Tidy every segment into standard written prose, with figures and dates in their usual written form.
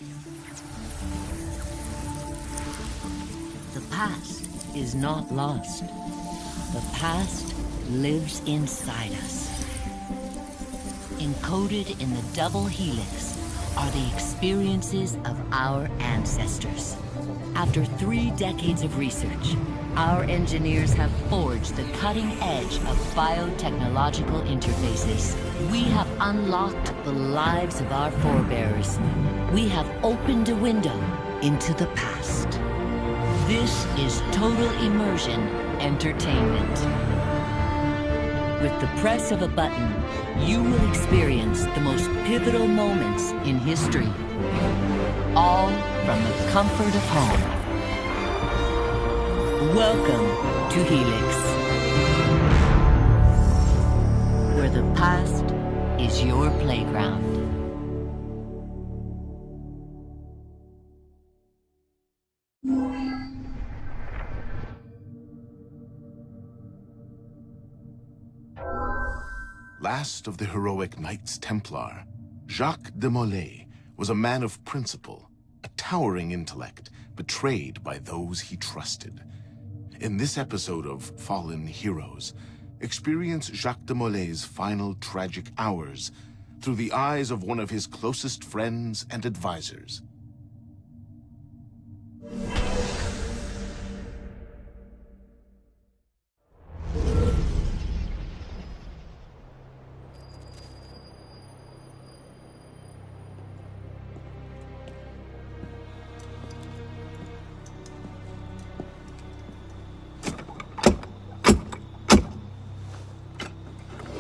The past is not lost. The past lives inside us. Encoded in the double helix are the experiences of our ancestors. After 3 decades of research, our engineers have forged the cutting edge of biotechnological interfaces. We have unlocked the lives of our forebears. We have opened a window into the past. This is Total Immersion Entertainment. With the press of a button, you will experience the most pivotal moments in history. All from the comfort of home. Welcome to Helix, where the past is your playground. Last of the heroic Knights Templar, Jacques de Molay was a man of principle, a towering intellect, betrayed by those he trusted. In this episode of Fallen Heroes, experience Jacques de Molay's final tragic hours through the eyes of one of his closest friends and advisors.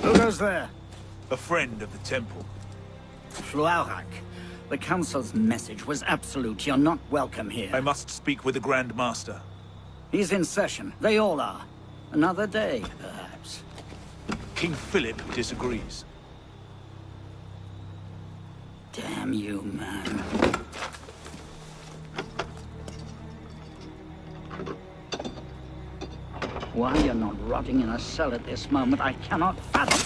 Who goes there? A friend of the temple. Fluaurak. The Council's message was absolute. You're not welcome here. I must speak with the Grand Master. He's in session. They all are. Another day, perhaps. King Philip disagrees. Damn you, man. Why you're not rotting in a cell at this moment, I cannot fathom.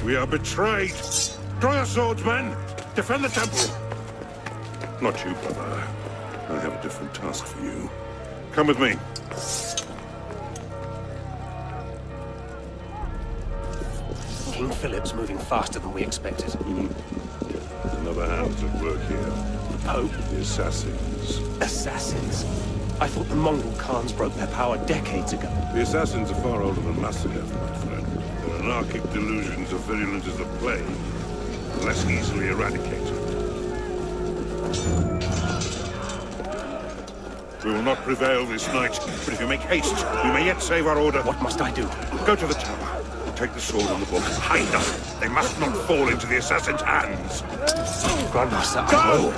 We are betrayed! Draw your swords, men! Defend the temple! Not you, brother. I have a different task for you. Come with me. King Philip's moving faster than we expected. Another hand's at work here. Oh, The Assassins. assassins. I thought the Mongol Khans broke their power decades ago. The Assassins are far older than Massilev, my friend. Their anarchic delusions are virulent as the plague, less easily eradicated. We will not prevail this night, but if you make haste, we may yet save our order. What must I do? Go to the tower. Take the sword and the book. Hide them. They must not fall into the assassin's hands. Grandmaster, Go! I will.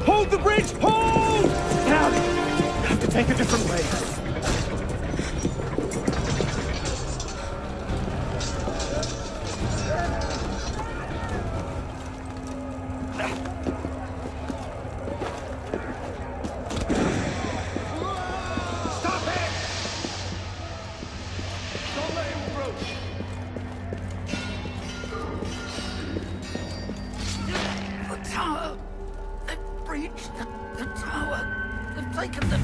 Hold the bridge! Hold! Now, I have to take a different way. The tower. They've breached the tower. They've taken the...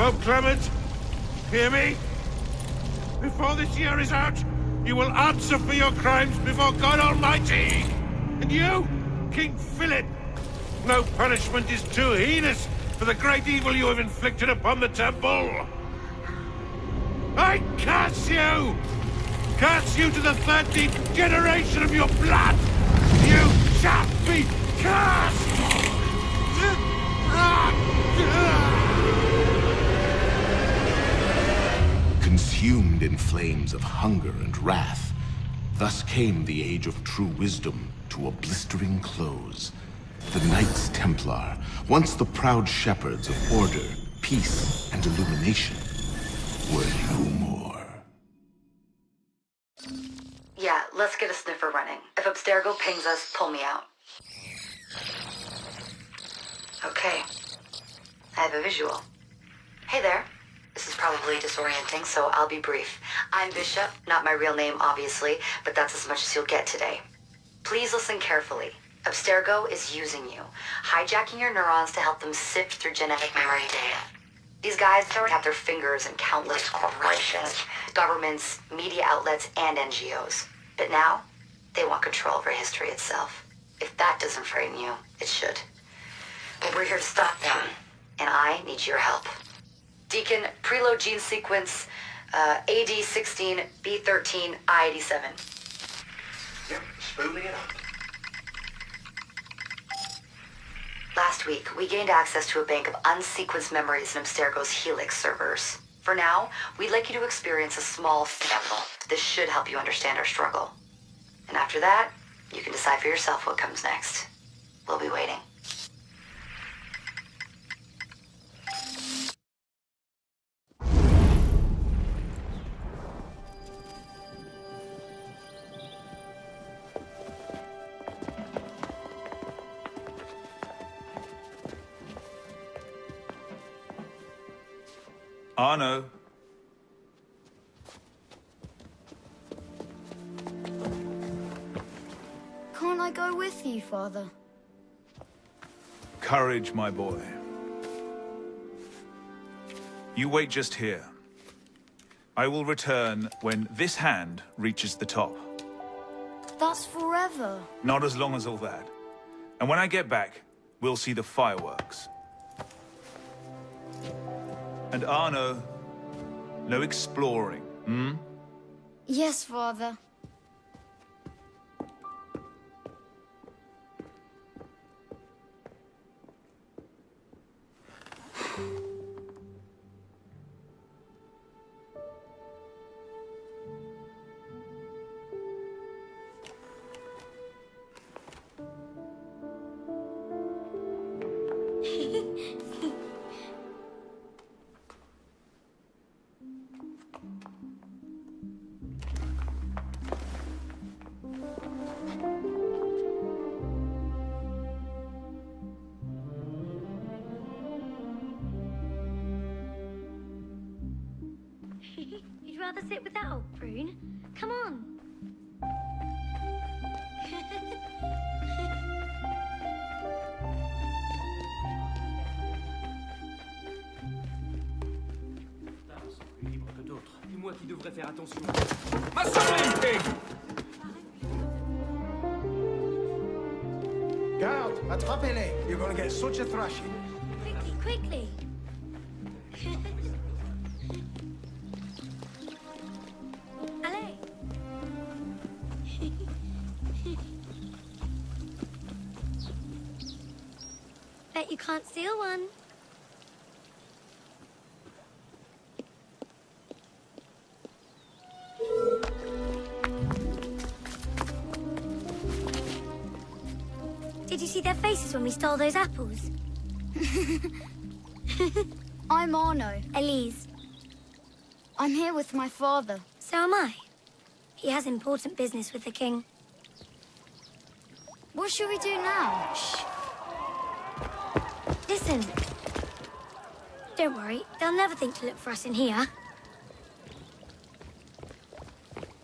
Pope Clement, hear me? Before this year is out, you will answer for your crimes before God Almighty! And you, King Philip, no punishment is too heinous for the great evil you have inflicted upon the temple! I curse you! Curse you to the 13th generation of your blood! You shall be cursed! Consumed in flames of hunger and wrath, thus came the age of true wisdom to a blistering close. The Knights Templar, once the proud shepherds of order, peace, and illumination, were no more. Yeah, let's get a sniffer running. If Abstergo pings us, pull me out. Okay. I have a visual. Hey there. This is probably disorienting, so I'll be brief. I'm Bishop, not my real name, obviously, but that's as much as you'll get today. Please listen carefully. Abstergo is using you, hijacking your neurons to help them sift through genetic memory data. These guys already have their fingers in countless corporations, governments, media outlets, and NGOs. But now, they want control over history itself. If that doesn't frighten you, it should. But we're here to stop them, and I need your help. Deacon, preload gene sequence, AD16, B13, I87. Yep, spooling it up. Last week, we gained access to a bank of unsequenced memories in Abstergo's Helix servers. For now, we'd like you to experience a small sample. This should help you understand our struggle. And after that, you can decide for yourself what comes next. We'll be waiting. Arno. Can't I go with you, Father? Courage, my boy. You wait just here. I will return when this hand reaches the top. That's forever. Not as long as all that. And when I get back, we'll see the fireworks. And Arno, no exploring, hmm? Yes, Father. You'd rather sit without, Prune? Come on. Que d'autres. Et moi qui devrais faire attention. Guard, attrapez-les. You're gonna get such a thrashing. Quickly, quickly. Allez. Bet you can't steal one. Did you see their faces when we stole those apples? I'm Arno. Elise. I'm here with my father. So am I. He has important business with the king. What should we do now? Shh. Listen. Don't worry, they'll never think to look for us in here.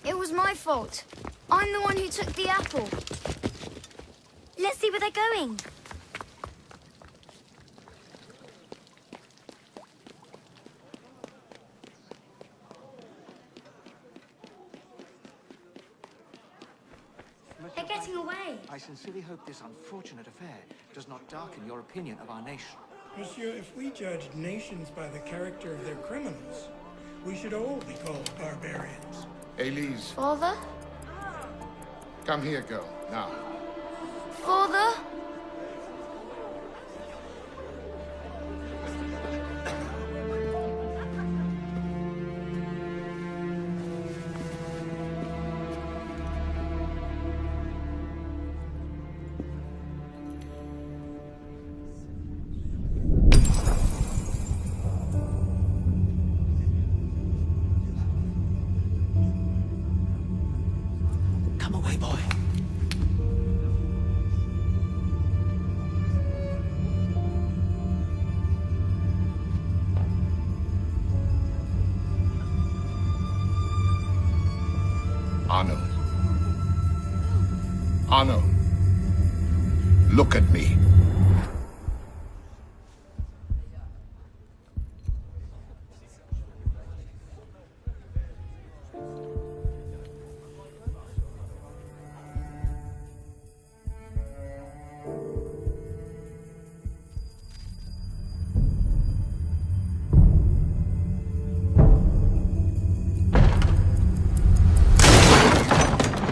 It was my fault. I'm the one who took the apple. Let's see where they're going. sincerely hope this unfortunate affair does not darken your opinion of our nation. Monsieur, if we judged nations by the character of their criminals, we should all be called barbarians. Elise. Father? Come here, girl, now. Father? Come away, boy. Arno. Arno. Look at me.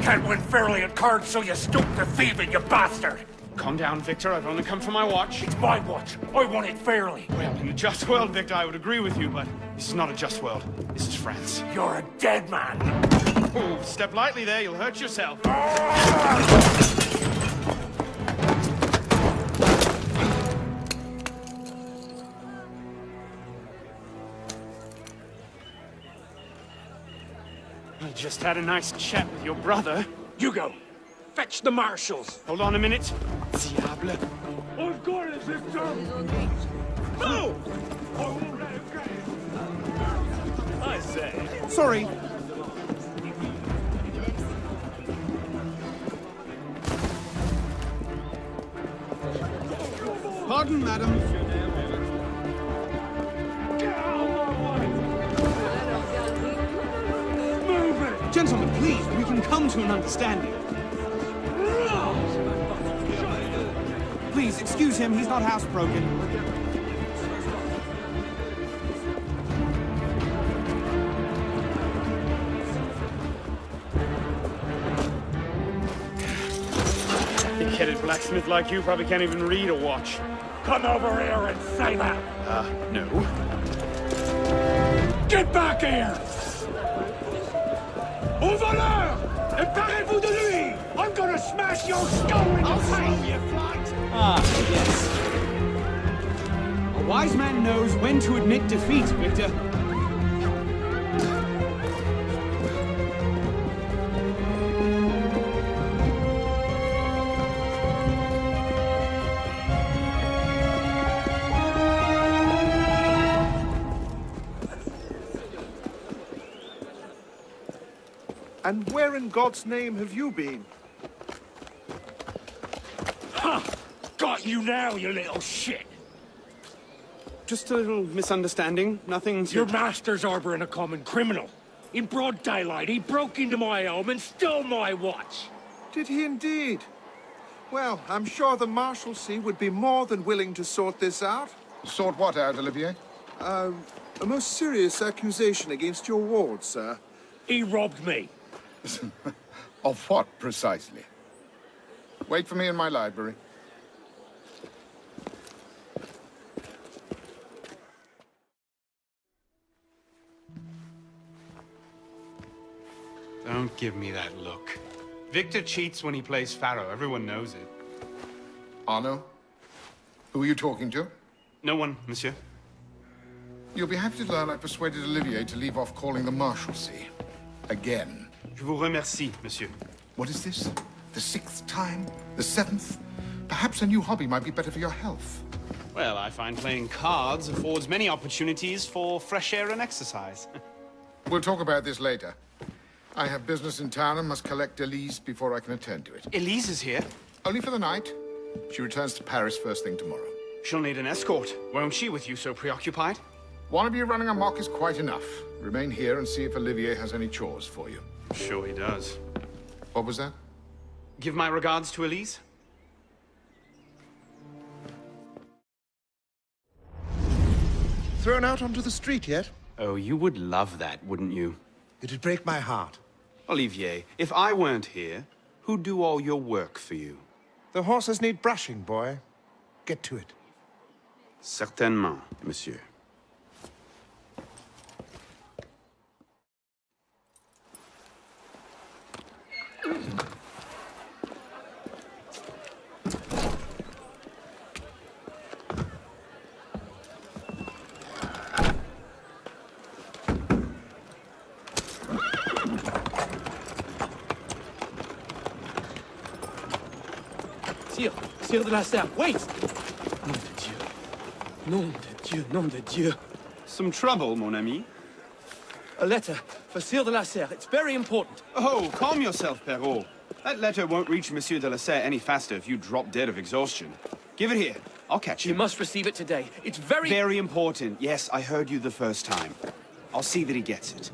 Can't win fairly at cards, so you stoop to thieving, you bastard! Calm down, Victor. I've only come for my watch. It's my watch. I want it fairly. Well, in a just world, Victor, I would agree with you, but this is not a just world. This is France. You're a dead man. Oh, step lightly there. You'll hurt yourself. I just had a nice chat with your brother. Hugo, fetch the marshals. Hold on a minute. Diable. I've got it, Victor. No! I won't let him get it. I say. Sorry. Pardon, madam. Gentlemen, please, we can come to an understanding. Please, excuse him, he's not housebroken. Big-headed blacksmith like you probably can't even read a watch. Come over here and say that. No. Get back here! Au voleur! Emparez-vous de lui! I'm gonna smash your skull in the face! Ah, yes. A wise man knows when to admit defeat, Victor. And where in God's name have you been? Ha! Got you now, you little shit! Just a little misunderstanding. Nothing to... Your master's harboring a common criminal. In broad daylight, he broke into my home and stole my watch. Did he indeed? Well, I'm sure the Marshalsea would be more than willing to sort this out. Sort what out, Olivier? A most serious accusation against your ward, sir. He robbed me. Of what, precisely? Wait for me in my library. Don't give me that look. Victor cheats when he plays Pharaoh. Everyone knows it. Arno? Who are you talking to? No one, monsieur. You'll be happy to learn I persuaded Olivier to leave off calling the Marshalsea. Again. Je vous remercie, monsieur. What is this? The 6th time? The 7th? Perhaps a new hobby might be better for your health. Well, I find playing cards affords many opportunities for fresh air and exercise. We'll talk about this later. I have business in town and must collect Elise before I can attend to it. Elise is here? Only for the night. She returns to Paris first thing tomorrow. She'll need an escort, won't she, with you so preoccupied? One of you running amok is quite enough. Remain here and see if Olivier has any chores for you. Sure he does. What was that? Give my regards to Elise. thrown out onto the street yet? Oh, you would love that, wouldn't you? It'd break my heart. Olivier, if I weren't here, who'd do all your work for you? The horses need brushing, boy. Get to it. Certainement, monsieur. Sire de la Serre, wait! Nom de Dieu. Nom de Dieu, nom de Dieu. Some trouble, mon ami? A letter for Sire de la Serre. It's very important. Oh, calm yourself, Perrault. That letter won't reach Monsieur de la Serre any faster if you drop dead of exhaustion. Give it here. I'll catch you. You must receive it today. It's very... Very important. Yes, I heard you the first time. I'll see that he gets it.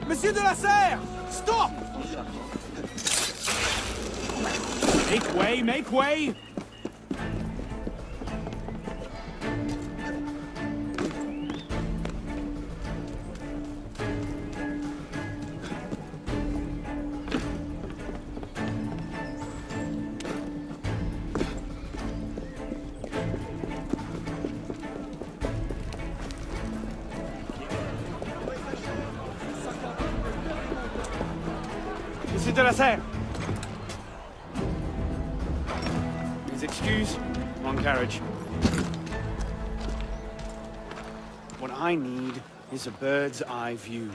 Monsieur de la Serre! Stop! Make way, make way! Monsieur de la Serre! Please excuse, wrong carriage. What I need is a bird's eye view.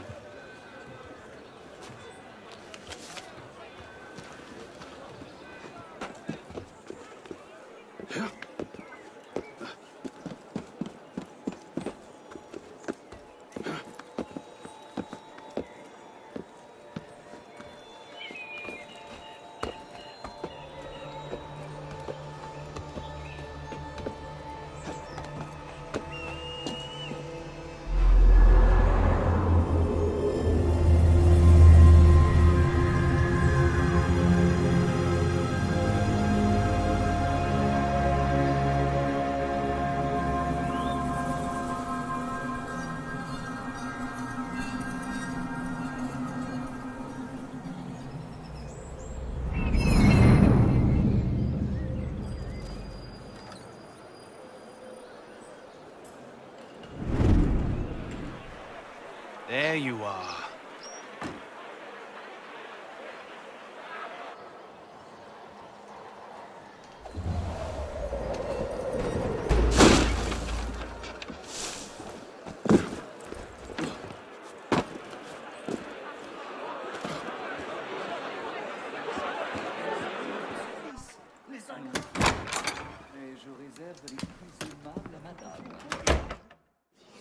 There you are.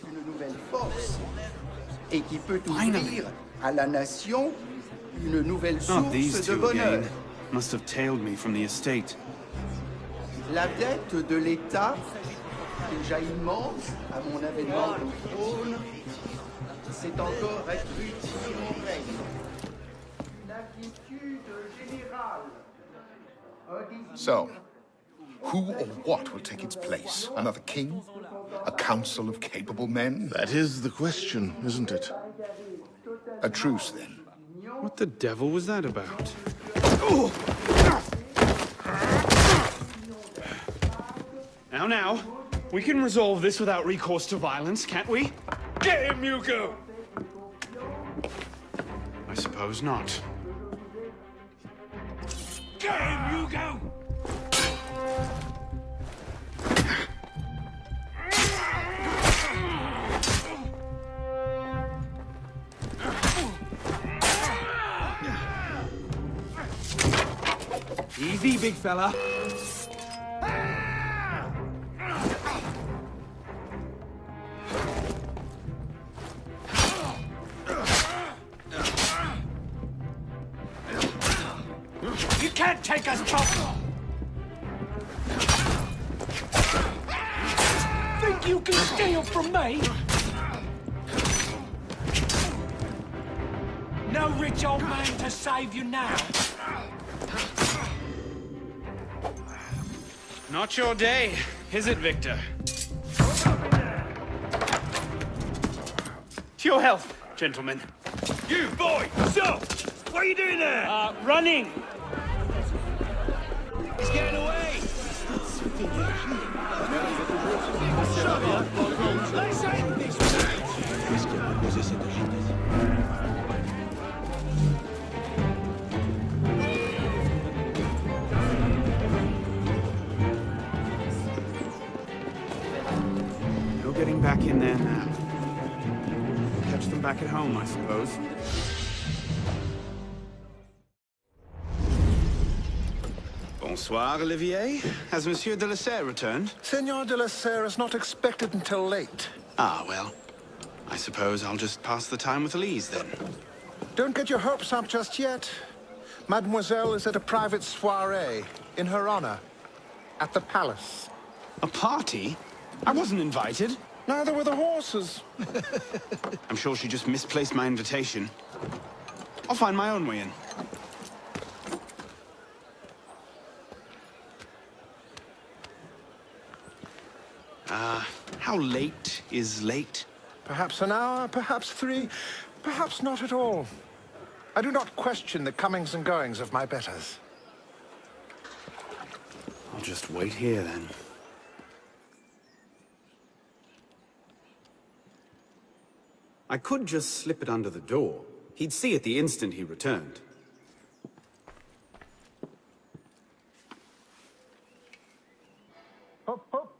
Une nouvelle force et qui peut ouvrir à la nation une nouvelle Not these source de two bonheur. again. Must have tailed me from the estate. La dette de l'État, déjà immense à mon avènement au trône, s'est encore accrue sur mon règne. Une inquiétude générale. So, who or what will take its place? Another king? A council of capable men? That is the question, isn't it? A truce, then. What the devil was that about? Now, we can resolve this without recourse to violence, can't we? Get him, Hugo! I suppose not. Get him, Hugo! Easy, big fella. You can't take us both! Think you can steal from me? No rich old man to save you now. Not your day, is it, Victor? To your health, gentlemen. You, boy! Stop! What are you doing there? Running! He's getting away! No getting back in there now. Catch them back at home, I suppose. Bonsoir, Olivier. Has Monsieur de la Serre returned? Senor de la Serre is not expected until late. Ah, well. I suppose I'll just pass the time with Elise, then. Don't get your hopes up just yet. Mademoiselle is at a private soirée in her honor at the palace. A party? I wasn't invited. Neither were the horses. I'm sure she just misplaced my invitation. I'll find my own way in. How late is late? Perhaps an hour, perhaps 3, perhaps not at all. I do not question the comings and goings of my betters. I'll just wait here, then. I could just slip it under the door. He'd see it the instant he returned. Hop, hop.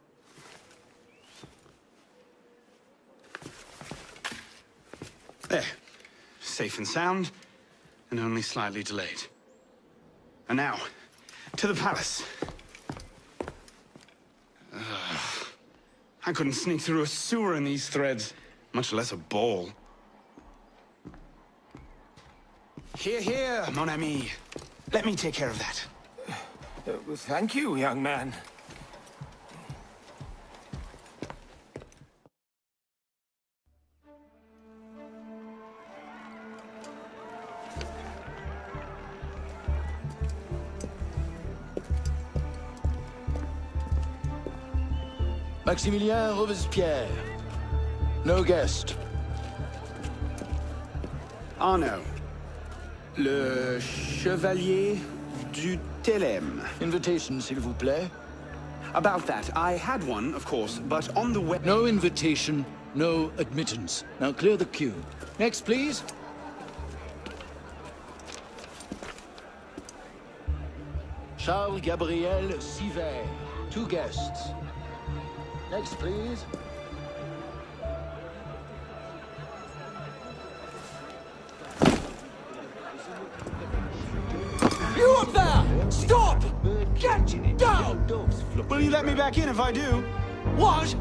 There. Safe and sound, and only slightly delayed. And now, to the palace. I couldn't sneak through a sewer in these threads, much less a ball. Here, here, mon ami. Let me take care of that. Thank you, young man. Maximilien Robespierre. No guest. Arnaud. Le Chevalier du Télème. Invitation, s'il vous plaît. About that, I had one, of course, but on the web... No invitation, no admittance. Now clear the queue. Next, please. Charles Gabriel Sivert. 2 guests. Next, please. You up there! Stop! Get down! Will you let me back in if I do? What?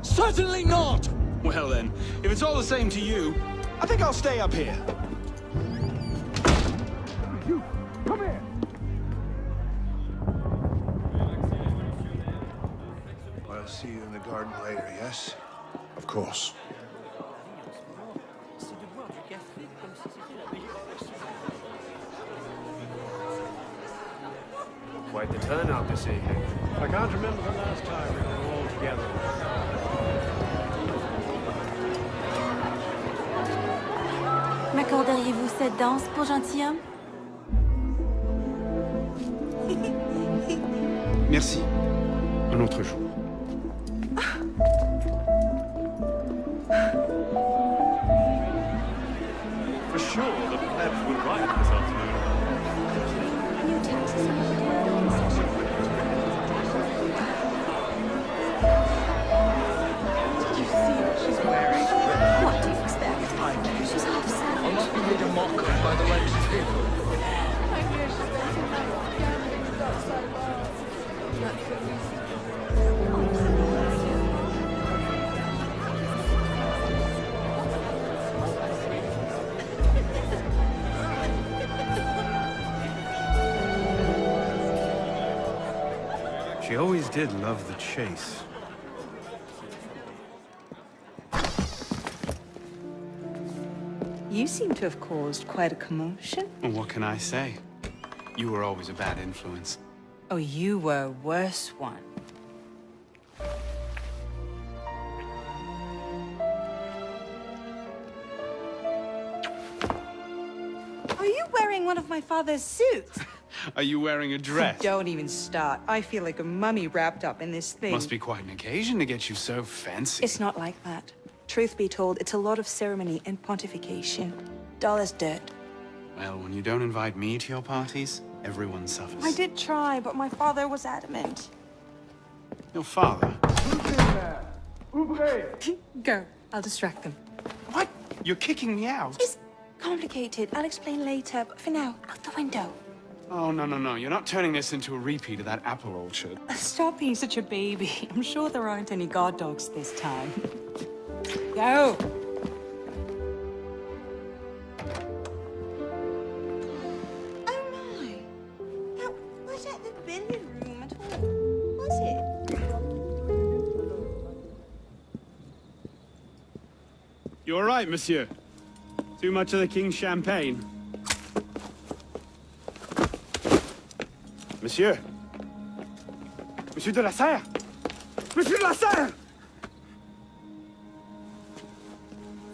Certainly not! Well then, if it's all the same to you, I think I'll stay up here. You, come here! I'll see you in the garden later, yes? Of course. Quite the turnout this evening. I can't remember the last time we were all together. M'accorderiez-vous cette danse pour gentilhomme? Merci. Un autre jour. For sure, the plebs will riot this afternoon. Did you see what she's wearing? What do you expect? I know she's half savage. I'll not be made a mock of by the likes of him. She always did love the chase. You seem to have caused quite a commotion. Well, what can I say? You were always a bad influence. Oh, you were a worse one. Are you wearing one of my father's suits? Are you wearing a dress? Don't even start. I feel like a mummy wrapped up in this thing. Must be quite an occasion to get you so fancy. It's not like that. Truth be told, it's a lot of ceremony and pontification. Dull as dirt. Well, when you don't invite me to your parties, everyone suffers. I did try, but my father was adamant. Your father? Go. I'll distract them. What? You're kicking me out? It's complicated. I'll explain later, but for now, out the window. Oh, no, no, no. You're not turning this into a repeat of that apple orchard. Stop being such a baby. I'm sure there aren't any guard dogs this time. Go! Oh my! That wasn't the billiard room at all, was it? You all right, monsieur? Too much of the king's champagne? Monsieur? Monsieur de la Serre? Monsieur de la Serre!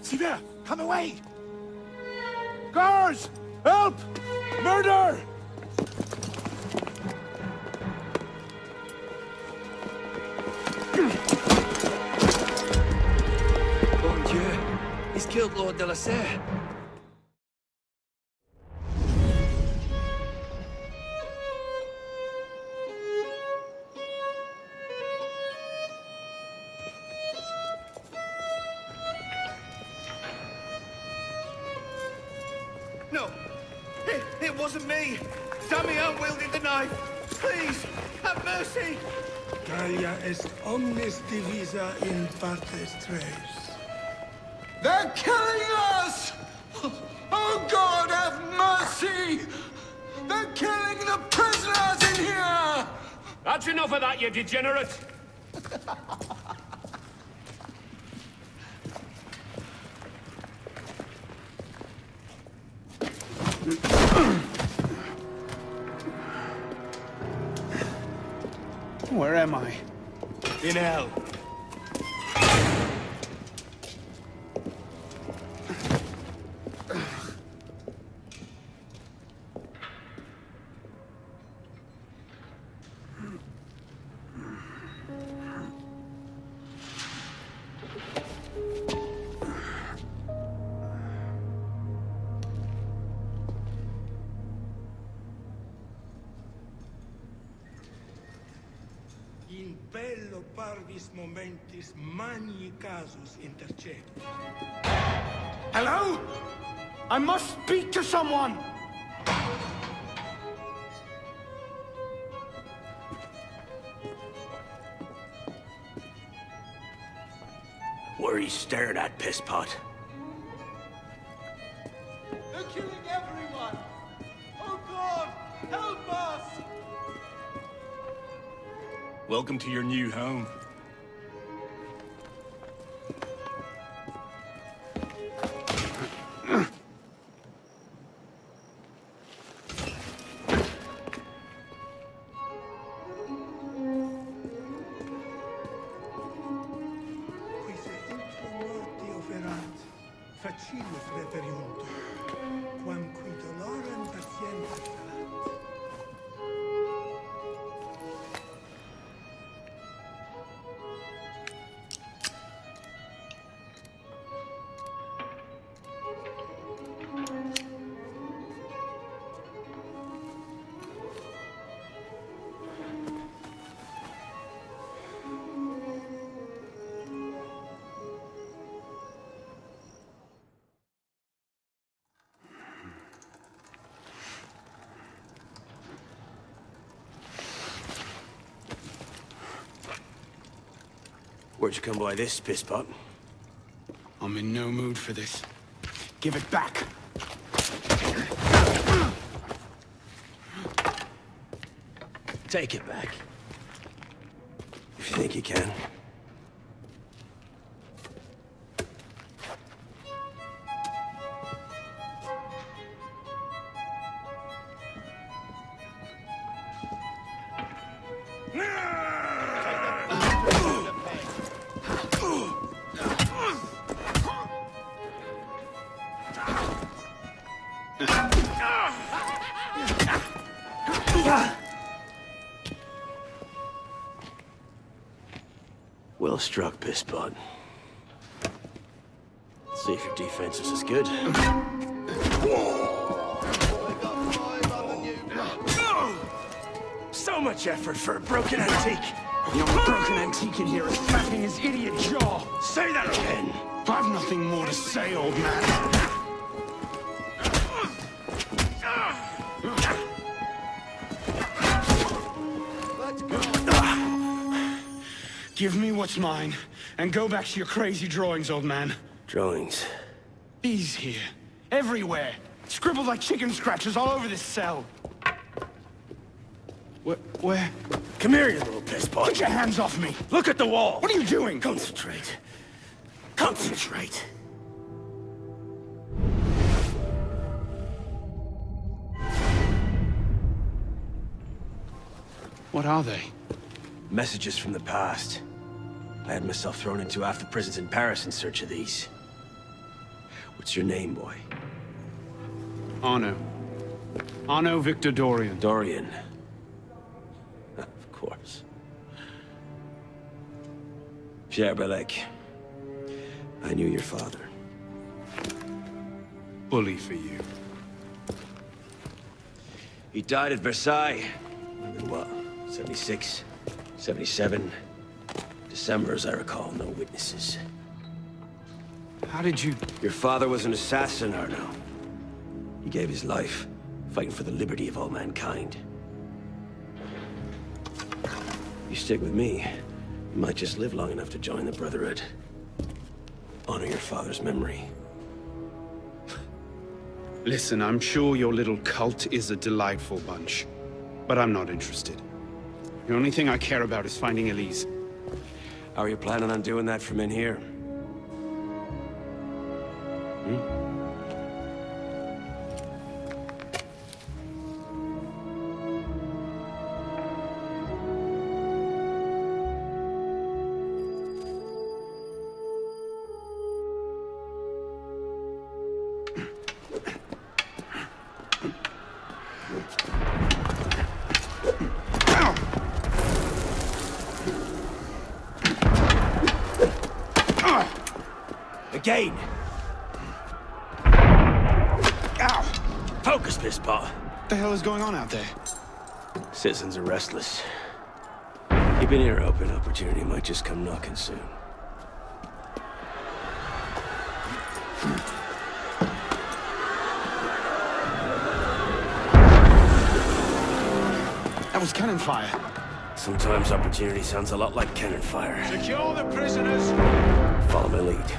Sylvain, come away! Guards! Help! Murder! Bon Dieu, he's killed Lord de la Serre. No! It wasn't me! Damian wielded the knife! Please, have mercy! Talia est omnis divisa in partes tres. They're killing us! Oh God, have mercy! They're killing the prisoners in here! That's enough of that, you degenerate! Where am I? In hell. In bello parvis momentis magni casus intercedit. Hello? I must speak to someone! What are you staring at, pisspot? They're killing everyone! Oh God, help us! Welcome to your new home. Quise ultra morti operant, facilus reperiuntur, quam qui dolorem patientia ferat. Where'd you come by this, pisspot? I'm in no mood for this. Give it back! Take it back. If you think you can. Well struck, Pisspot. See if your defense is as good. So much effort for a broken antique. The only broken antique in here is flapping his idiot jaw. Say that again. I've nothing more to say, old man. Give me what's mine, and go back to your crazy drawings, old man. Drawings? These here. Everywhere. Scribbled like chicken scratches all over this cell. Where? Come here, you little pisspot. Get your hands off me! Look at the wall! What are you doing? Concentrate. Concentrate. What are they? Messages from the past. I had myself thrown into half the prisons in Paris in search of these. What's your name, boy? Arno. Arno Victor Dorian. Dorian. Of course. Pierre Belec. I knew your father. Bully for you. He died at Versailles. In what? 76? 77? December, as I recall, no witnesses. How did you... Your father was an assassin, Arno. He gave his life, fighting for the liberty of all mankind. You stick with me, you might just live long enough to join the Brotherhood. Honor your father's memory. Listen, I'm sure your little cult is a delightful bunch, but I'm not interested. The only thing I care about is finding Elise. How are you planning on doing that from in here? Again! Ow! Focus, Pisspot. What the hell is going on out there? Citizens are restless. Keep an ear open. Opportunity might just come knocking soon. That was cannon fire. Sometimes opportunity sounds a lot like cannon fire. Secure the prisoners! Follow my lead.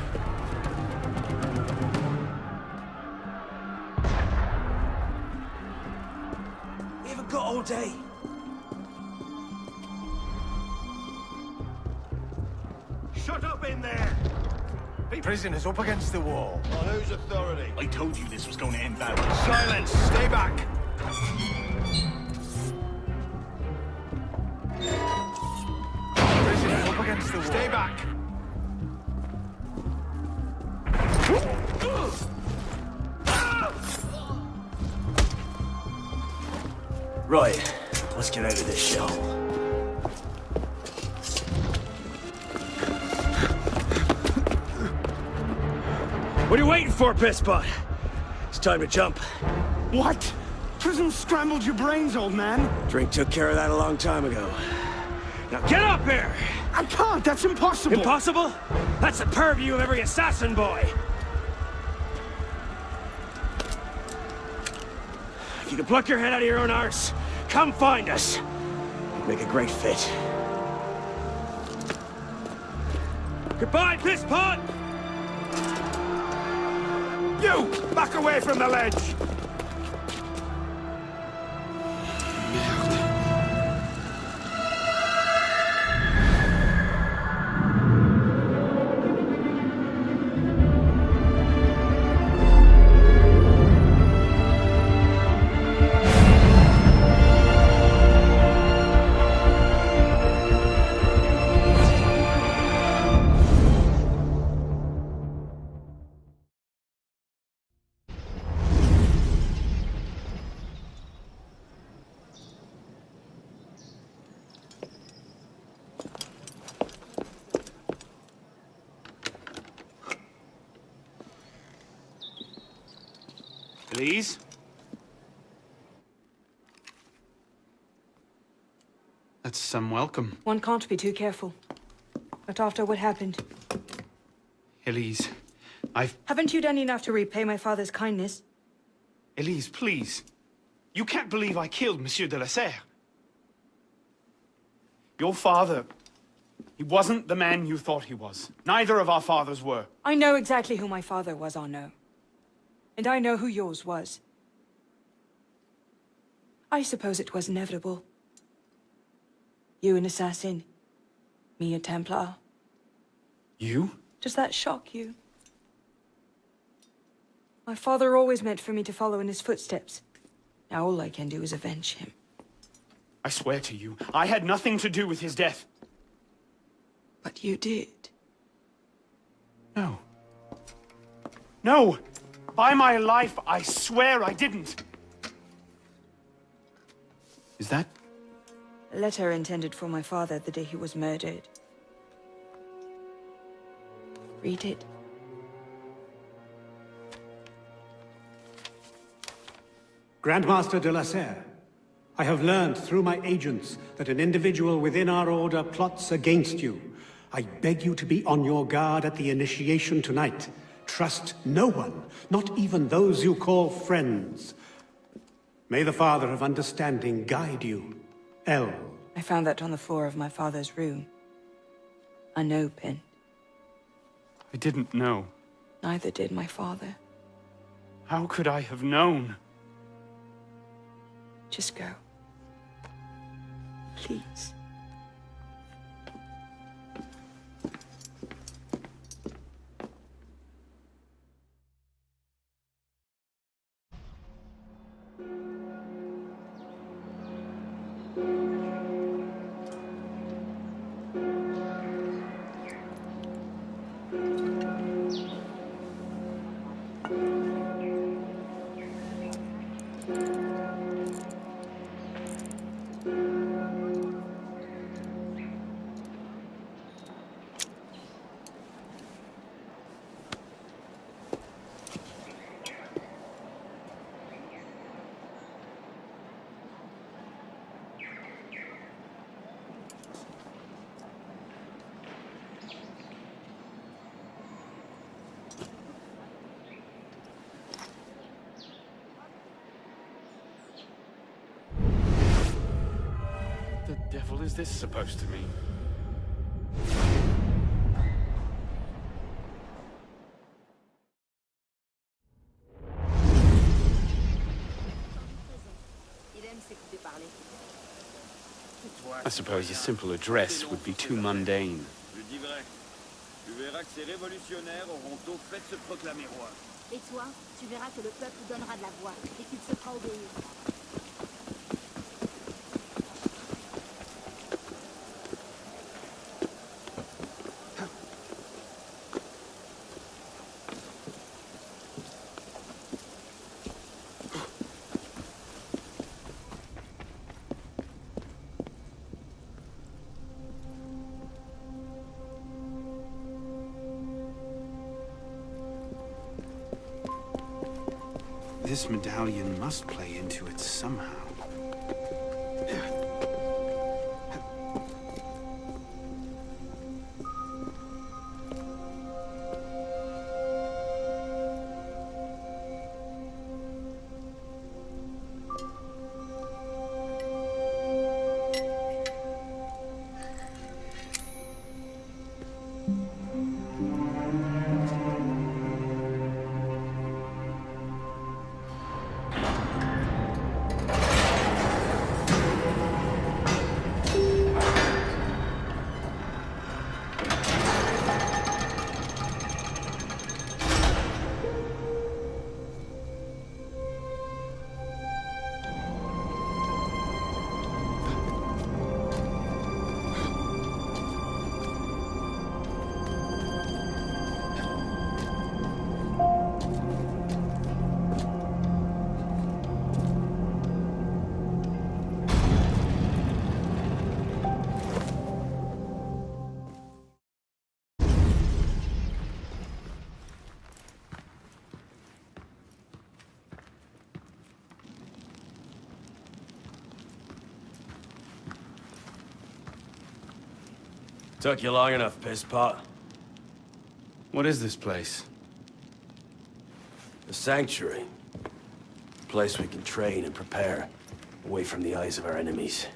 We haven't got all day. Shut up in there! Prisoners up against the wall. On whose authority? I told you this was going to end badly. Silence! Stay back! Prisoners up against the wall. Stay back! Right, let's get out of this shell. What are you waiting for, Pisspot? It's time to jump. What? Prison scrambled your brains, old man. Drink took care of that a long time ago. Now get up here! I can't, that's impossible. Impossible? That's the purview of every assassin boy. If you can pluck your head out of your own arse, come find us. Make a great fit. Goodbye, Pisspot! You! Back away from the ledge! Elise? That's some welcome. One can't be too careful. Not after what happened. Elise, Haven't you done enough to repay my father's kindness? Elise, please. You can't believe I killed Monsieur de la Serre. Your father, he wasn't the man you thought he was. Neither of our fathers were. I know exactly who my father was, Arnaud. And I know who yours was. I suppose it was inevitable. You an assassin, me a Templar. You? Does that shock you? My father always meant for me to follow in his footsteps. Now all I can do is avenge him. I swear to you, I had nothing to do with his death. But you did. No. No! By my life, I swear I didn't. Is that? A letter intended for my father the day he was murdered. Read it. Grandmaster de la Serre, I have learned through my agents that an individual within our order plots against you. I beg you to be on your guard at the initiation tonight. Trust no one, not even those you call friends. May the Father of Understanding guide you. L. I found that on the floor of my father's room. Unopened. I didn't know. Neither did my father. How could I have known? Just go. Please. The devil is this supposed to mean? I suppose a simple address would be too mundane. Je dis vrai. Tu verras que ces révolutionnaires auront tôt fait de se proclamer roi. Et toi, tu verras que le peuple donnera de la voix et qu'il se fera obéir. This medallion must play into it somehow. Took you long enough, pisspot. What is this place? The Sanctuary. A place we can train and prepare, away from the eyes of our enemies.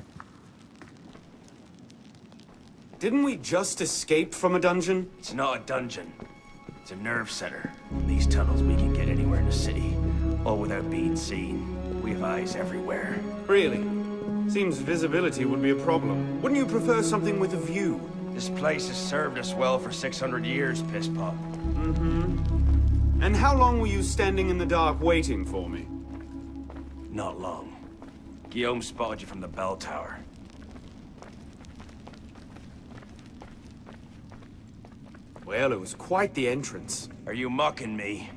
Didn't we just escape from a dungeon? It's not a dungeon. It's a nerve center. In these tunnels, we can get anywhere in the city, all without being seen. We have eyes everywhere. Really? Seems visibility would be a problem. Wouldn't you prefer something with a view? This place has served us well for 600 years, pisspot. Mm-hmm. And how long were you standing in the dark waiting for me? Not long. Guillaume spotted you from the bell tower. Well, it was quite the entrance. Are you mocking me?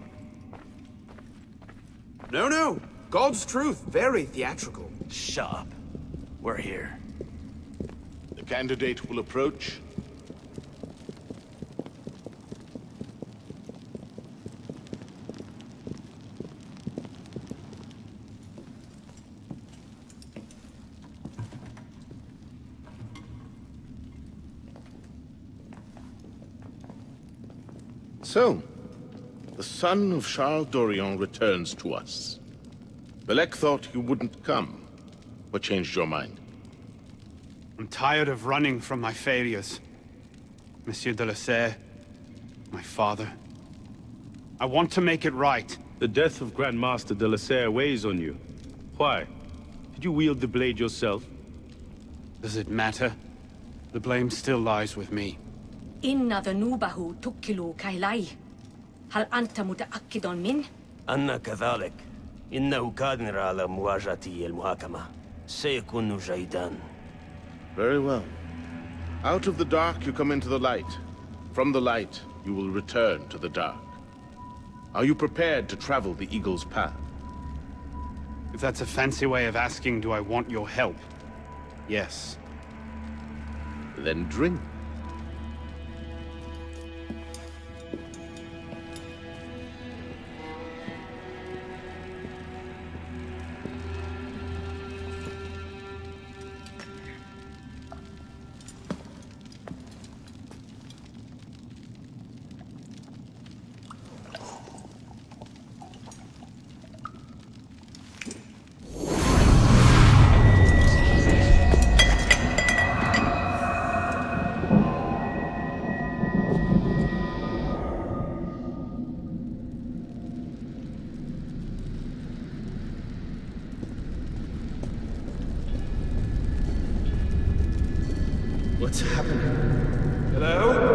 No, no. God's truth. Very theatrical. Shut up. We're here. The candidate will approach. So, the son of Charles Dorion returns to us. Belek thought you wouldn't come. What changed your mind? I'm tired of running from my failures. Monsieur de la Serre, my father. I want to make it right. The death of Grand Master de la Serre weighs on you. Why? Did you wield the blade yourself? Does it matter? The blame still lies with me. إن ذنوبه تكل كيلاي. هل أنت متأكد من؟ أنا كذلك. إنه قادر على مواجهة المحاكمة. سيكون جيدا. Very well. Out of the dark you come into the light. From the light you will return to the dark. Are you prepared to travel the Eagle's path? If that's a fancy way of asking, do I want your help? Yes. Then drink. What's happening? Hello?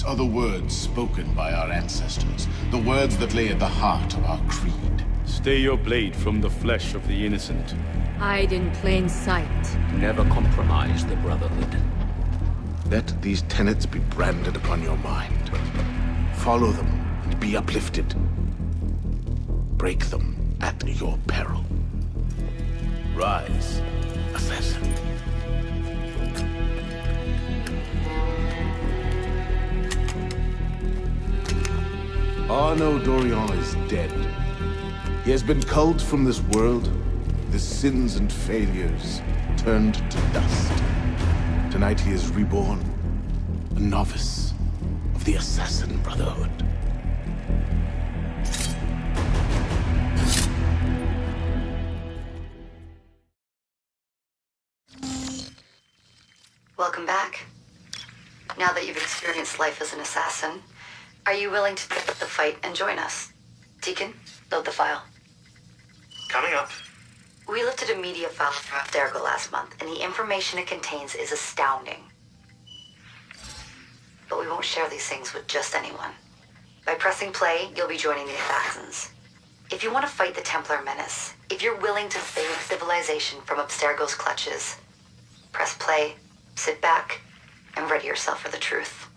These are the words spoken by our ancestors, the words that lay at the heart of our creed. Stay your blade from the flesh of the innocent. Hide in plain sight. Never compromise the Brotherhood. Let these tenets be branded upon your mind. Follow them and be uplifted. Break them at your peril. Rise, assassin. Arnaud Dorian is dead. He has been culled from this world, his sins and failures turned to dust. Tonight he is reborn, a novice of the Assassin Brotherhood. Welcome back. Now that you've experienced life as an assassin, are you willing to pick up the fight and join us? Deacon, load the file. Coming up. We lifted a media file from Abstergo last month, and the information it contains is astounding. But we won't share these things with just anyone. By pressing play, you'll be joining the Assassins. If you want to fight the Templar menace, if you're willing to save civilization from Abstergo's clutches, press play, sit back, and ready yourself for the truth.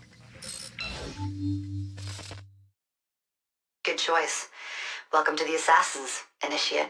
Good choice. Welcome to the Assassins, Initiate.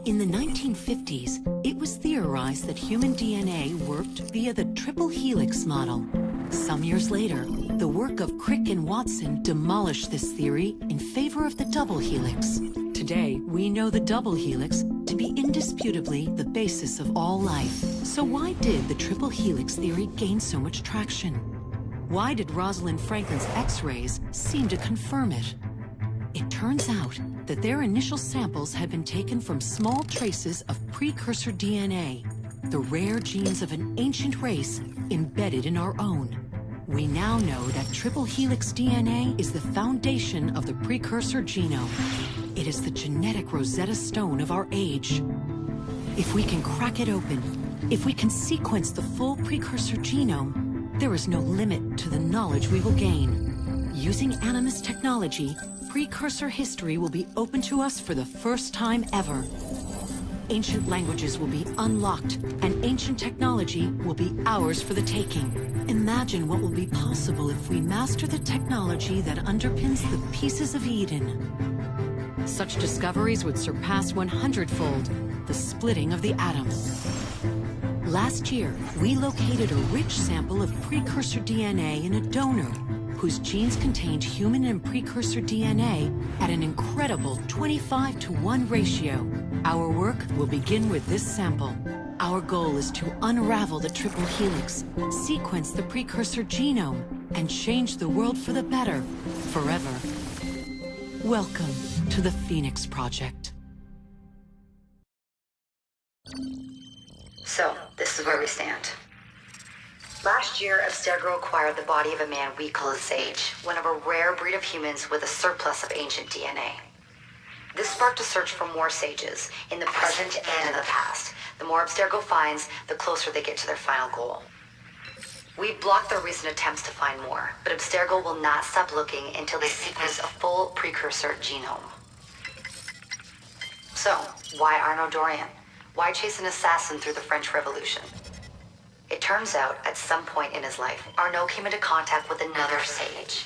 In the 1950s, it was theorized that human DNA worked via the triple helix model. Some years later, the work of Crick and Watson demolished this theory in favor of the double helix. Today, we know the double helix to be indisputably the basis of all life. So why did the triple helix theory gain so much traction? Why did Rosalind Franklin's X-rays seem to confirm it? It turns out that their initial samples had been taken from small traces of precursor DNA, the rare genes of an ancient race embedded in our own. We now know that triple helix DNA is the foundation of the precursor genome. It is the genetic Rosetta Stone of our age. If we can crack it open, if we can sequence the full precursor genome, there is no limit to the knowledge we will gain. Using Animus technology, precursor history will be open to us for the first time ever. Ancient languages will be unlocked, and ancient technology will be ours for the taking. Imagine what will be possible if we master the technology that underpins the pieces of Eden. Such discoveries would surpass 100-fold the splitting of the atom. Last year, we located a rich sample of precursor DNA in a donor whose genes contained human and precursor DNA at an incredible 25-to-1 ratio. Our work will begin with this sample. Our goal is to unravel the triple helix, sequence the precursor genome, and change the world for the better, forever. Welcome to the Phoenix Project. So, this is where we stand. Last year, Abstergo acquired the body of a man we call a Sage, one of a rare breed of humans with a surplus of ancient DNA. This sparked a search for more Sages, in the present and in the past. The more Abstergo finds, the closer they get to their final goal. We've blocked their recent attempts to find more, but Abstergo will not stop looking until they sequence a full precursor genome. So, why Arnaud Dorian? Why chase an assassin through the French Revolution? It turns out, at some point in his life, Arnaud came into contact with another Sage.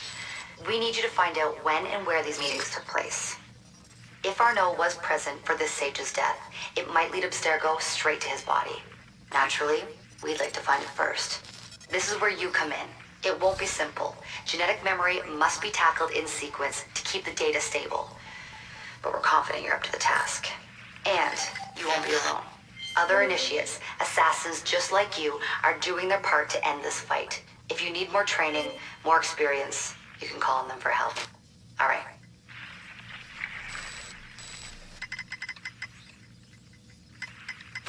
We need you to find out when and where these meetings took place. If Arnaud was present for this Sage's death, it might lead Abstergo straight to his body. Naturally, we'd like to find it first. This is where you come in. It won't be simple. Genetic memory must be tackled in sequence to keep the data stable. But we're confident you're up to the task. And you won't be alone. Other initiates, assassins just like you, are doing their part to end this fight. If you need more training, more experience, you can call on them for help. All right.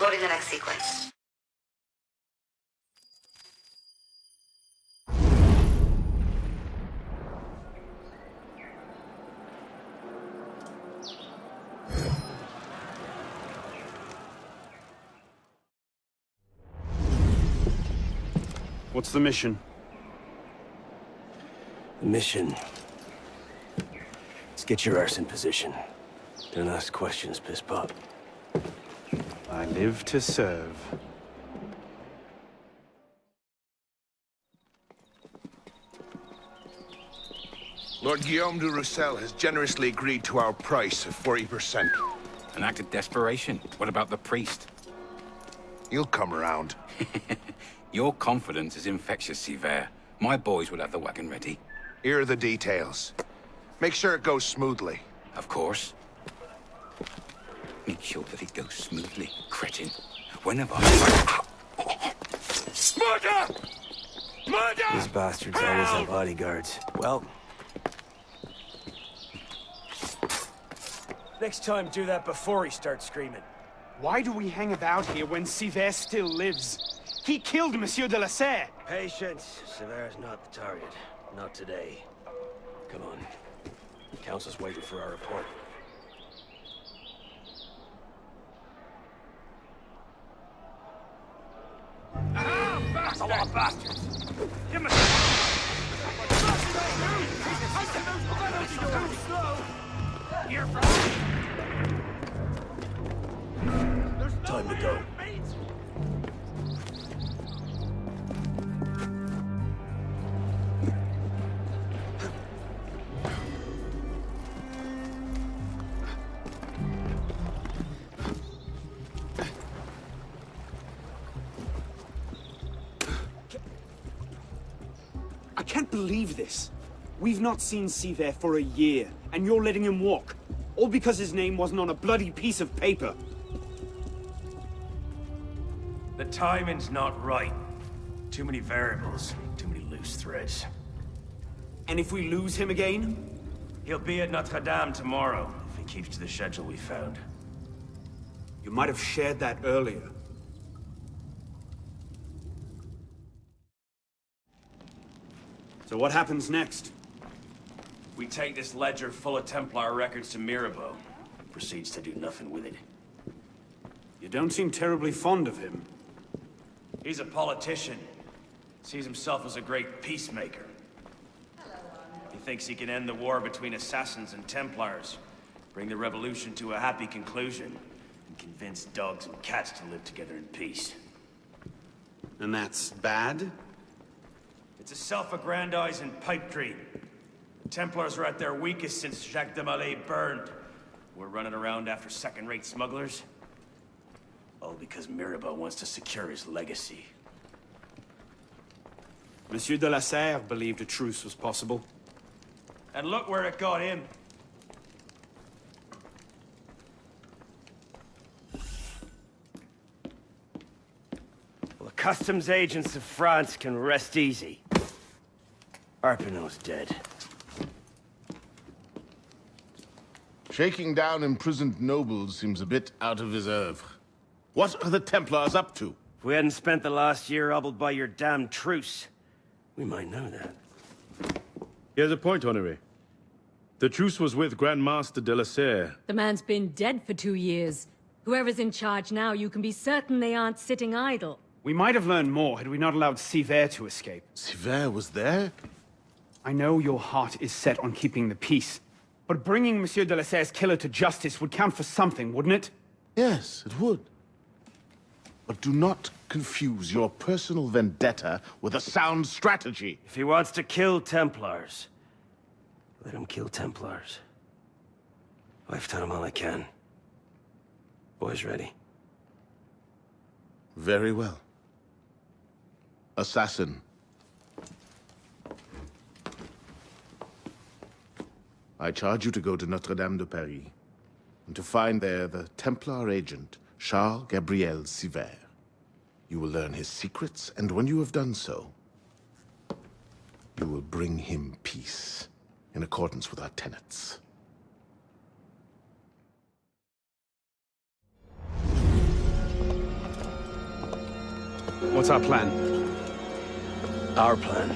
Loading the next sequence. What's the mission? The mission. Let's get your arse in position. Don't ask questions, piss pop. I live to serve. Lord Guillaume de Roussel has generously agreed to our price of 40%. An act of desperation? What about the priest? He'll come around. Your confidence is infectious, Sivert. My boys will have the wagon ready. Here are the details. Make sure it goes smoothly. Of course. Make sure that it goes smoothly, cretin. When have I... Murder! Murder! These bastards always have bodyguards. Well... next time, do that before he starts screaming. Why do we hang about here when Sivert still lives? He killed Monsieur de la Serre! Patience. Sivert's not the target. Not today. Come on. Council's waiting for our report. That's a lot of bastards! Give me Time to go. I can't believe this. We've not seen Sivert for a year, and you're letting him walk. All because his name wasn't on a bloody piece of paper. The timing's not right. Too many variables, too many loose threads. And if we lose him again? He'll be at Notre Dame tomorrow, if he keeps to the schedule we found. You might have shared that earlier. So what happens next? We take this ledger full of Templar records to Mirabeau. Proceeds to do nothing with it. You don't seem terribly fond of him. He's a politician. Sees himself as a great peacemaker. He thinks he can end the war between assassins and Templars, bring the revolution to a happy conclusion, and convince dogs and cats to live together in peace. And that's bad? It's a self-aggrandizing pipe dream. Templars are at their weakest since Jacques de Molay burned. We're running around after second-rate smugglers. All because Mirabeau wants to secure his legacy. Monsieur de la Serre believed a truce was possible. And look where it got him. Well, the customs agents of France can rest easy. Arpinot's dead. Shaking down imprisoned nobles seems a bit out of his oeuvre. What are the Templars up to? If we hadn't spent the last year hobbled by your damn truce, we might know that. He has a point, Honoré. The truce was with Grand Master de la Serre. The man's been dead for 2 years. Whoever's in charge now, you can be certain they aren't sitting idle. We might have learned more had we not allowed Sivert to escape. Sivert was there? I know your heart is set on keeping the peace, but bringing Monsieur de la Serre's killer to justice would count for something, wouldn't it? Yes, it would. But do not confuse your personal vendetta with a sound strategy. If he wants to kill Templars, let him kill Templars. I've done him all I can. Boys ready? Very well. Assassin. I charge you to go to Notre Dame de Paris, and to find there the Templar agent, Charles Gabriel Sivert. You will learn his secrets, and when you have done so, you will bring him peace, in accordance with our tenets. What's our plan? Our plan?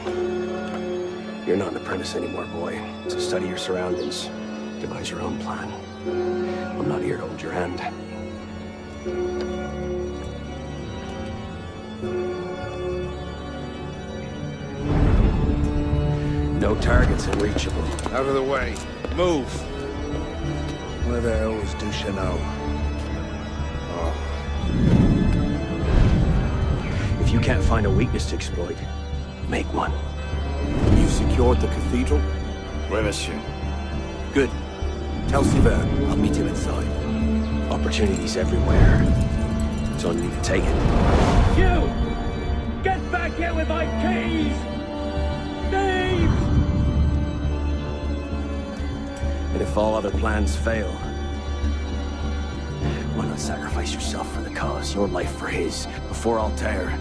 You're not an apprentice anymore, boy. So study your surroundings. Devise your own plan. I'm not here to hold your hand. No targets unreachable. Out of the way. Move. Where the hell is Duchesneau? If you can't find a weakness to exploit, make one. You've secured the cathedral? Oui, monsieur. Good. Tell Sivert, I'll meet him inside. Opportunities everywhere. It's on you to take it. You! Get back here with my keys! Thieves! And if all other plans fail, why not sacrifice yourself for the cause, your life for his? Before Altair,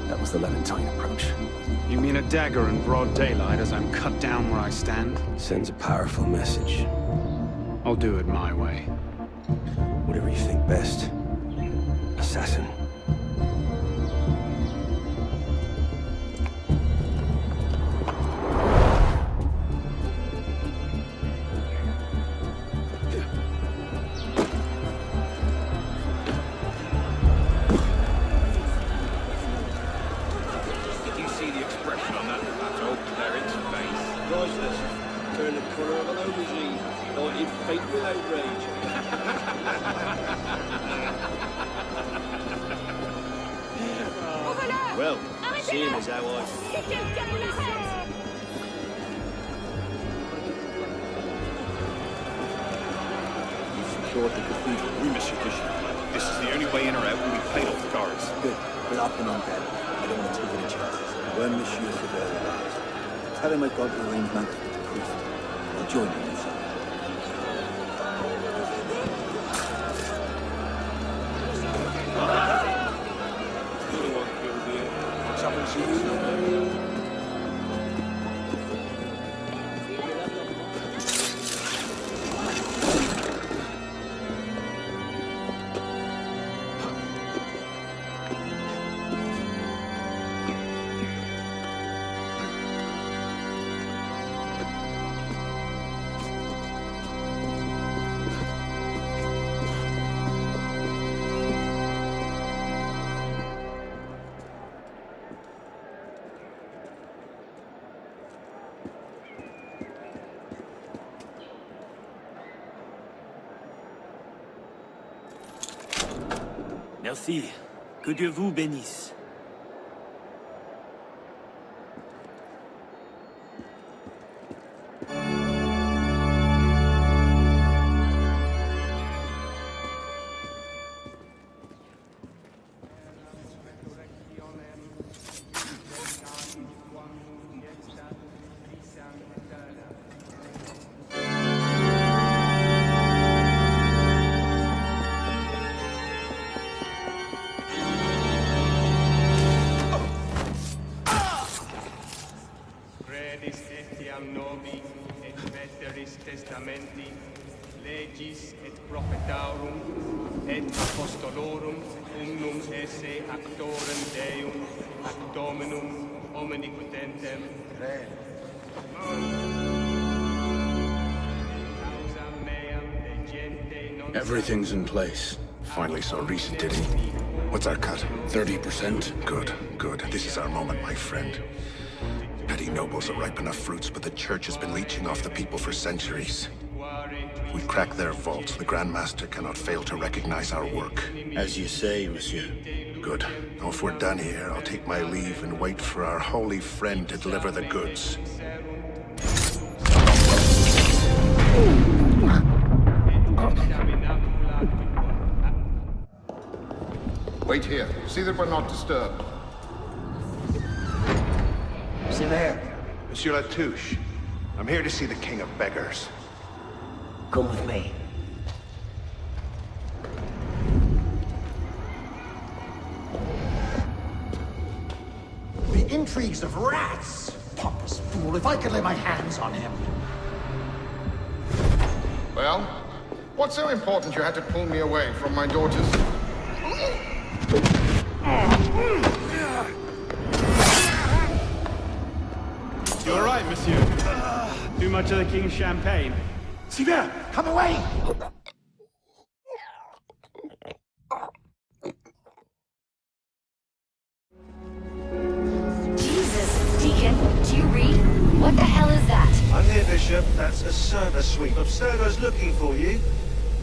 that was the Levantine approach. You mean a dagger in broad daylight as I'm cut down where I stand? Sends a powerful message. I'll do it my way. Whatever you think best, assassin. Well, seeing as how I... You've secured the cathedral? Oui, Monsieur Bishop. This is the only way in or out, and we paid off the guards. Good. Lock them on bed. I don't want to take any chances. When Monsieur Sivert arrives, tell him I've got to arrange matters with the priest. I'll join you inside. Merci. Que Dieu vous bénisse. Testamenti, legis et prophetarum, et apostolorum, unum esse actorem Deum, ac Dominum omnipotentem, Everything's in place. Finally saw Reese and Diddy. What's our cut? 30%. Good, good. This is our moment, my friend. Petty nobles are ripe enough fruits, but the Church has been leeching off the people for centuries. We crack their vaults. The Grand Master cannot fail to recognize our work. As you say, monsieur. Good. Now, if we're done here, I'll take my leave and wait for our holy friend to deliver the goods. Wait here. See that we're not disturbed. Sivert. Monsieur Latouche, I'm here to see the King of Beggars. Come with me. The intrigues of rats! Pompous fool, if I could lay my hands on him. Well, what's so important you had to pull me away from my daughters? You all right, monsieur? Too much of the king's champagne? Sivert, come away! Jesus, Deacon, do you read? What the hell is that? I'm here, Bishop. That's a server sweep. Abstergo's looking for you.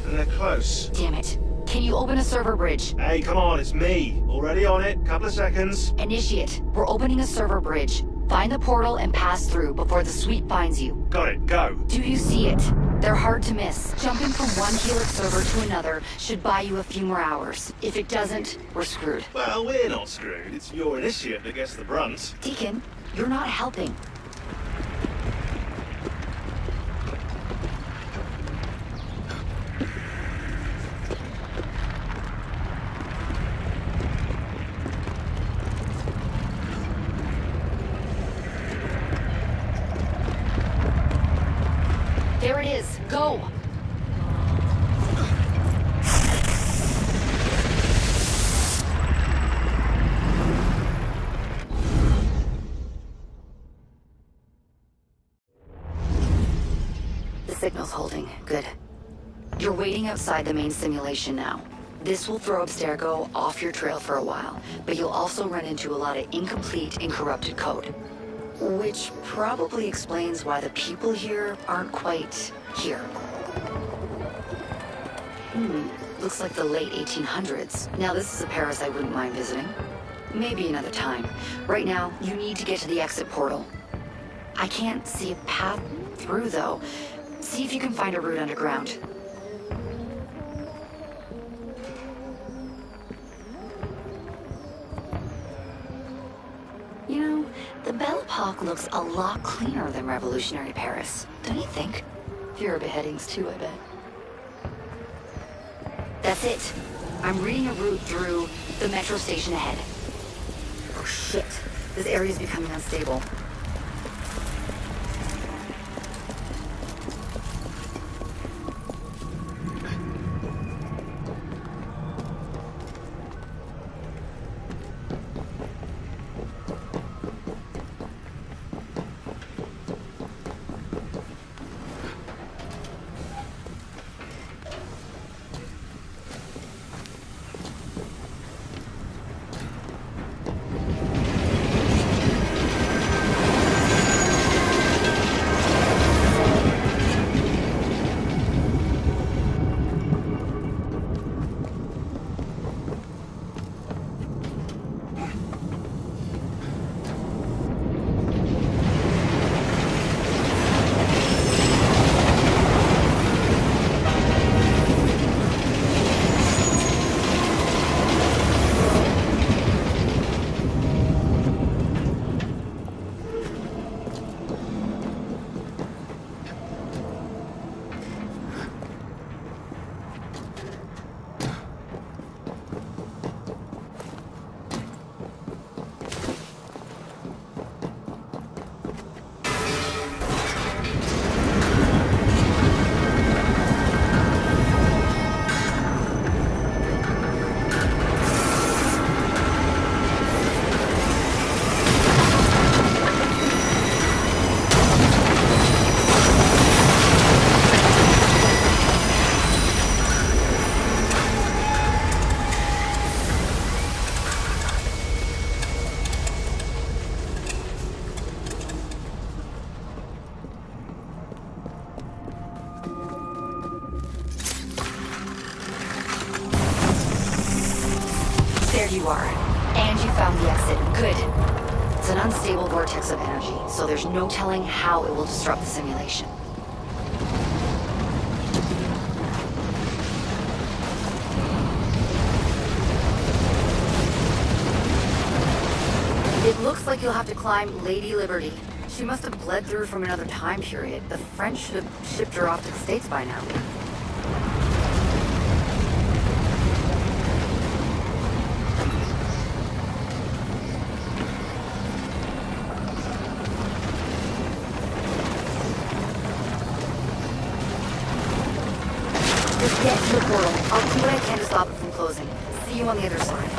And they're close. Damn it. Can you open a server bridge? Hey, come on, it's me. Already on it. Couple of seconds. Initiate, we're opening a server bridge. Find the portal and pass through before the sweep finds you. Got it, go. Do you see it? They're hard to miss. Jumping from one Helix server to another should buy you a few more hours. If it doesn't, we're screwed. Well, we're not screwed. It's your initiate that gets the brunt. Deacon, you're not helping. There it is. Go! The signal's holding. Good. You're waiting outside the main simulation now. This will throw Abstergo off your trail for a while, but you'll also run into a lot of incomplete and corrupted code. Which probably explains why the people here aren't quite here. Looks like the late 1800s. Now this is a Paris I wouldn't mind visiting. Maybe another time. Right now, you need to get to the exit portal. I can't see a path through though. See if you can find a route underground. You know, the Belle Epoque looks a lot cleaner than revolutionary Paris, don't you think? Fewer beheadings too, I bet. That's it. I'm reading a route through the metro station ahead. Oh shit, this area's becoming unstable. There you are. And you found the exit. Good. It's an unstable vortex of energy, so there's no telling how it will disrupt the simulation. It looks like you'll have to climb Lady Liberty. She must have bled through from another time period. The French should have shipped her off to the States by now. Just get to the portal. I'll do what I can to stop it from closing. See you on the other side.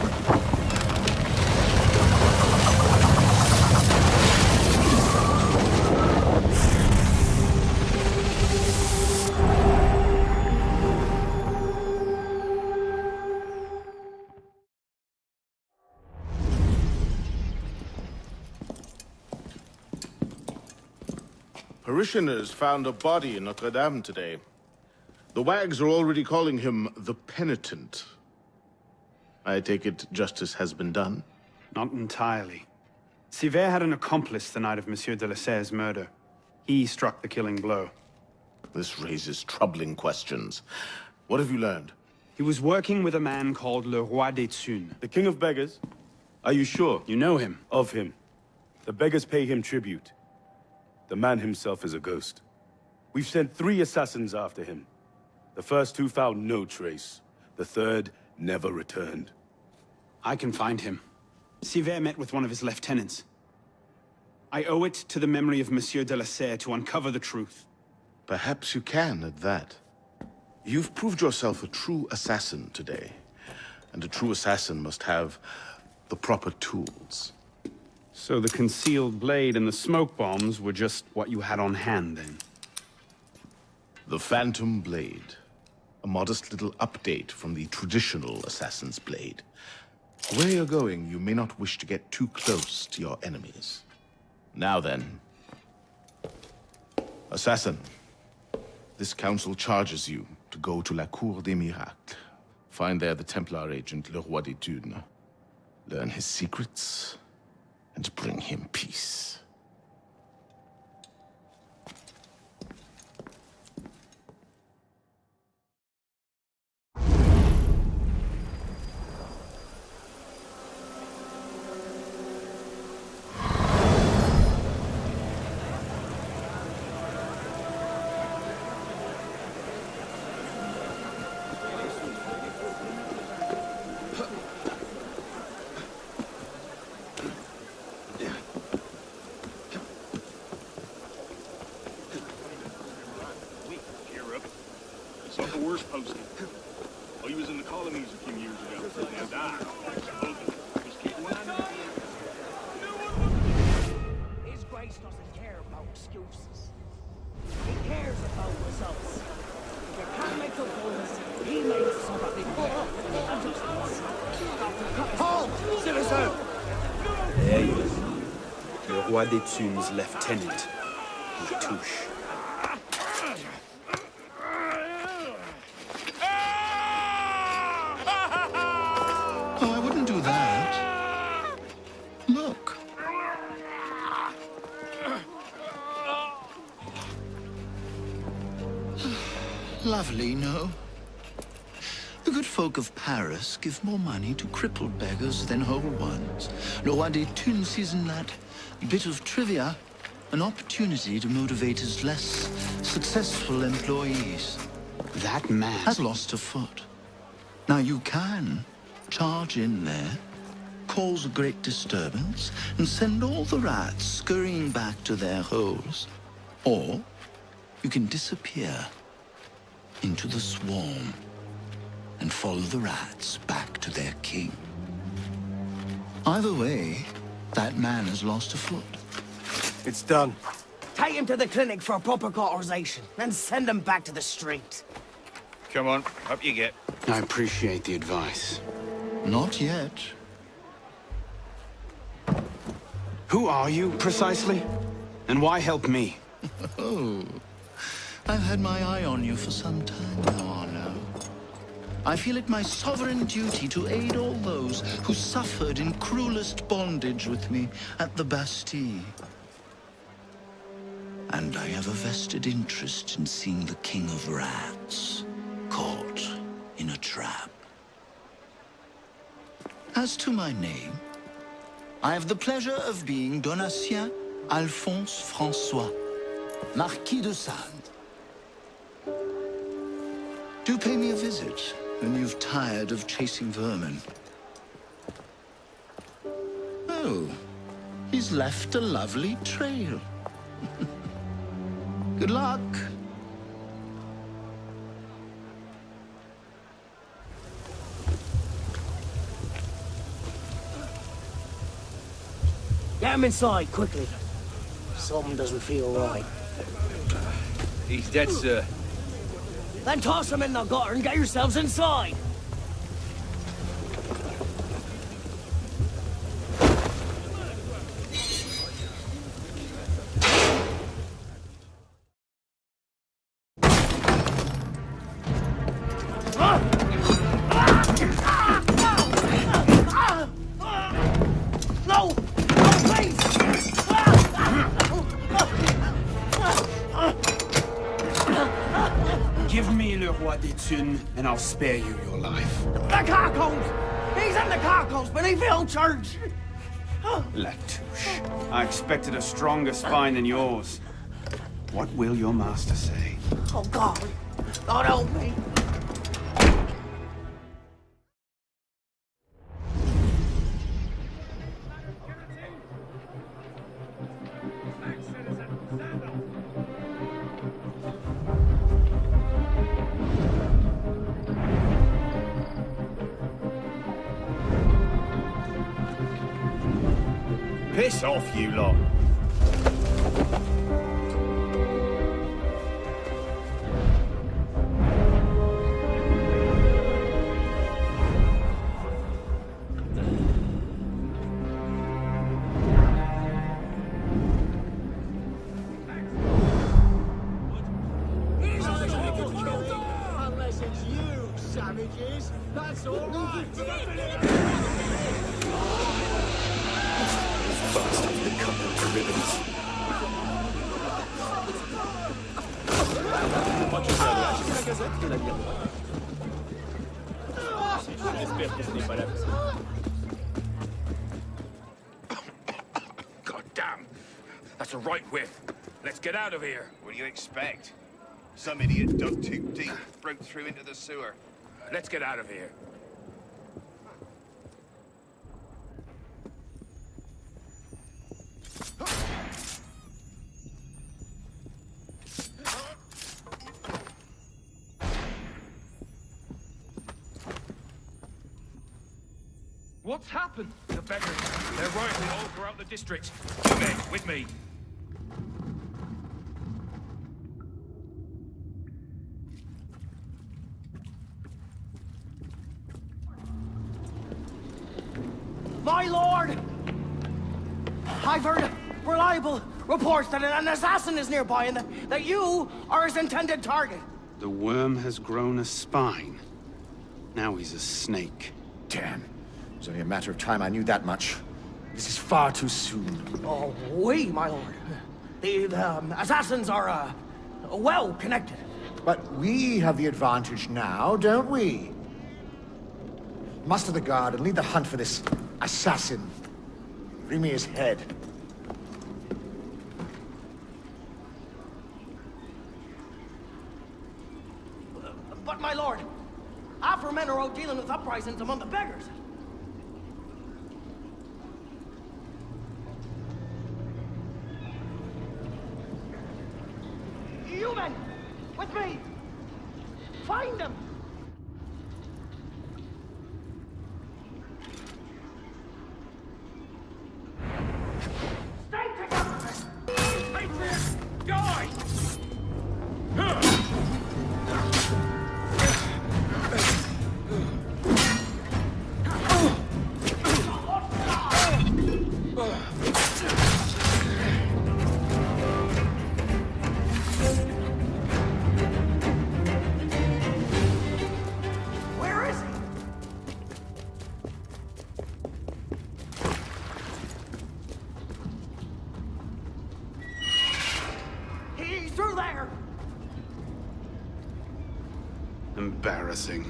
Parishioners found a body in Notre Dame today. The wags are already calling him the Penitent. I take it justice has been done? Not entirely. Sivert had an accomplice the night of Monsieur de la Serre's murder. He struck the killing blow. This raises troubling questions. What have you learned? He was working with a man called Le Roi des Thunes. The King of Beggars? Are you sure? You know him? Of him. The beggars pay him tribute. The man himself is a ghost. We've sent 3 assassins after him. The first 2 found no trace. The third never returned. I can find him. Sivert met with one of his lieutenants. I owe it to the memory of Monsieur de la Serre to uncover the truth. Perhaps you can at that. You've proved yourself a true assassin today. And a true assassin must have the proper tools. So the concealed blade and the smoke bombs were just what you had on hand, then? The Phantom Blade. A modest little update from the traditional assassin's blade. Where you're going, you may not wish to get too close to your enemies. Now then. Assassin, this council charges you to go to La Cour des Miracles. Find there the Templar agent, Le Roi des Thunes. Learn his secrets, and bring him peace. It's not the worst posting. Oh, he was in the colonies a few years ago. Now died. Just keep His Grace doesn't care about excuses. He cares about results. If you can't make the rules, he makes somebody Halt, citizen! There you are. Le Roi des Thunes' lieutenant, Touche. Oh, I wouldn't do that. Look. Lovely, no? The good folk of Paris give more money to crippled beggars than whole ones. Le Roi des Thunes sees in that bit of trivia an opportunity to motivate his less successful employees. That man has lost a foot. Now you can charge in there, cause a great disturbance, and send all the rats scurrying back to their holes. Or you can disappear into the swarm and follow the rats back to their king. Either way, that man has lost a foot. It's done. Take him to the clinic for a proper cauterization, then send him back to the street. Come on, up you get. I appreciate the advice. Not yet. Who are you, precisely? And why help me? Oh, I've had my eye on you for some time now, Arno. I feel it my sovereign duty to aid all those who suffered in cruelest bondage with me at the Bastille. And I have a vested interest in seeing the King of Rats caught in a trap. As to my name, I have the pleasure of being Donatien Alphonse François, Marquis de Sade. Do pay me a visit when you've tired of chasing vermin. Oh, he's left a lovely trail. Good luck. Get him inside, quickly. Something doesn't feel right. He's dead, sir. Then toss him in the gutter and get yourselves inside. Give me Le Roi des Thunes, and I'll spare you your life. The Carcons! He's in the Carcons, but he fell church! Latouche, I expected a stronger spine than yours. What will your master say? Oh, God. God help me. Piss off, you lot. Unless it's you, savages. That's all right. Bastards that cut them to ribbons. God damn! That's a right whiff. Let's get out of here. What do you expect? Some idiot dug too deep, broke through into the sewer. Let's get out of here. What's happened? The beggars. They're rioting all throughout the district. You men, with me. My lord! I've heard reliable reports that an assassin is nearby and that you are his intended target. The worm has grown a spine. Now he's a snake. Damn. It was only a matter of time I knew that much. This is far too soon. Oh, oui, my lord. The assassins are, well connected. But we have the advantage now, don't we? Muster the guard and lead the hunt for this assassin. Bring me his head. But, my lord, our men are out dealing with uprisings among the beggars. You men, with me! Find them! Stay together! Patriots, die! Embarrassing.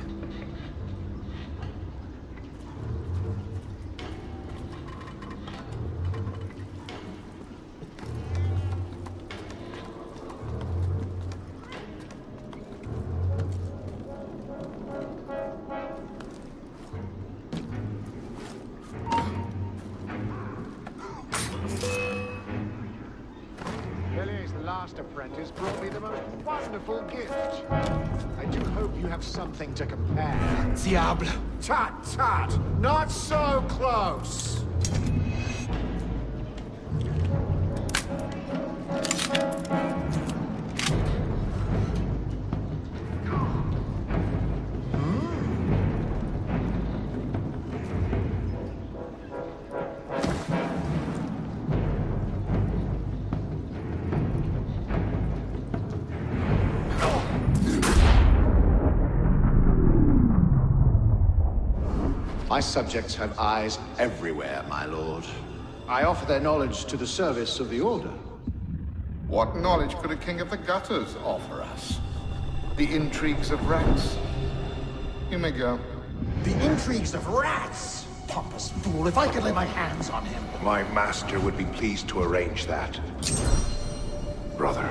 Bellier's last apprentice brought me the most wonderful gift. I do hope you have something to compare. Diable! Tut, tut! Not so close! My subjects have eyes everywhere, my lord. I offer their knowledge to the service of the Order. What knowledge could a king of the gutters offer us? The intrigues of rats. You may go. The intrigues of rats! Pompous fool, if I could lay my hands on him. My master would be pleased to arrange that. Brother.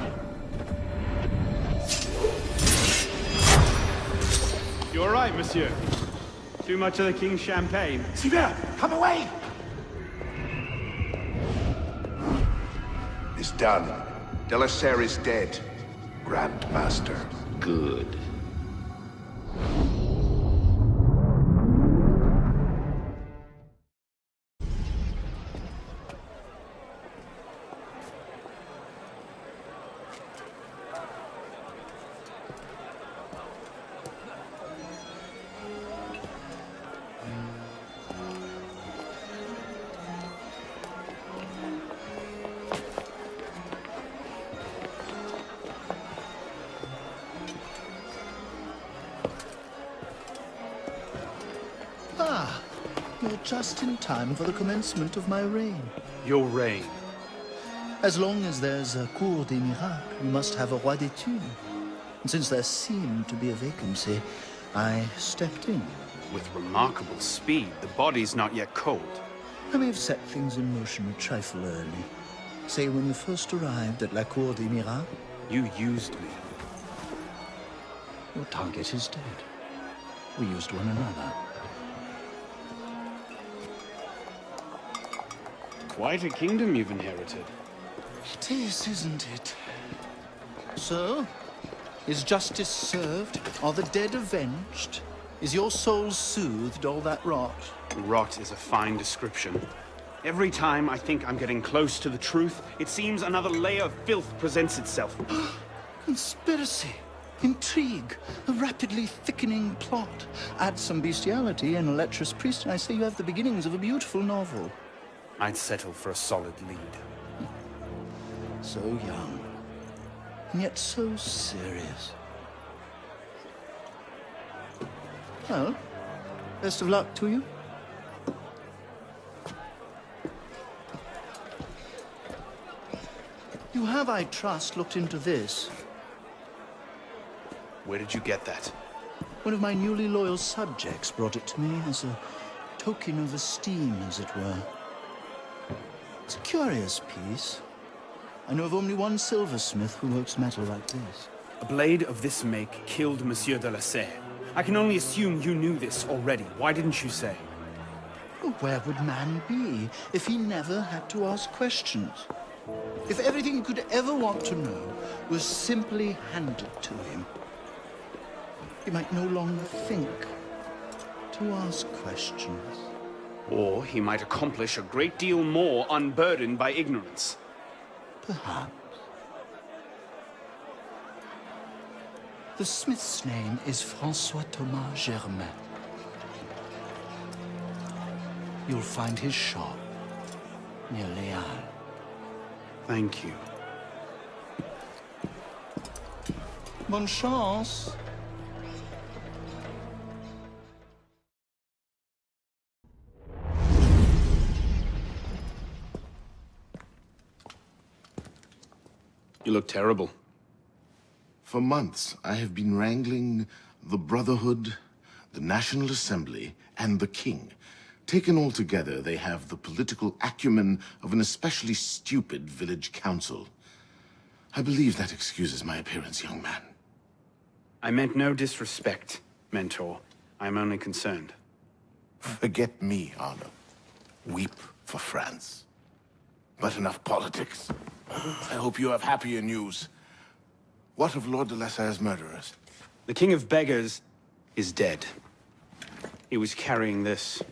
You all right, monsieur? Too much of the king's champagne? Sivert, come away! It's done. De la Serre is dead. Grand Master. Good. Ah, you're just in time for the commencement of my reign. Your reign? As long as there's a Cour des Miracles, we must have a Roi d'Etude. And since there seemed to be a vacancy, I stepped in. With remarkable speed. The body's not yet cold. I may have set things in motion a trifle early. Say, when you first arrived at La Cour des Miracles... You used me. Your target is dead. We used one another. Quite a kingdom you've inherited. It is, isn't it? So, is justice served? Are the dead avenged? Is your soul soothed, all that rot? Rot is a fine description. Every time I think I'm getting close to the truth, it seems another layer of filth presents itself. Conspiracy, intrigue, a rapidly thickening plot. Add some bestiality and a lecherous priest, and I say you have the beginnings of a beautiful novel. I'd settle for a solid lead. So young, and yet so serious. Well, best of luck to you. You have, I trust, looked into this. Where did you get that? One of my newly loyal subjects brought it to me as a token of esteem, as it were. It's a curious piece. I know of only one silversmith who works metal like this. A blade of this make killed Monsieur de la Serre. I can only assume you knew this already. Why didn't you say? Well, where would man be if he never had to ask questions? If everything he could ever want to know was simply handed to him? He might no longer think to ask questions. Or he might accomplish a great deal more unburdened by ignorance. Perhaps. The smith's name is François Thomas Germain. You'll find his shop near Les Halles. Thank you. Bonne chance. You look terrible. For months, I have been wrangling the Brotherhood, the National Assembly, and the King. Taken all together, they have the political acumen of an especially stupid village council. I believe that excuses my appearance, young man. I meant no disrespect, Mentor. I am only concerned. Forget me, Arno. Weep for France. But enough politics. I hope you have happier news. What of Lord de la Serre's murderers? The King of Beggars is dead. He was carrying this.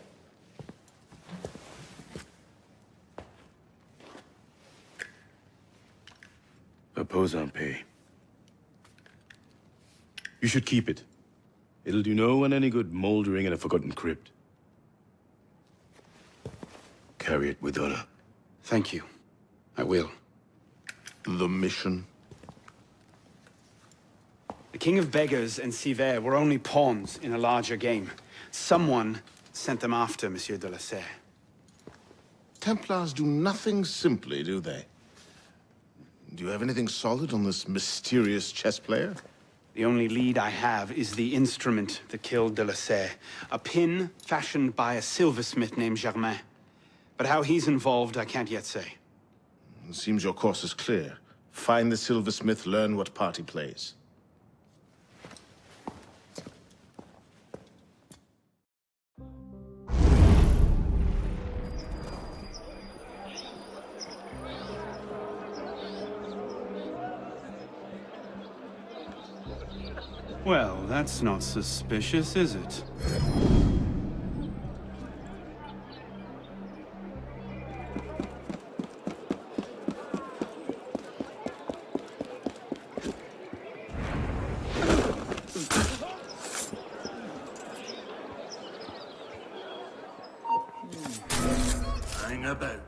Repose en paix. You should keep it. It'll do no one any good moldering in a forgotten crypt. Carry it with honor. Thank you. I will. The mission? The King of Beggars and Sivert were only pawns in a larger game. Someone sent them after Monsieur de la Serre. Templars do nothing simply, do they? Do you have anything solid on this mysterious chess player? The only lead I have is the instrument that killed de la Serre. A pin fashioned by a silversmith named Germain. But how he's involved, I can't yet say. It seems your course is clear. Find the silversmith, learn what part he plays. Well, that's not suspicious, is it? Hang about.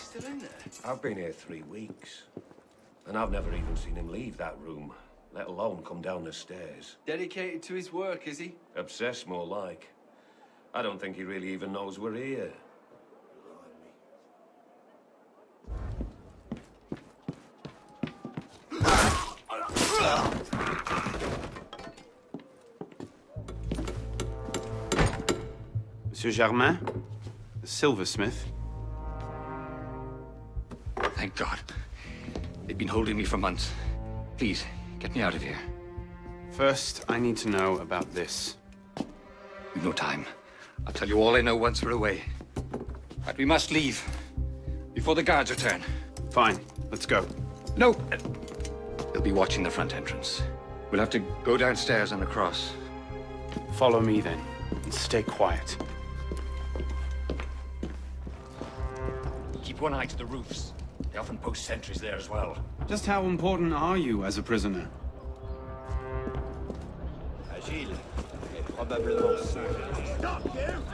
Still in there? I've been here 3 weeks. And I've never even seen him leave that room, let alone come down the stairs. Dedicated to his work, is he? Obsessed, more like. I don't think he really even knows we're here. Monsieur Germain? The silversmith? Thank God. They've been holding me for months. Please, get me out of here. First, I need to know about this. We've no time. I'll tell you all I know once we're away. But we must leave. Before the guards return. Fine. Let's go. No! They'll be watching the front entrance. We'll have to go downstairs and across. Follow me, then. And stay quiet. Keep one eye to the roofs. They often post sentries there as well. Just how important are you as a prisoner? Agile est probablement seul. Stop you!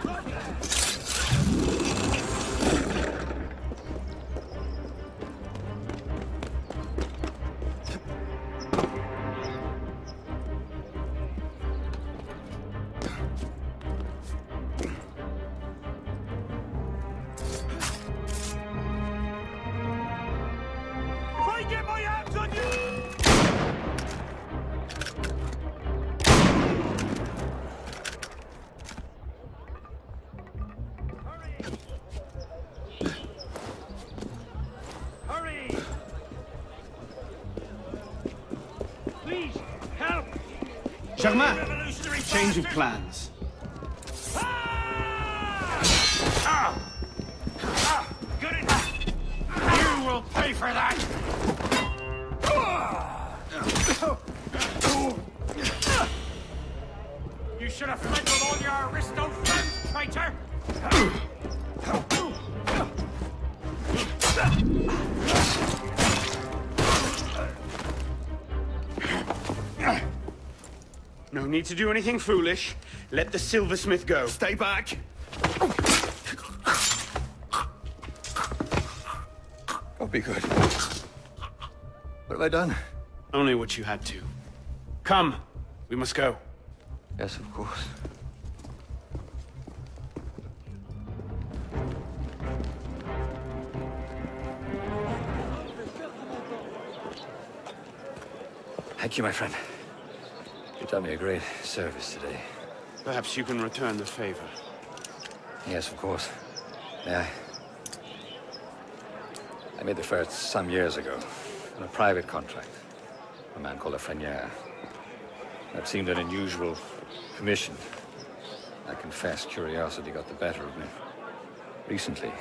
Germain! Change of plans. Good enough! You will pay for that! You should have fled with all your aristo friends, traitor! No need to do anything foolish. Let the silversmith go. Stay back! Oh, be good. What have I done? Only what you had to. Come. We must go. Yes, of course. Thank you, my friend. You've done me a great service today. Perhaps you can return the favor. Yes, of course. May I? I made the first some years ago on a private contract. A man called Lafreniere. That seemed an unusual commission. I confess curiosity got the better of me. Recently,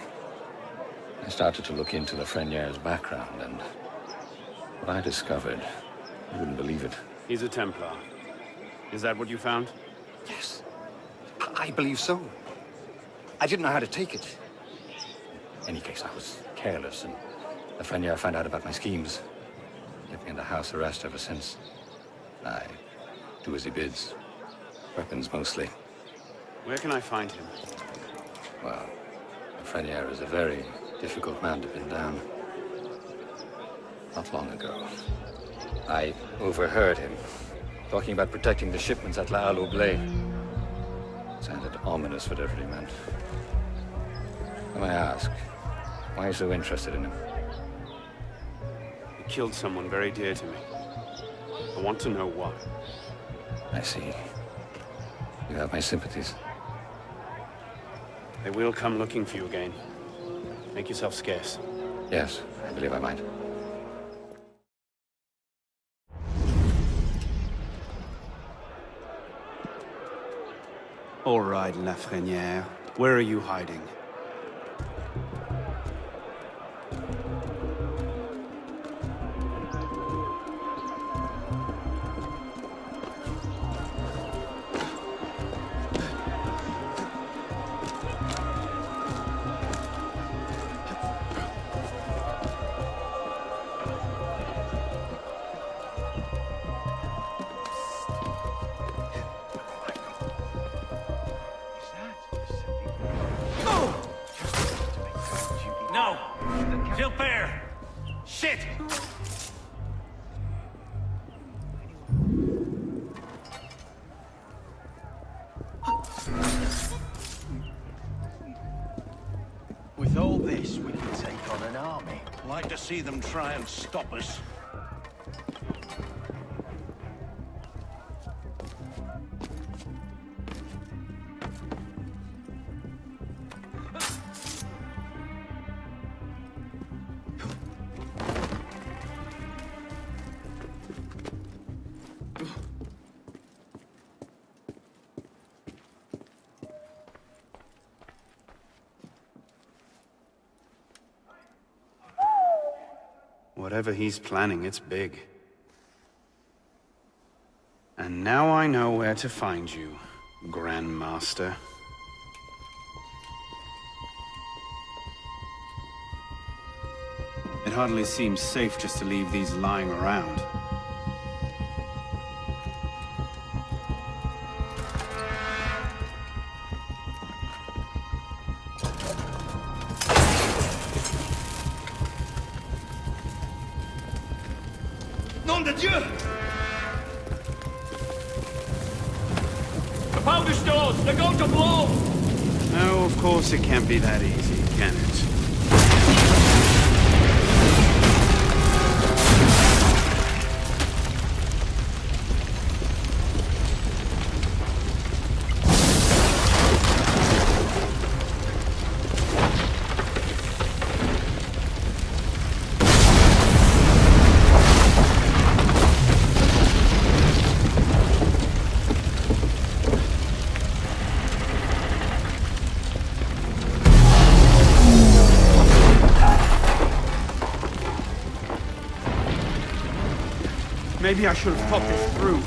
I started to look into Lafreniere's background, and what I discovered, you wouldn't believe it. He's a Templar. Is that what you found? Yes. I believe so. I didn't know how to take it. In any case, I was careless, and Lafreniere found out about my schemes. Kept me under house arrest ever since. I do as he bids. Weapons, mostly. Where can I find him? Well, Lafreniere is a very difficult man to pin down. Not long ago, I overheard him talking about protecting the shipments at La Halle Oblate. Sounded ominous, whatever he meant. Let me ask, why are you so interested in him? He killed someone very dear to me. I want to know what. I see. You have my sympathies. They will come looking for you again. Make yourself scarce. Yes, I believe I might. All right, Lafreniere. Where are you hiding? No! Gilbert! Shit! With all this, we can take on an army. Like to see them try and stop us. Whatever he's planning, it's big. And now I know where to find you, Grand Master. It hardly seems safe just to leave these lying around. Nom de Dieu! The powder stores! They're going to blow! No, of course it can't be that easy, can it? Maybe I should have thought this through.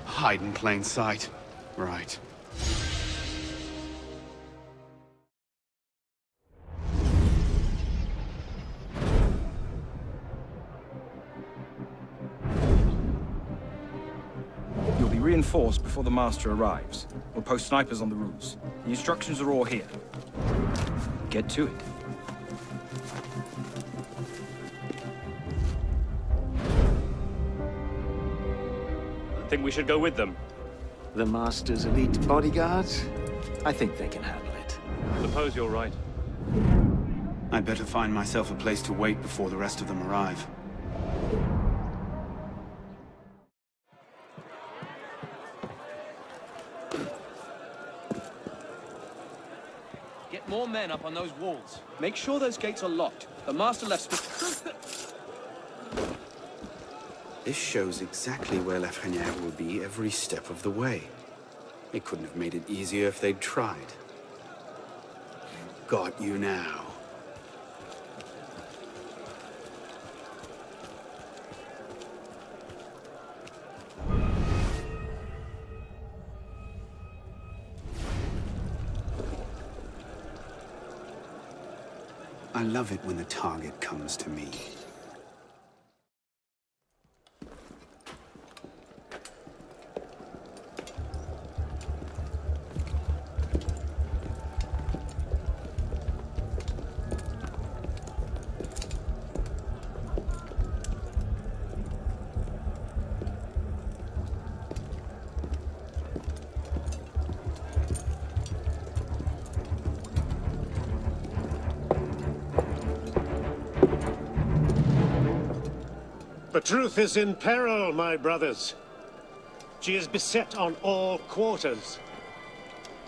Hide in plain sight. Right. reinforce before the Master arrives. We'll post snipers on the roofs. The instructions are all here. Get to it. Think we should go with them? The Master's elite bodyguards? I think they can handle it. Suppose you're right. I'd better find myself a place to wait before the rest of them arrive. Get more men up on those walls. Make sure those gates are locked. The Master left... This shows exactly where Lafreniere will be every step of the way. They couldn't have made it easier if they'd tried. Got you now. I love it when the target comes to me. The truth is in peril, my brothers. She is beset on all quarters.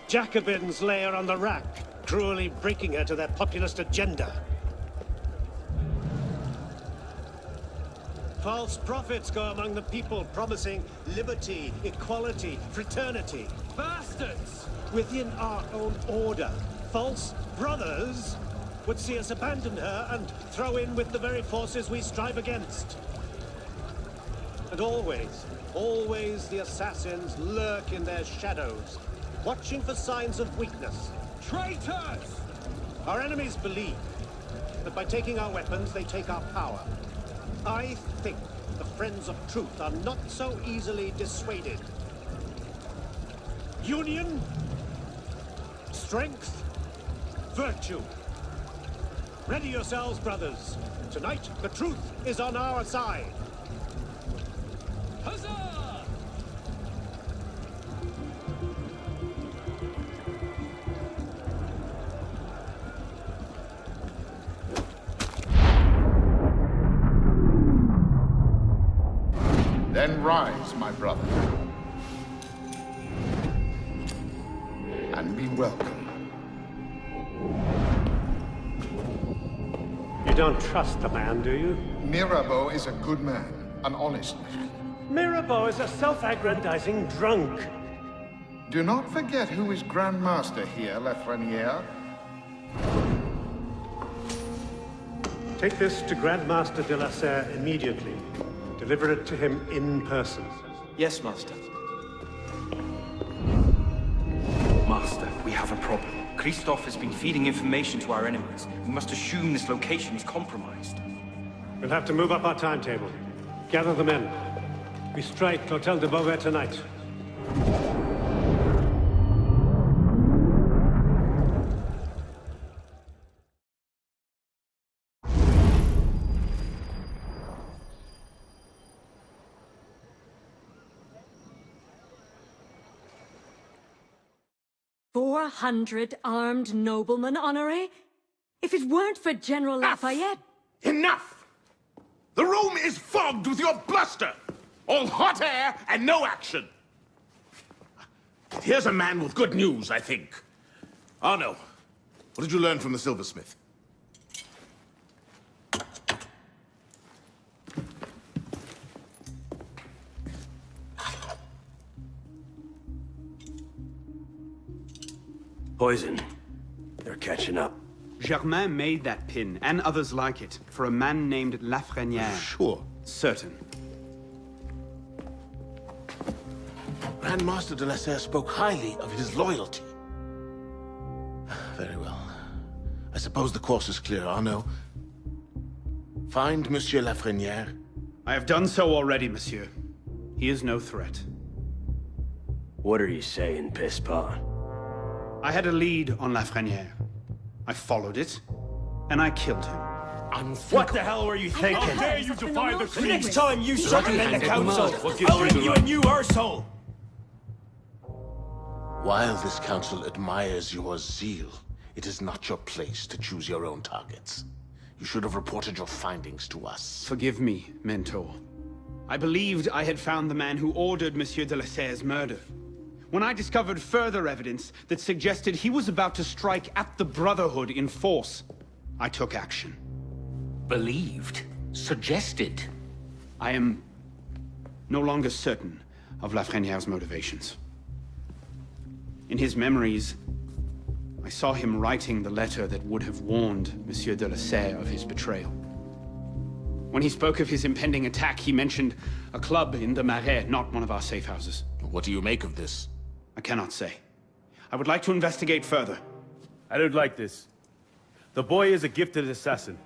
Jacobins lay her on the rack, cruelly breaking her to their populist agenda. False prophets go among the people promising liberty, equality, fraternity. Bastards! Within our own order, false brothers would see us abandon her and throw in with the very forces we strive against. And always the assassins lurk in their shadows, watching for signs of weakness. Traitors! Our enemies believe that by taking our weapons, they take our power. I think the Friends of Truth are not so easily dissuaded. Union, strength, virtue. Ready yourselves, brothers. Tonight, the truth is on our side. Huzzah! Then rise, my brother. And be welcome. You don't trust the man, do you? Mirabeau is a good man, an honest man. Mirabeau is a self-aggrandizing drunk. Do not forget who is Grand Master here, Lafreniere. Take this to Grandmaster de la Serre immediately. Deliver it to him in person. Yes, Master. Master, we have a problem. Christoph has been feeding information to our enemies. We must assume this location is compromised. We'll have to move up our timetable. Gather the men. We strike Hotel de Beauvais tonight. "400 armed noblemen, Honoré? If it weren't for General Lafayette..." Enough! The room is fogged with your bluster! All hot air and no action! Here's a man with good news, I think. Arno, what did you learn from the silversmith? Poison. They're catching up. Germain made that pin, and others like it, for a man named Lafreniere. Sure. Certain. Grand Master de la Serre spoke highly of his loyalty. Very well. I suppose the course is clear, Arno. Find Monsieur Lafreniere. I have done so already, monsieur. He is no threat. What are you saying, Pisspot? I had a lead on Lafreniere. I followed it, and I killed him. What the hell were you thinking? How dare you defy the The Queen? next time you circumvent the council, What gives I'll you ring the you a right? new arsehole! While this council admires your zeal, it is not your place to choose your own targets. You should have reported your findings to us. Forgive me, Mentor. I believed I had found the man who ordered Monsieur de la Serre's murder. When I discovered further evidence that suggested he was about to strike at the Brotherhood in force, I took action. Believed? Suggested? I am no longer certain of Lafreniere's motivations. In his memories, I saw him writing the letter that would have warned Monsieur de la Serre of his betrayal. When he spoke of his impending attack, he mentioned a club in the Marais, not one of our safe houses. What do you make of this? I cannot say. I would like to investigate further. I don't like this. The boy is a gifted assassin,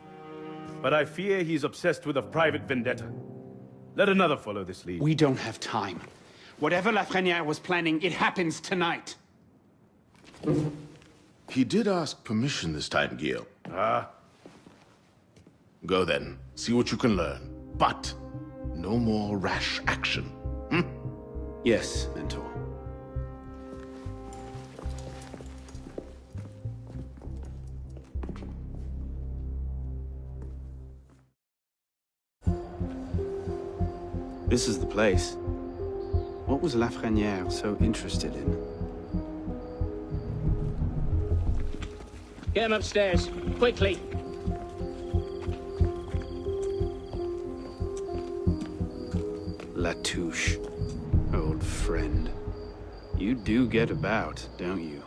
but I fear he's obsessed with a private vendetta. Let another follow this lead. We don't have time. Whatever Lafreniere was planning, it happens tonight. He did ask permission this time, Guillaume. Go then. See what you can learn. But no more rash action. Yes, Mentor. This is the place. What was Lafreniere so interested in? Get him upstairs, quickly. Latouche, old friend. You do get about, don't you?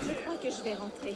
Je crois que je vais rentrer.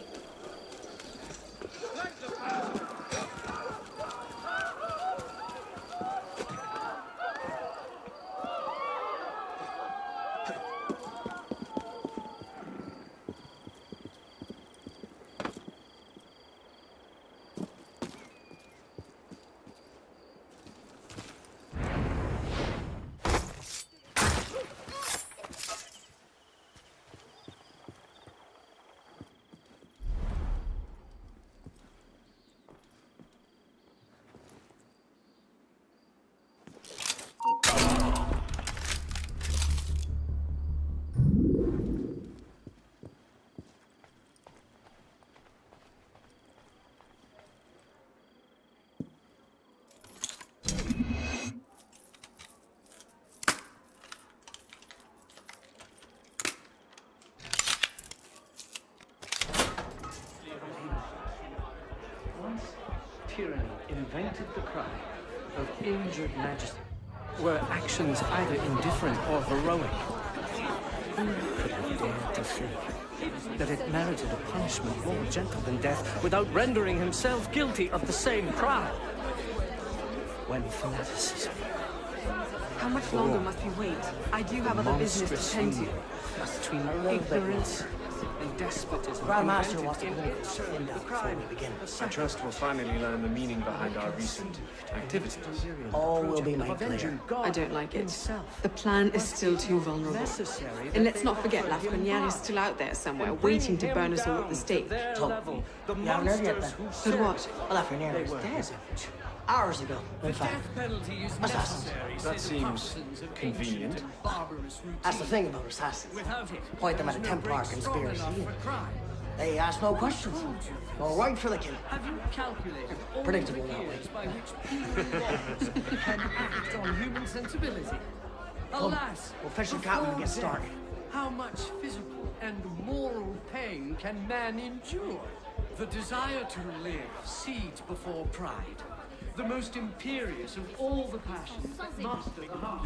Tyranny invented the cry of injured majesty. Were actions either indifferent or heroic? Who could have dared to think that it merited a punishment more gentle than death without rendering himself guilty of the same crime? When fanaticism... How much longer must we wait? I do have other business to tend to. Between ignorance and despotism. Grandmaster wants to put it in the crime we begin. I trust we'll finally learn the meaning behind our recent activities. All will be made clear. I don't like it. The plan is still too vulnerable. And let's not forget Lafreniere is still out there somewhere, waiting to burn us all at the stake. So, you haven't heard yet then? But what? Well, Lafreniere is dead. Hours ago, in fact. Assassins. That seems convenient. That's the thing about assassins. Point them at a Templar conspiracy. They ask no questions. Go right for the kill. Have you calculated Predictable that way. by which can act on human sensibility? Alas, We'll fish a cat when we get started. how much physical and moral pain can man endure? The desire to live cedes before pride. The most imperious of all the passions that master the heart.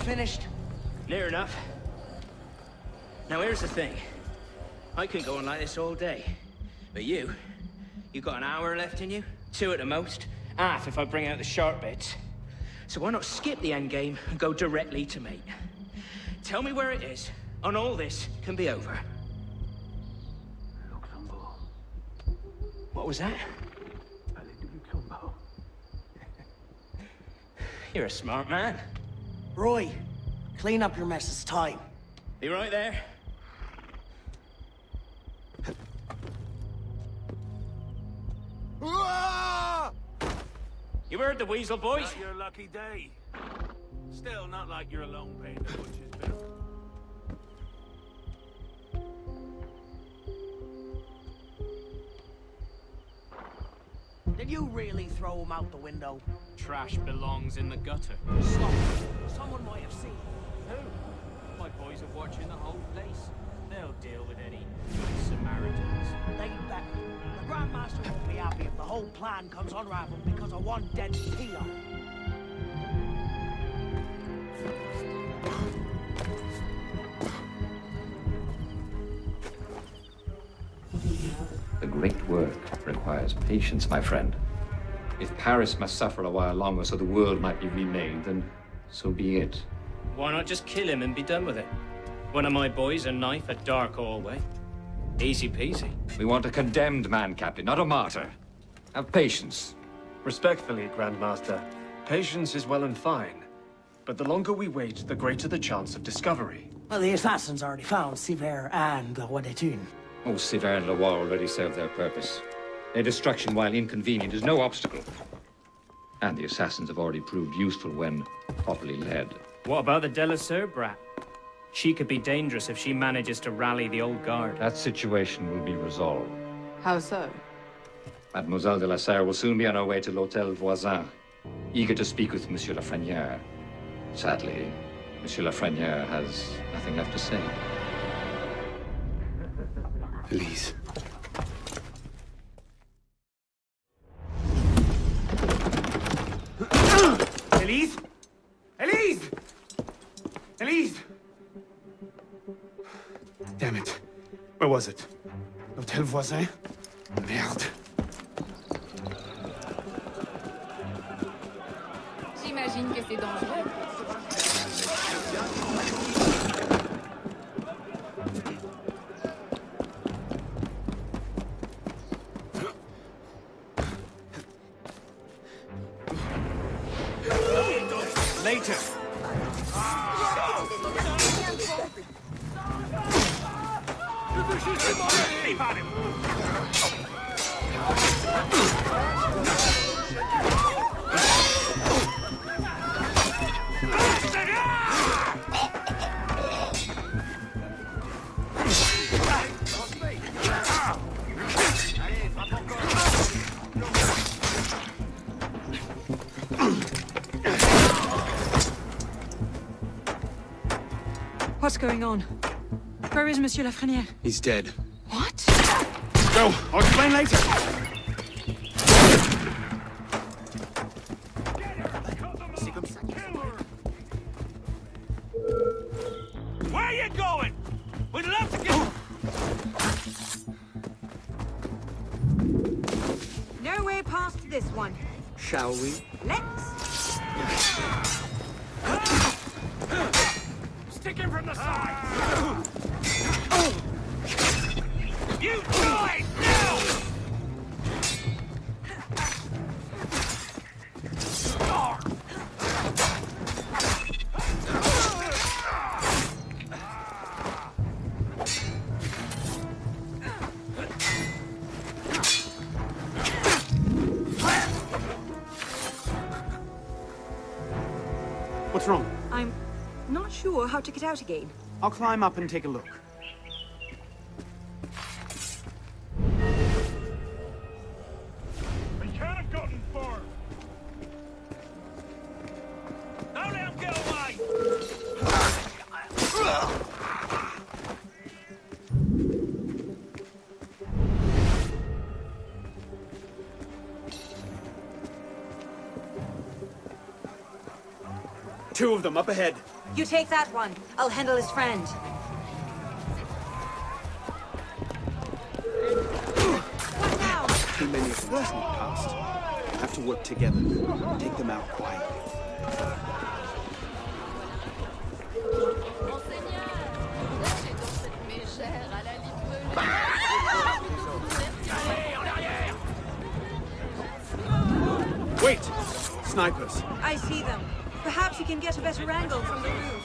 finished? Near enough. Now here's the thing. I could go on like this all day. But you got an hour left in you? 2 at the most. Half if I bring out the sharp bits. So why not skip the end game and go directly to mate? Tell me where it is, and all this can be over. What was that? You're a smart man. Roy, clean up your mess. It's time. Be right there. You heard the weasel, boys? Not your lucky day. Still, not like you're alone paying the butcher's bill. Did you really throw him out the window? Trash belongs in the gutter. Stop. Someone might have seen. Who? My boys are watching the whole place. They'll deal with any good Samaritans. They bet. The Grandmaster won't be happy if the whole plan comes unraveled because of one dead peon. The great work requires patience, my friend. If Paris must suffer a while longer so the world might be remade, then so be it. Why not just kill him and be done with it? One of my boys, a knife, a dark hallway. Easy peasy. We want a condemned man, Captain, not a martyr. Have patience. Respectfully, Grandmaster, patience is well and fine. But the longer we wait, the greater the chance of discovery. Well, the assassins already found Sivert and the Wadetun. Oh, Sivert and Leroy already served their purpose. Their destruction, while inconvenient, is no obstacle. And the assassins have already proved useful when properly led. What about the Delaseur brat? She could be dangerous if she manages to rally the old guard. That situation will be resolved. How so? Mademoiselle de la Serre will soon be on her way to l'Hôtel Voisin, eager to speak with Monsieur Lafrenière. Sadly, Monsieur Lafrenière has nothing left to say. Elise. Elise? Elise! Elise! Damn it. Where was it? L'Hôtel Voisin? Merde. J'imagine que c'est dangereux. Later. Keep on him! What's going on? Where is Monsieur Lafrenière? He's dead. What? Go! I'll explain later! Where are you going? We'd love to get... No way past this one. Shall we? Let's. Stick him from the side! You die now! What's wrong? I'm not sure how to get out again. I'll climb up and take a look. We can't have gotten far. Don't let him get away! Two of them up ahead. You take that one. I'll handle his friend. What now? Too many of them sneak past. We have to work together. Take them out quietly. Wait! Snipers. I see them. Perhaps you can get a better angle from the roof.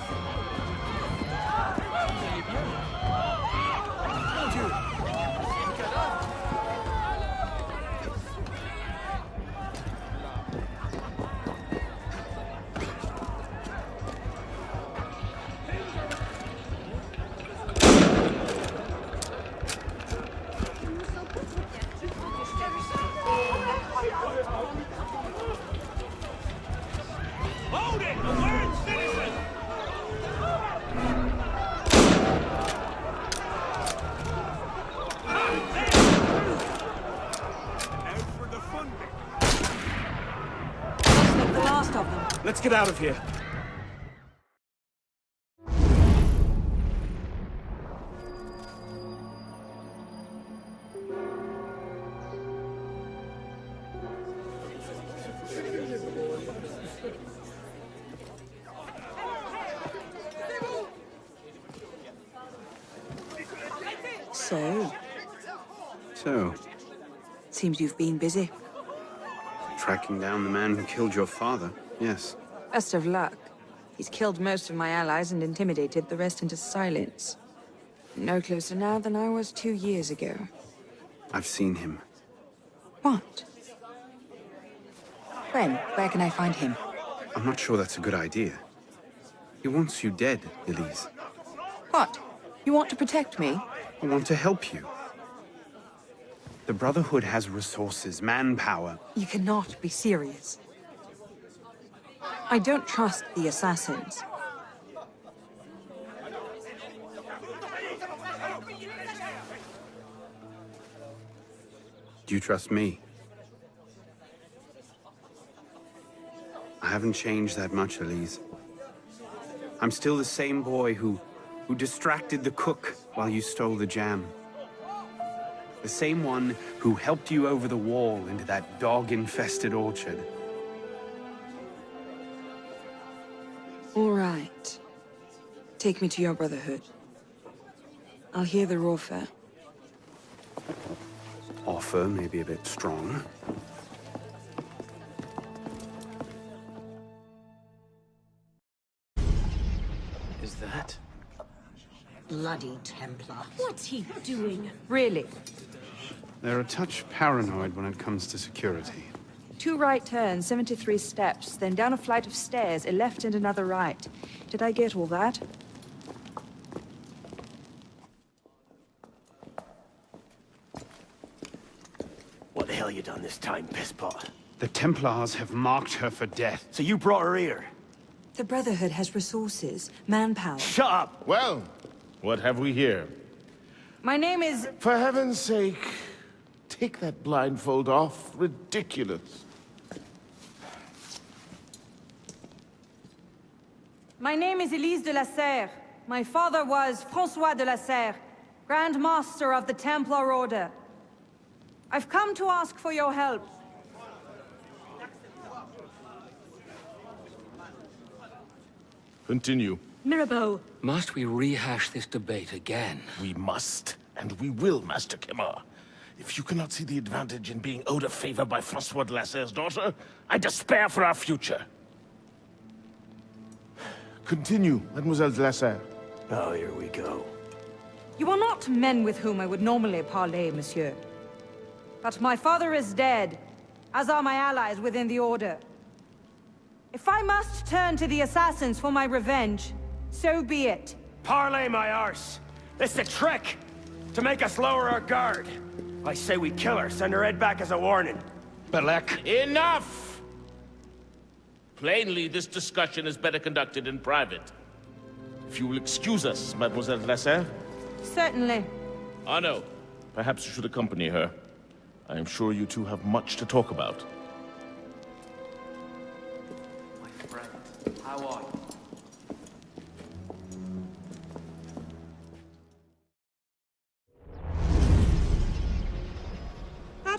Hold it! A word, citizen! Out for the fun bit. That's the last of them. Let's get out of here. So, seems you've been busy. Tracking down the man who killed your father, yes. Best of luck. He's killed most of my allies and intimidated the rest into silence. No closer now than I was 2 years ago. I've seen him. What? When? Where can I find him? I'm not sure that's a good idea. He wants you dead, Elise. What? You want to protect me? I want to help you. The Brotherhood has resources, manpower. You cannot be serious. I don't trust the assassins. Do you trust me? I haven't changed that much, Elise. I'm still the same boy who distracted the cook while you stole the jam. The same one who helped you over the wall into that dog-infested orchard. All right. Take me to your Brotherhood. I'll hear the offer. Offer may be a bit strong. Is that? Bloody Templar. What's he doing? Really? They're a touch paranoid when it comes to security. 2 right turns, 73 steps, then down a flight of stairs, a left and another right. Did I get all that? What the hell you done this time, pisspot? The Templars have marked her for death. So you brought her here? The Brotherhood has resources, manpower. Shut up! Well, what have we here? My name is... For heaven's sake, take that blindfold off. Ridiculous. My name is Elise de la Serre. My father was François de la Serre, Grand Master of the Templar Order. I've come to ask for your help. Continue. Mirabeau! Must we rehash this debate again? We must, and we will, Master Kemar. If you cannot see the advantage in being owed a favor by François de la Serre's daughter, I despair for our future. Continue, Mademoiselle de la Serre. Oh, here we go. You are not men with whom I would normally parley, monsieur. But my father is dead, as are my allies within the Order. If I must turn to the assassins for my revenge, so be it. Parley, my arse! It's a trick! To make us lower our guard. I say we kill her, send her head back as a warning. Belek. Enough! Plainly, this discussion is better conducted in private. If you will excuse us, Mademoiselle de la Serre. Certainly. Arno, perhaps you should accompany her. I am sure you two have much to talk about. My friend, how are you?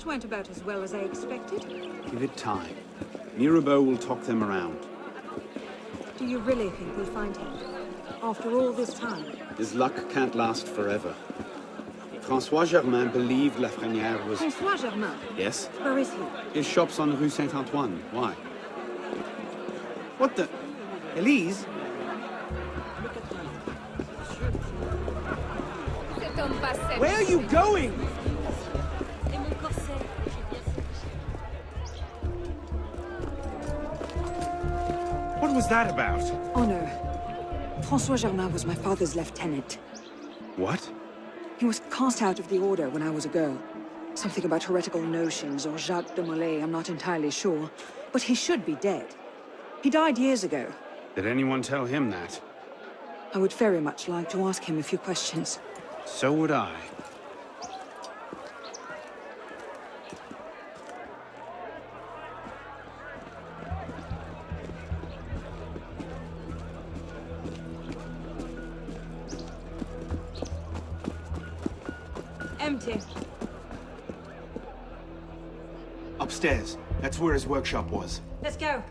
That went about as well as I expected. Give it time. Mirabeau will talk them around. Do you really think we'll find him? After all this time? His luck can't last forever. François Germain believed Lafrenière was... François Germain? Yes? Where is he? His shop's on Rue Saint-Antoine. Why? What the... Elise? Where are you going? What was that about? Honor. François Germain was my father's lieutenant. What? He was cast out of the order when I was a girl. Something about heretical notions or Jacques de Molay, I'm not entirely sure. But he should be dead. He died years ago. Did anyone tell him that? I would very much like to ask him a few questions. So would I. Empty. Upstairs. That's where his workshop was. Let's go.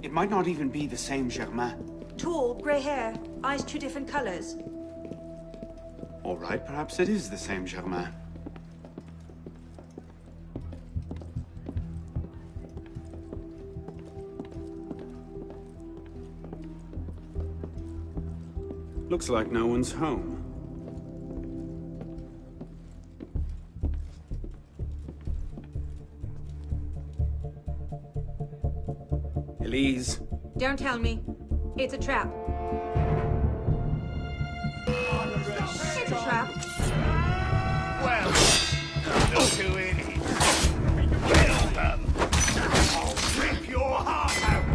It might not even be the same Germain. Tall, grey hair, eyes two different colors. All right, perhaps it is the same Germain. Looks like no one's home. Elise. Don't tell me. It's a trap. It's a trap. Well, look who it is. Kill them. I'll rip your heart out.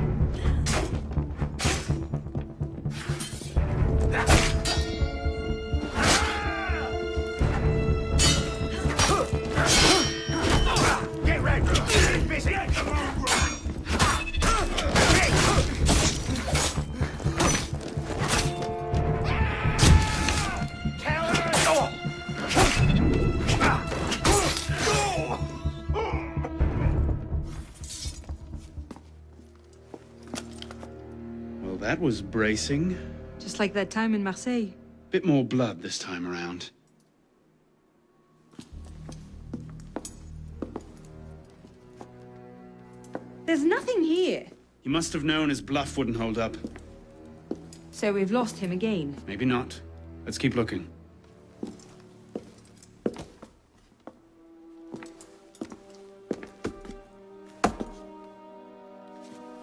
Get ready. Get busy. Well, that was bracing. Just like that time in Marseille. Bit more blood this time around. There's nothing here. He must have known his bluff wouldn't hold up. So we've lost him again. Maybe not. Let's keep looking.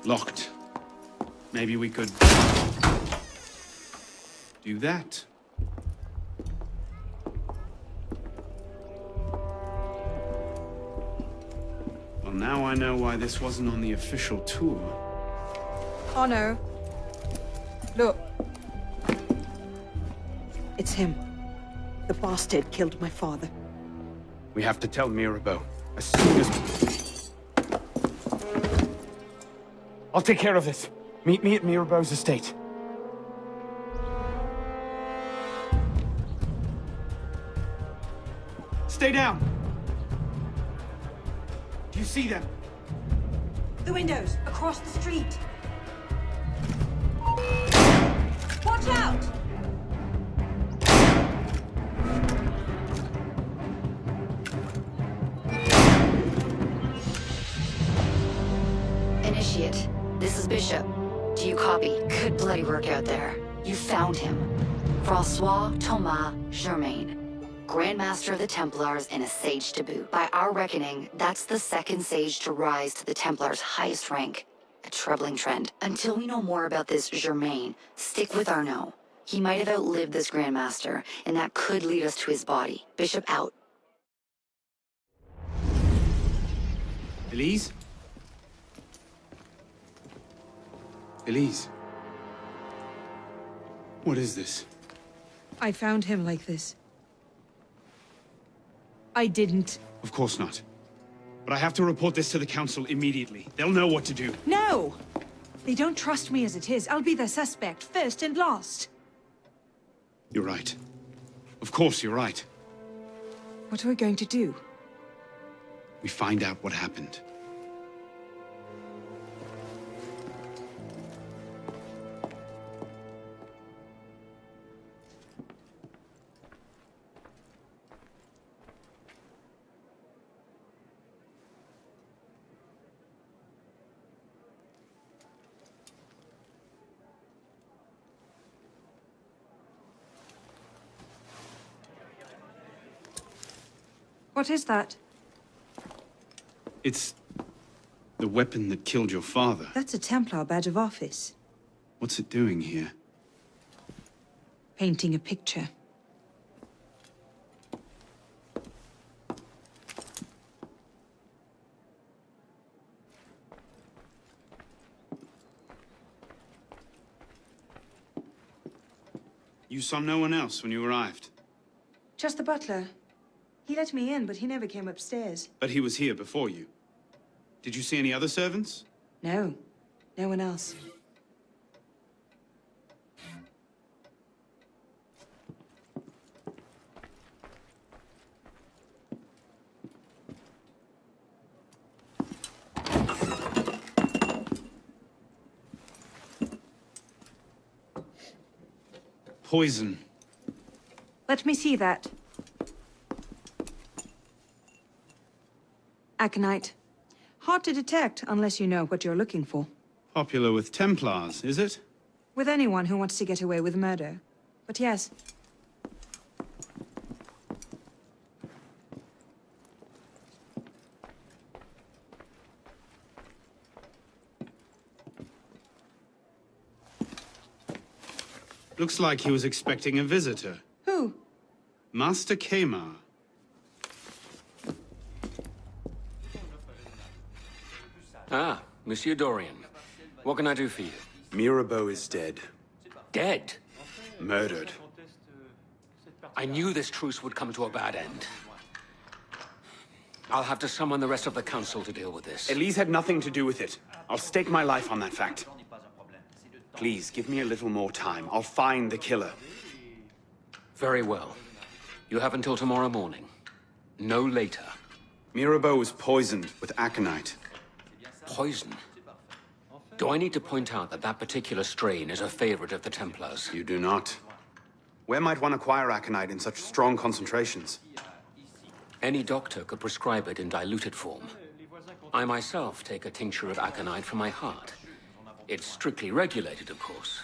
Locked. Maybe we could... do that. Well, now I know why this wasn't on the official tour. Oh no. Look. It's him. The bastard killed my father. We have to tell Mirabeau. As soon as... I'll take care of this. Meet me at Mirabeau's estate. Stay down! Do you see them? The windows, across the street. Watch out! Initiate, this is Bishop. Do you copy? Good bloody work out there. You found him. François Thomas Germain. Grandmaster of the Templars and a sage to boot. By our reckoning, that's the second sage to rise to the Templars' highest rank. A troubling trend. Until we know more about this Germain, stick with Arnaud. He might have outlived this Grandmaster, and that could lead us to his body. Bishop out. Elise? Elise? What is this? I found him like this. I didn't. Of course not. But I have to report this to the Council immediately. They'll know what to do. No! They don't trust me as it is. I'll be their suspect, first and last. You're right. Of course you're right. What are we going to do? We find out what happened. What is that? It's the weapon that killed your father. That's a Templar badge of office. What's it doing here? Painting a picture. You saw no one else when you arrived? Just the butler. He let me in, but he never came upstairs. But he was here before you. Did you see any other servants? No. No one else. Poison. Let me see that. Aconite. Hard to detect unless you know what you're looking for. Popular with Templars, is it? With anyone who wants to get away with murder. But yes. Looks like he was expecting a visitor. Who? Master Kamar. Ah, Monsieur Dorian. What can I do for you? Mirabeau is dead. Dead? Murdered. I knew this truce would come to a bad end. I'll have to summon the rest of the council to deal with this. Elise had nothing to do with it. I'll stake my life on that fact. Please, give me a little more time. I'll find the killer. Very well. You have until tomorrow morning. No later. Mirabeau was poisoned with aconite. Poison? Do I need to point out that that particular strain is a favorite of the Templars? You do not. Where might one acquire aconite in such strong concentrations? Any doctor could prescribe it in diluted form. I myself take a tincture of aconite for my heart. It's strictly regulated, of course.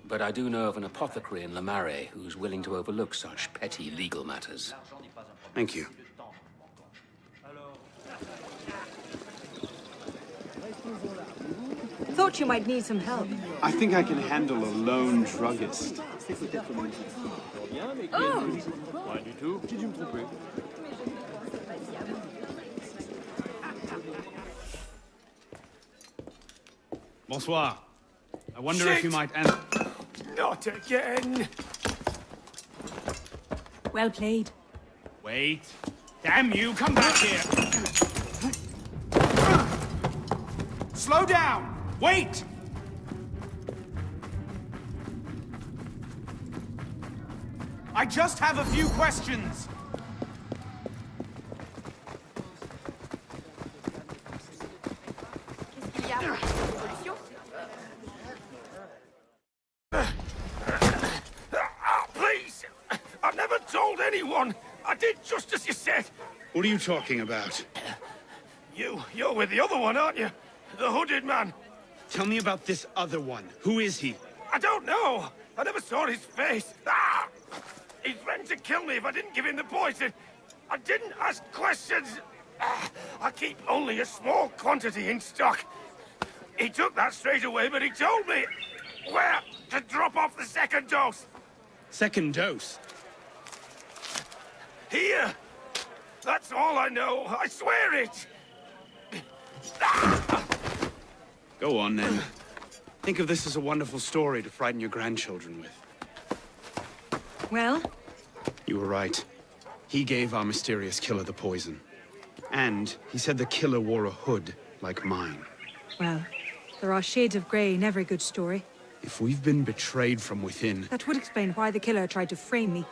But I do know of an apothecary in Le Marais who's willing to overlook such petty legal matters. Thank you. Thought you might need some help. I think I can handle a lone druggist. Oh! Bonsoir. I wonder if you might answer. Not again! Well played. Wait. Damn you, come back here! Slow down! Wait! I just have a few questions. Please! I've never told anyone! I did just as you said! What are you talking about? You're with the other one, aren't you? The hooded man. Tell me about this other one. Who is he? I don't know! I never saw his face! Ah! He threatened to kill me if I didn't give him the poison! I didn't ask questions! Ah! I keep only a small quantity in stock. He took that straight away, but he told me where to drop off the second dose! Second dose? Here! That's all I know, I swear it! Go on, then. Think of this as a wonderful story to frighten your grandchildren with. Well? You were right. He gave our mysterious killer the poison. And he said the killer wore a hood like mine. Well, there are shades of grey in every good story. If we've been betrayed from within... That would explain why the killer tried to frame me.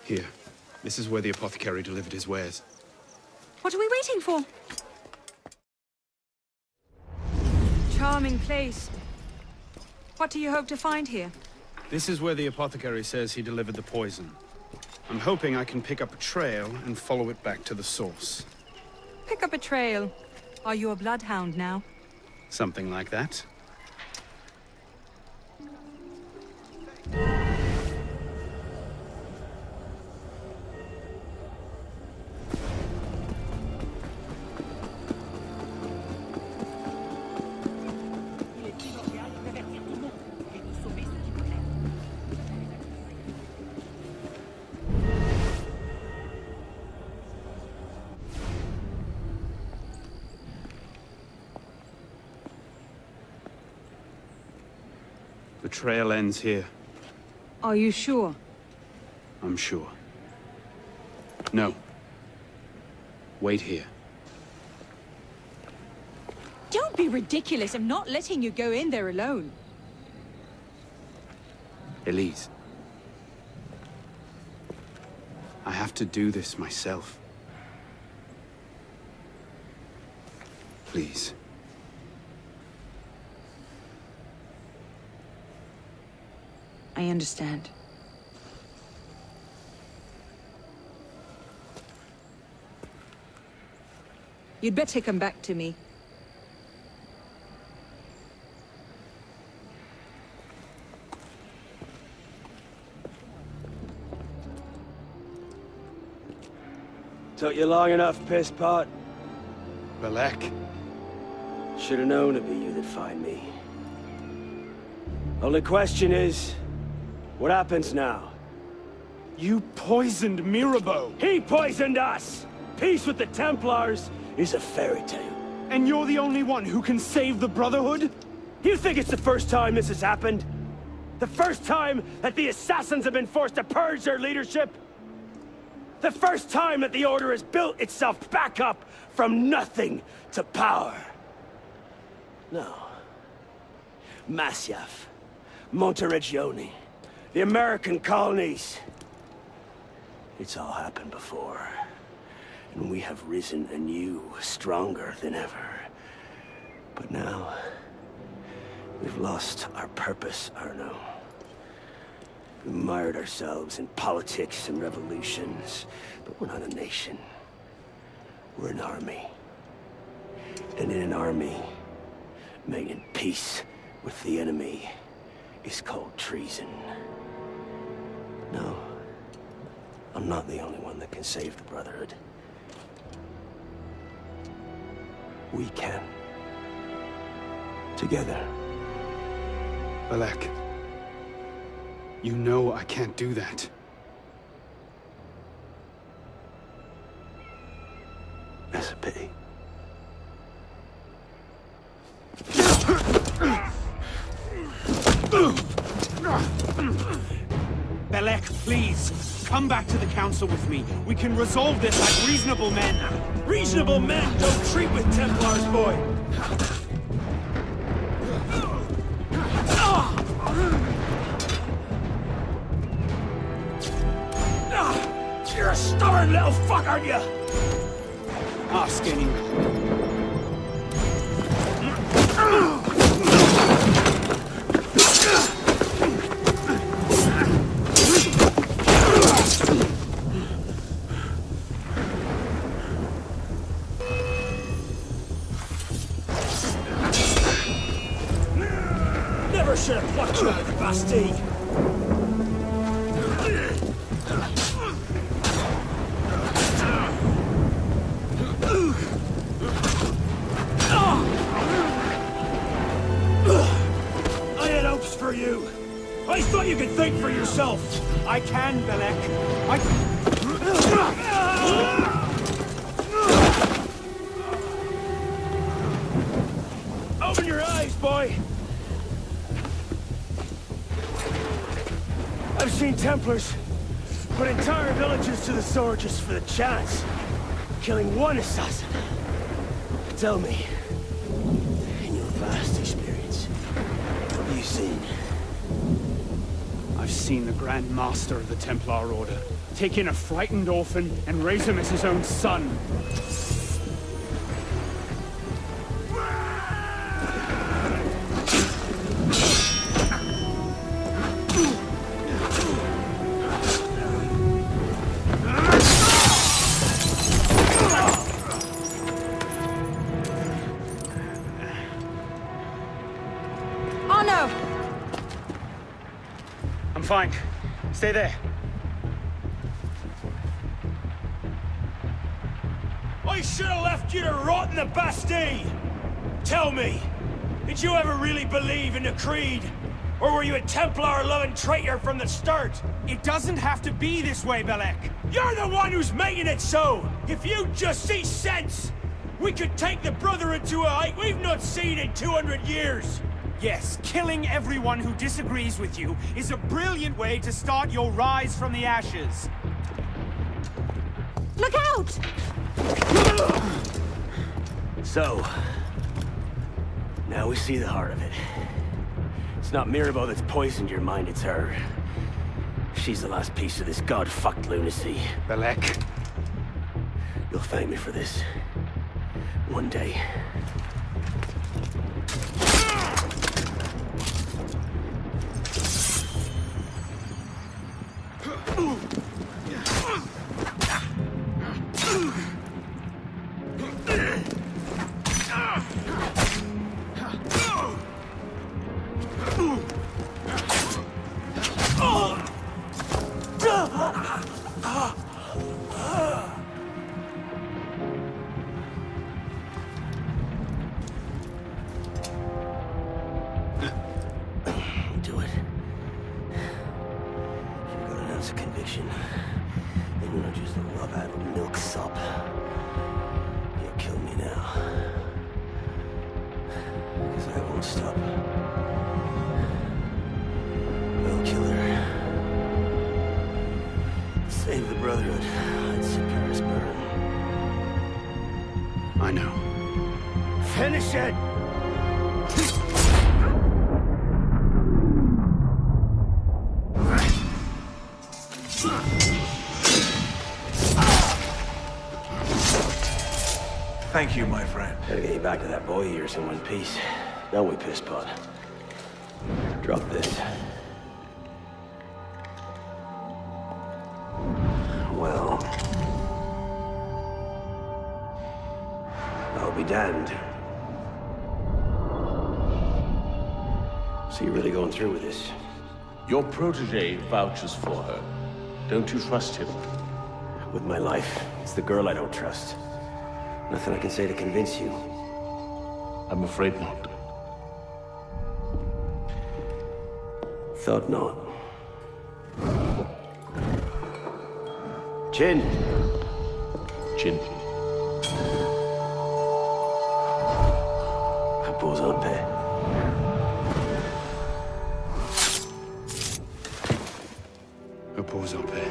Here. This is where the apothecary delivered his wares. What are we waiting for? Charming place. What do you hope to find here? This is where the apothecary says he delivered the poison. I'm hoping I can pick up a trail and follow it back to the source. Pick up a trail. Are you a bloodhound now? Something like that. The trail ends here. Are you sure? I'm sure. No. Wait here. Don't be ridiculous. I'm not letting you go in there alone. Elise. I have to do this myself. Please. I understand. You'd better come back to me. Took you long enough, piss pot. Belek. Should've known it'd be you that'd find me. Only question is, what happens now? You poisoned Mirabeau! He poisoned us! Peace with the Templars is a fairy tale. And you're the only one who can save the Brotherhood? You think it's the first time this has happened? The first time that the Assassins have been forced to purge their leadership? The first time that the Order has built itself back up from nothing to power? No. Masyaf, Monteregione, the American colonies. It's all happened before. And we have risen anew, stronger than ever. But now, we've lost our purpose, Arno. We mired ourselves in politics and revolutions, but we're not a nation. We're an army. And in an army, making peace with the enemy is called treason. No, I'm not the only one that can save the Brotherhood. We can. Together. Belek. You know I can't do that. That's a pity. Belek, please, come back to the Council with me. We can resolve this like reasonable men. Reasonable men don't treat with Templars, boy! You're a stubborn little fuck, aren't you? Ask anyone. Never should have plucked you out of the Bastille. I had hopes for you. I thought you could think for yourself. I can, Belek. Open your eyes, boy. I've seen Templars put entire villages to the sword just for the chance of killing one assassin. Tell me, in your vast experience, what have you seen? I've seen the Grand Master of the Templar Order take in a frightened orphan and raise him as his own son. I'm fine. Stay there. I should have left you to rot in the Bastille! Tell me, did you ever really believe in the Creed? Or were you a Templar-loving traitor from the start? It doesn't have to be this way, Belek. You're the one who's making it so! If you just see sense, we could take the Brotherhood to a height we've not seen in 200 years! Yes, killing everyone who disagrees with you is a brilliant way to start your rise from the ashes. Look out! So, now we see the heart of it. It's not Mirabeau that's poisoned your mind, it's her. She's the last piece of this god-fucked lunacy. Belek. You'll thank me for this. One day. Do it. You got an ounce of conviction. And you're not just a love-addled milksop. You'll kill me now. Because I won't stop. I'll kill her. Save the Brotherhood. I'd see Paris burn. I know. Finish it! Thank you, my friend. Gotta get you back to that boy of yours in one piece. Don't we, pisspot? Drop this. Well... I'll be damned. So you're really going through with this? Your protege vouches for her. Don't you trust him? With my life. It's the girl I don't trust. Nothing I can say to convince you. I'm afraid not. Thought not. Chin. Chin. Repose en paix. Repose en paix.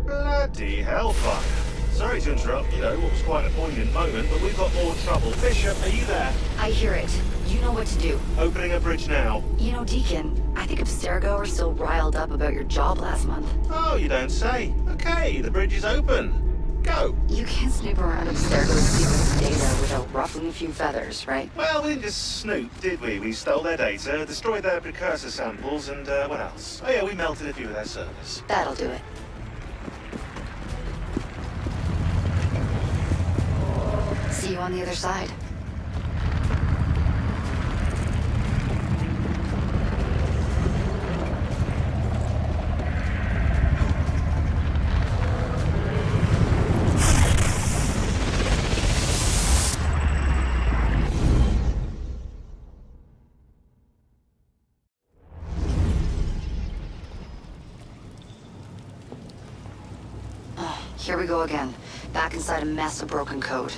Bloody hellfire. Sorry to interrupt, you know, what was quite a poignant moment, but we've got more trouble. Bishop, are you there? I hear it. You know what to do. Opening a bridge now. You know, Deacon, I think Abstergo are still riled up about your job last month. Oh, you don't say. Okay, the bridge is open. Go. You can't snoop around Abstergo's secret data without ruffling a few feathers, right? Well, we didn't just snoop, did we? We stole their data, destroyed their precursor samples, and what else? Oh yeah, we melted a few of their servers. That'll do it. See you on the other side. Here we go again. Back inside a mess of broken code.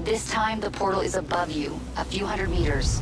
This time, the portal is above you, a few hundred meters.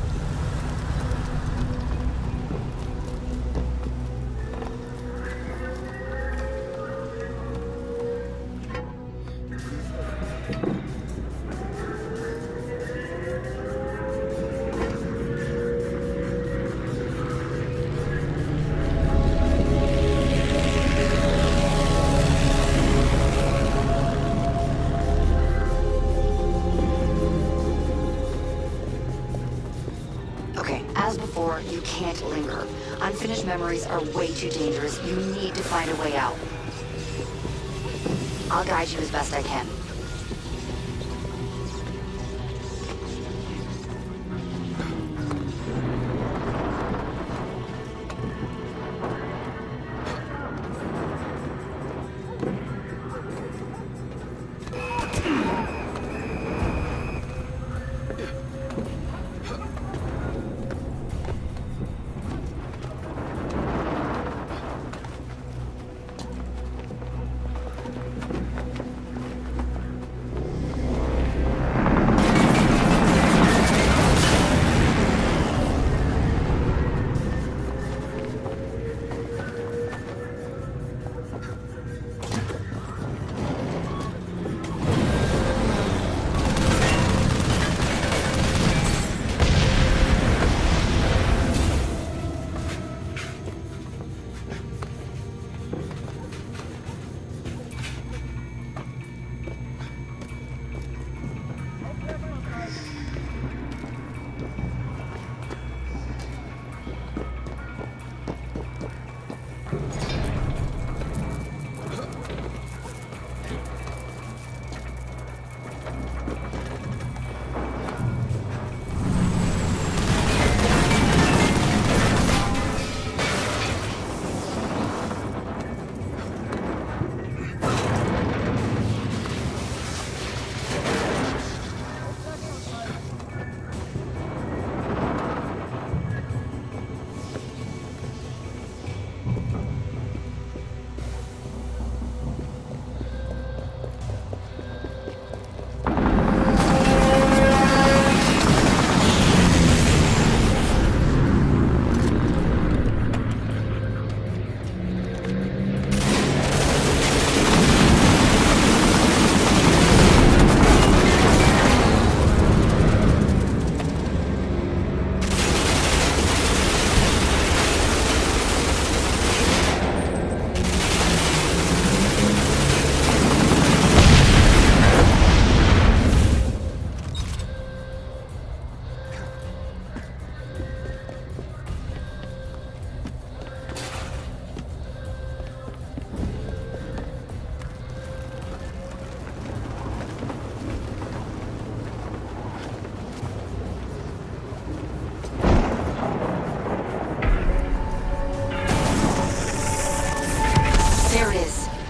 You can't linger. Unfinished memories are way too dangerous. You need to find a way out. I'll guide you as best I can.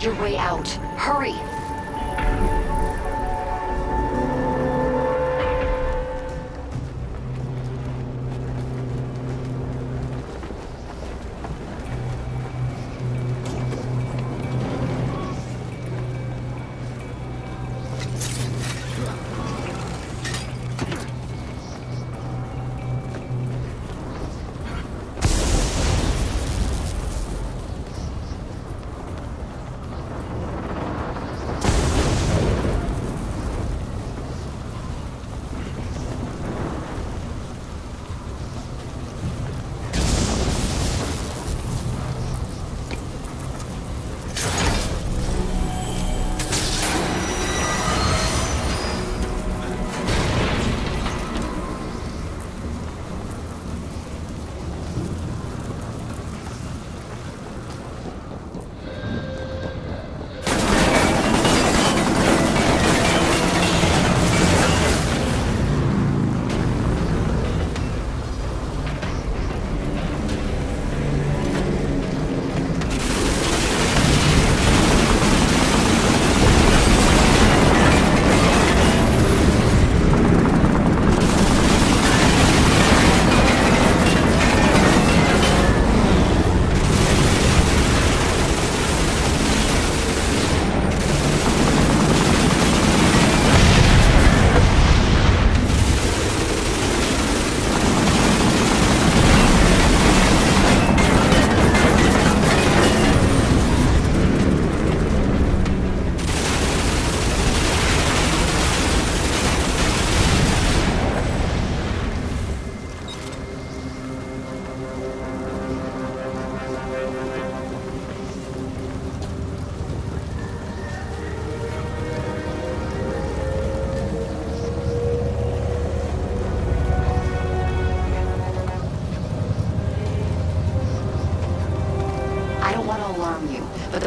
Your way out. Hurry!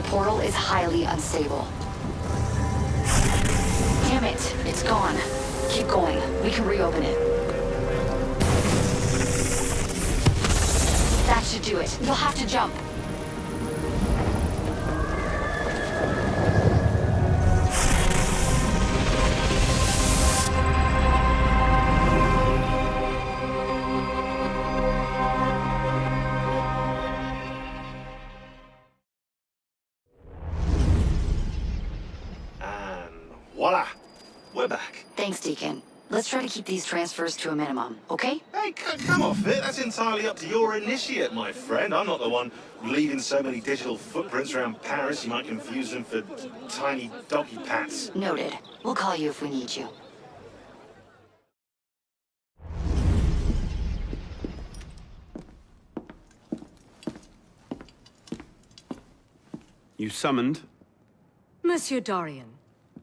portal is highly unstable. Damn it, it's gone. Keep going. We can reopen it. That should do it. You'll have to jump. Voila! We're back. Thanks, Deacon. Let's try to keep these transfers to a minimum, okay? Hey, come off it. That's entirely up to your initiate, my friend. I'm not the one leaving so many digital footprints around Paris you might confuse them for tiny doggy pats. Noted. We'll call you if we need you. You summoned? Monsieur Dorian,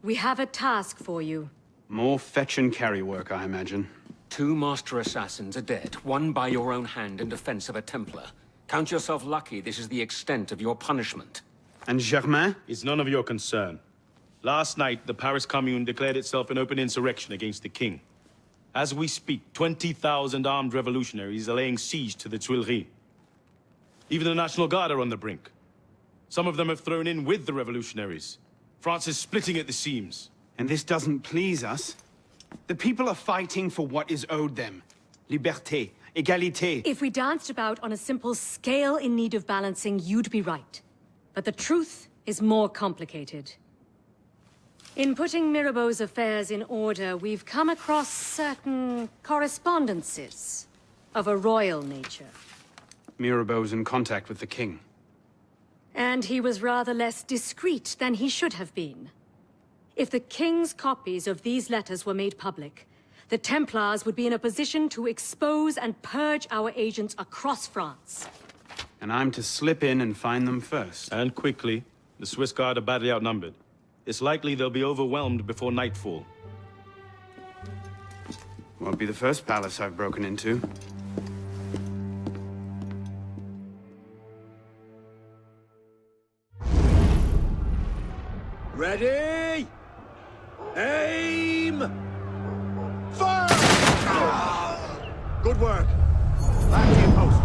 we have a task for you. More fetch and carry work, I imagine. 2 Master Assassins are dead, one by your own hand in defense of a Templar. Count yourself lucky this is the extent of your punishment. And Germain? It's none of your concern. Last night, the Paris Commune declared itself an open insurrection against the king. As we speak, 20,000 armed revolutionaries are laying siege to the Tuileries. Even the National Guard are on the brink. Some of them have thrown in with the revolutionaries. France is splitting at the seams. And this doesn't please us? The people are fighting for what is owed them. Liberté, égalité. If we danced about on a simple scale in need of balancing, you'd be right. But the truth is more complicated. In putting Mirabeau's affairs in order, we've come across certain correspondences of a royal nature. Mirabeau's in contact with the king. And he was rather less discreet than he should have been. If the king's copies of these letters were made public, the Templars would be in a position to expose and purge our agents across France. And I'm to slip in and find them first. And quickly. The Swiss Guard are badly outnumbered. It's likely they'll be overwhelmed before nightfall. Won't be the first palace I've broken into. Ready? Aim! Fire! Good work. Back to your posts.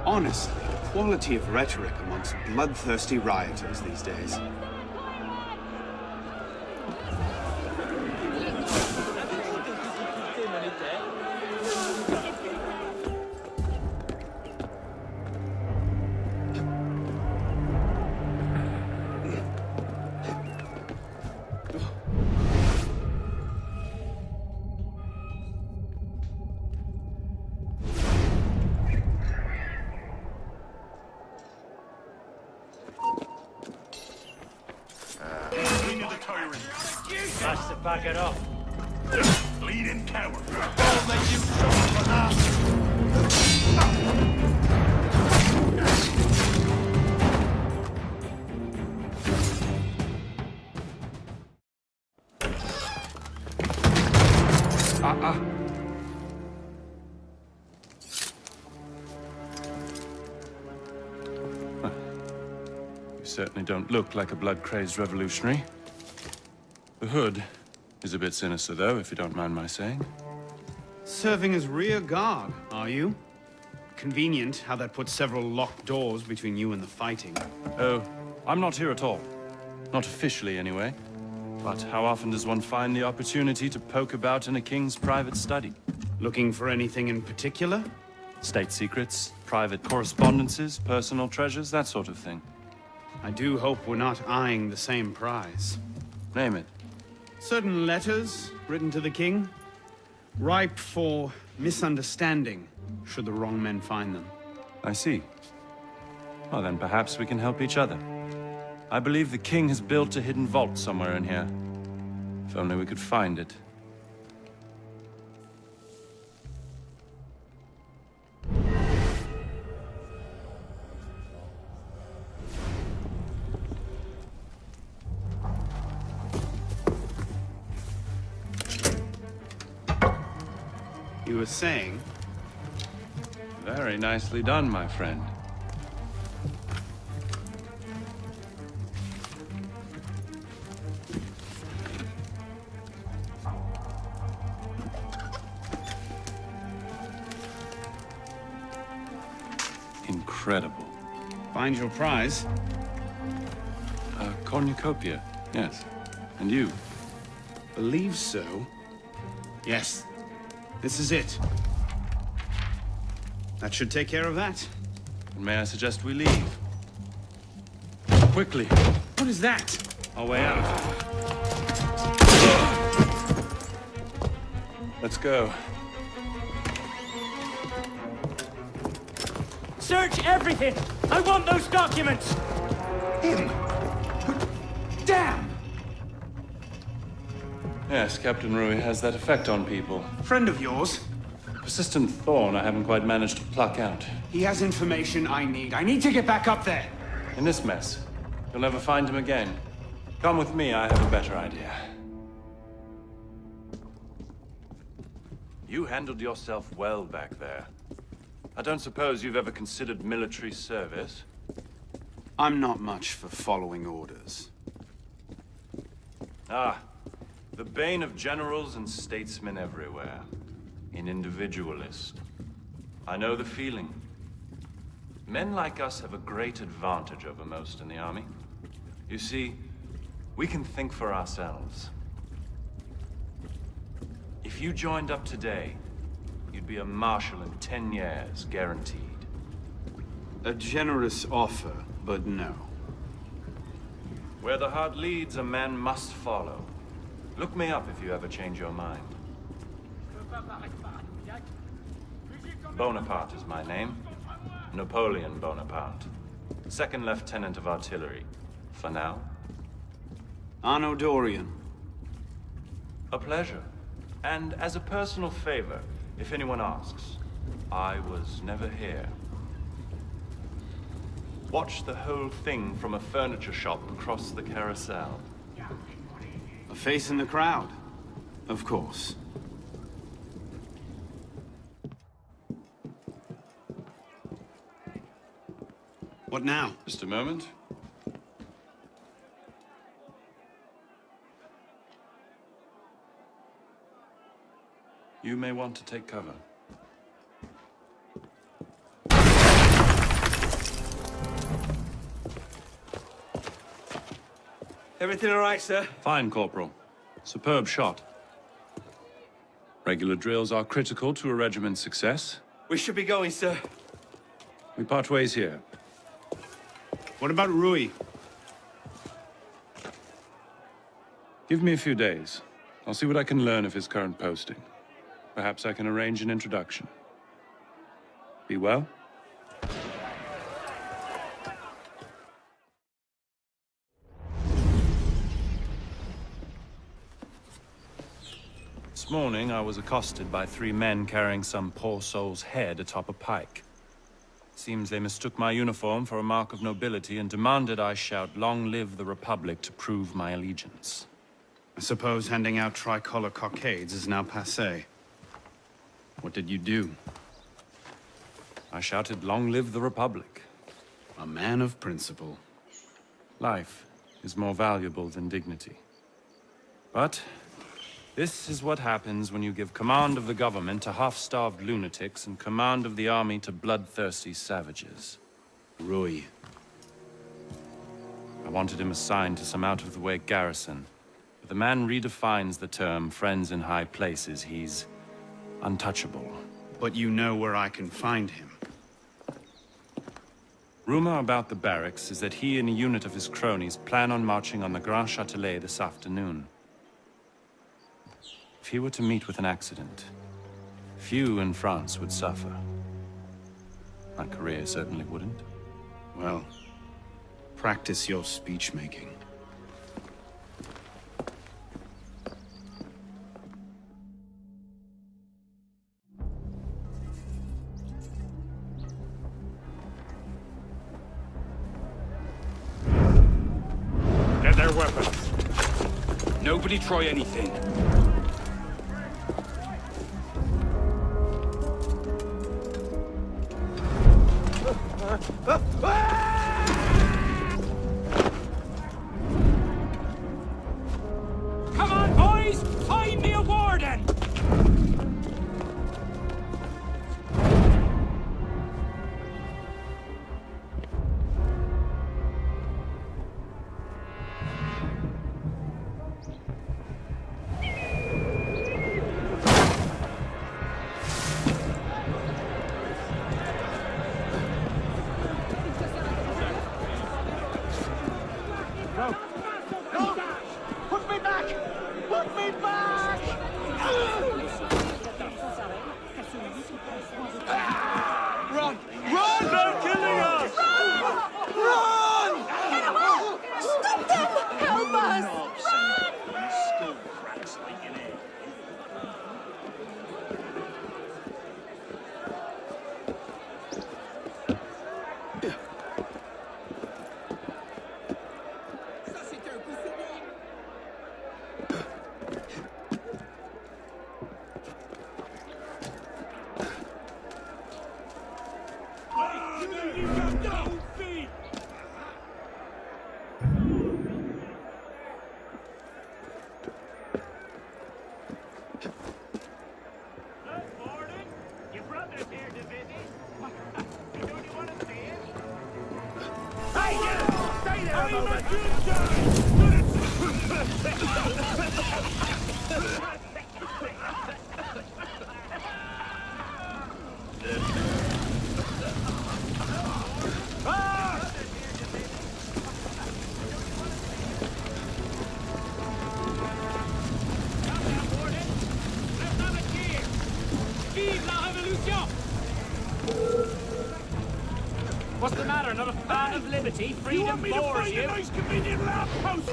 Honestly, the quality of rhetoric amongst bloodthirsty rioters these days. That's to back it up. Bleeding coward. I'll make you suffer for that. You certainly don't look like a blood-crazed revolutionary. The hood is a bit sinister, though, if you don't mind my saying. Serving as rear guard, are you? Convenient how that puts several locked doors between you and the fighting. Oh, I'm not here at all. Not officially, anyway. But how often does one find the opportunity to poke about in a king's private study? Looking for anything in particular? State secrets, private correspondences, personal treasures, that sort of thing. I do hope we're not eyeing the same prize. Name it. Certain letters written to the king, ripe for misunderstanding, should the wrong men find them. I see. Well, then perhaps we can help each other. I believe the king has built a hidden vault somewhere in here. If only we could find it. You were saying? Very nicely done, my friend. Incredible. Find your prize? A cornucopia, yes. And you? Believe so. Yes. This is it. That should take care of that. May I suggest we leave? Quickly. What is that? Our way out. Let's go. Search everything! I want those documents! Him! Damn! Yes, Captain Rui has that effect on people. Friend of yours? Persistent thorn I haven't quite managed to pluck out. He has information I need. I need to get back up there. In this mess, you'll never find him again. Come with me, I have a better idea. You handled yourself well back there. I don't suppose you've ever considered military service? I'm not much for following orders. Ah, the bane of generals and statesmen everywhere. An individualist. I know the feeling. Men like us have a great advantage over most in the army. You see, we can think for ourselves. If you joined up today, you'd be a marshal in 10 years, guaranteed. A generous offer, but no. Where the heart leads, a man must follow. Look me up if you ever change your mind. Bonaparte is my name. Napoleon Bonaparte. Second Lieutenant of Artillery. For now. Arno Dorian. A pleasure. And as a personal favor, if anyone asks, I was never here. Watch the whole thing from a furniture shop across the carousel. A face in the crowd. Of course. What now? Just a moment. You may want to take cover. Everything all right, sir? Fine, Corporal. Superb shot. Regular drills are critical to a regiment's success. We should be going, sir. We part ways here. What about Rui? Give me a few days. I'll see what I can learn of his current posting. Perhaps I can arrange an introduction. Be well? This morning, I was accosted by 3 men carrying some poor soul's head atop a pike. Seems they mistook my uniform for a mark of nobility and demanded I shout, "Long live the Republic," to prove my allegiance. I suppose handing out tricolor cockades is now passé. What did you do? I shouted, "Long live the Republic." A man of principle. Life is more valuable than dignity. But this is what happens when you give command of the government to half-starved lunatics and command of the army to bloodthirsty savages. Rui. I wanted him assigned to some out-of-the-way garrison. But the man redefines the term friends in high places. He's untouchable. But you know where I can find him. Rumor about the barracks is that he and a unit of his cronies plan on marching on the Grand Châtelet this afternoon. If he were to meet with an accident, few in France would suffer. My career certainly wouldn't. Well, practice your speech-making. Get their weapons. Nobody try anything. Come on, boys! Find me a warden! Run! Run! They're killing us! Run! Get away! Stop them! Help us! Still cracks leaking in. What's the matter? Not a fan of liberty? Freedom bores you? Nice convenient lamppost!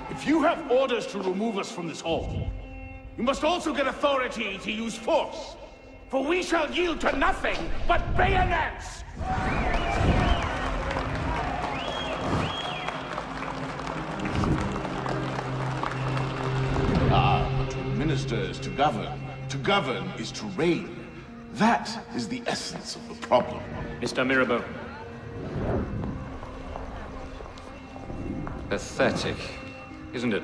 If you have orders to remove us from this hall, you must also get authority to use force. For we shall yield to nothing but bayonets! Minister is to govern. To govern is to reign. That is the essence of the problem. Mr. Mirabeau. Pathetic, isn't it?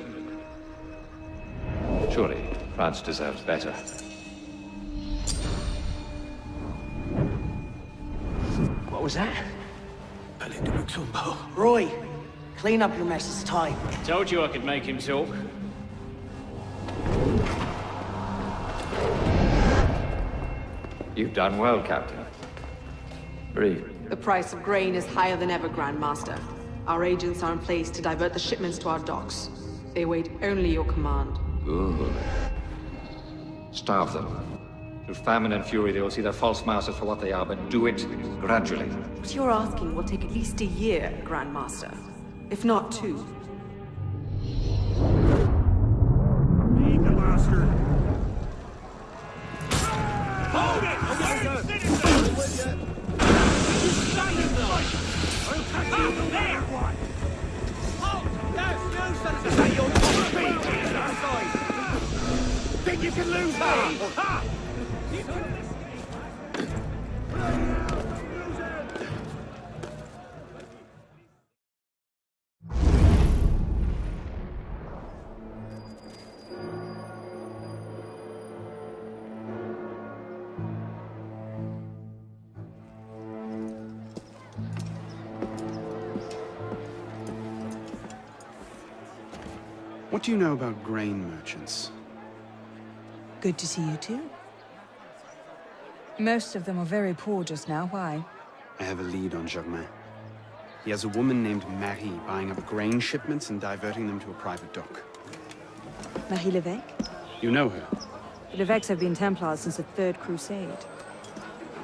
Surely France deserves better. What was that? Roy, clean up your mess, it's time. Told you I could make him talk. You've done well, Captain. Breathe. The price of grain is higher than ever, Grand Master. Our agents are in place to divert the shipments to our docks. They await only your command. Good. Starve them. Through famine and fury, they will see their false masters for what they are, but do it gradually. What you're asking will take at least a year, Grand Master. If not 2. Lead the bastard! Hold it! There! Think you can lose her? Ha! What do you know about grain merchants? Good to see you too. Most of them are very poor just now. Why? I have a lead on Germain. He has a woman named Marie buying up grain shipments and diverting them to a private dock. Marie Levesque? You know her? The Levesques have been Templars since the Third Crusade.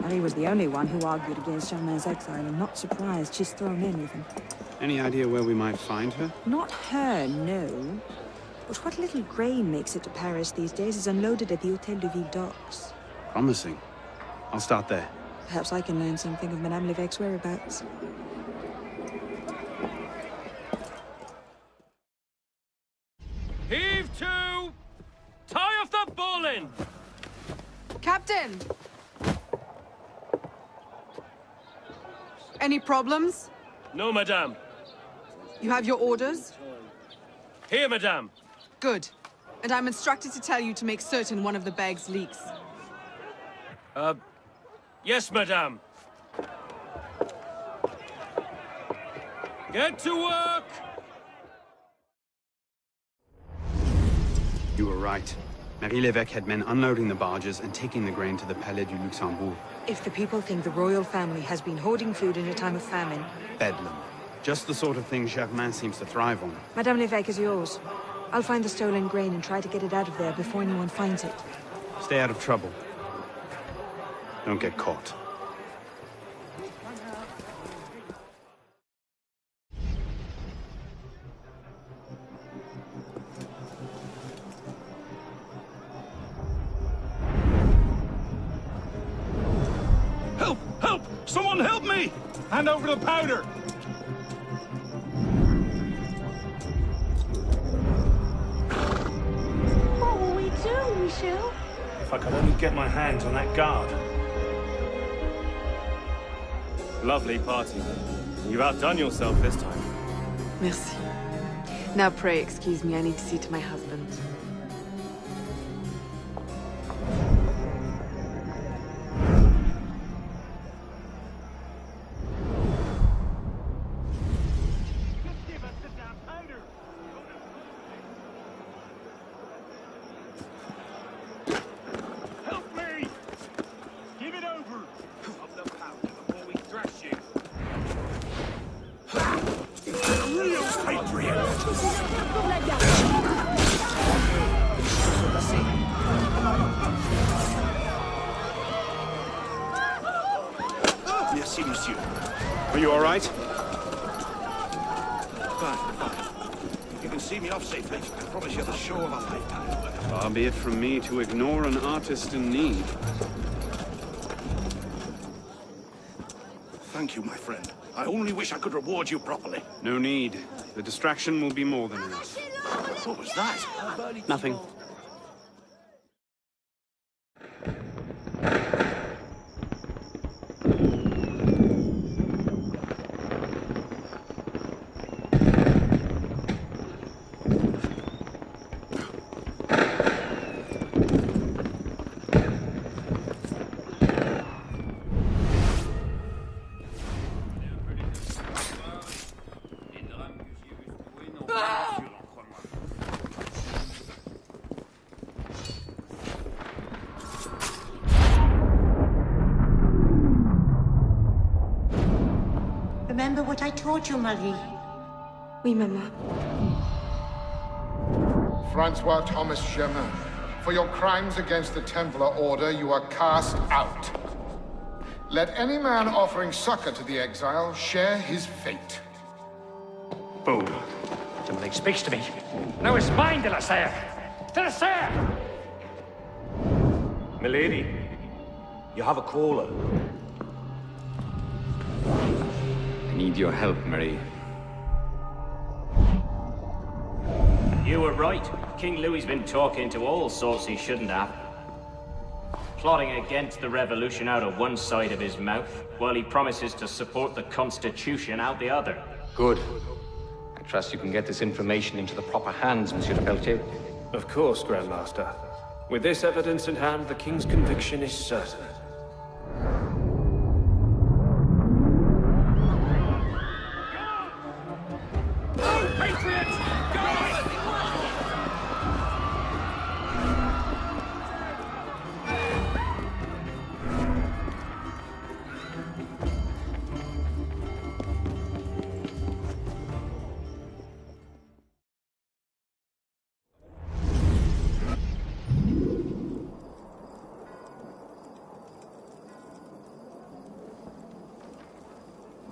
Marie was the only one who argued against Germain's exile. I'm not surprised she's thrown in with him. Any idea where we might find her? Not her, no. But what little grain makes it to Paris these days is unloaded at the Hôtel de Ville docks. Promising. I'll start there. Perhaps I can learn something of Madame Levesque's whereabouts. Heave to! Tie off the Stop balling! Captain! Any problems? No, madame. You have your orders? Here, madame. Good. And I'm instructed to tell you to make certain one of the bags leaks. Yes, madame. Get to work! You were right. Marie Lévesque had men unloading the barges and taking the grain to the Palais du Luxembourg. If the people think the royal family has been hoarding food in a time of famine... Bedlam. Just the sort of thing Germain seems to thrive on. Madame Lévesque is yours. I'll find the stolen grain and try to get it out of there before anyone finds it. Stay out of trouble. Don't get caught. Help! Help! Someone help me! Hand over the powder! What will we do, Michel? If I could only get my hands on that guard. Lovely party. You've outdone yourself this time. Merci. Now pray excuse me, I need to see to my husband. Help me! Give it over! Of the powder before we thrash you. Real Merci, monsieur. Are you all right? Fine. You can see me off safely. I promise you the show of a lifetime. Far be it from me to ignore an artist in need. Thank you, my friend. I only wish I could reward you properly. No need. The distraction will be more than enough. What was that? Nothing. Remember what I taught you, Marie? Oui, Mama. Francois Thomas Germain, for your crimes against the Templar Order, you are cast out. Let any man offering succor to the exile share his fate. Boom. Somebody speaks to me. Now it's mine, de la Serre! De la Serre! Milady, you have a caller. I need your help, Marie. You were right. King Louis's been talking to all sorts he shouldn't have. Plotting against the revolution out of one side of his mouth, while he promises to support the Constitution out the other. Good. I trust you can get this information into the proper hands, Monsieur de Peltier. Of course, Grandmaster. With this evidence in hand, the King's conviction is certain.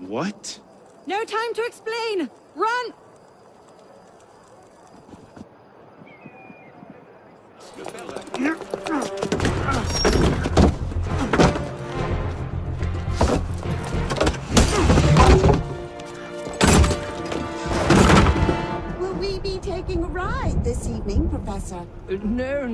What? No time to explain! Run! Will we be taking a ride this evening? Professor. No.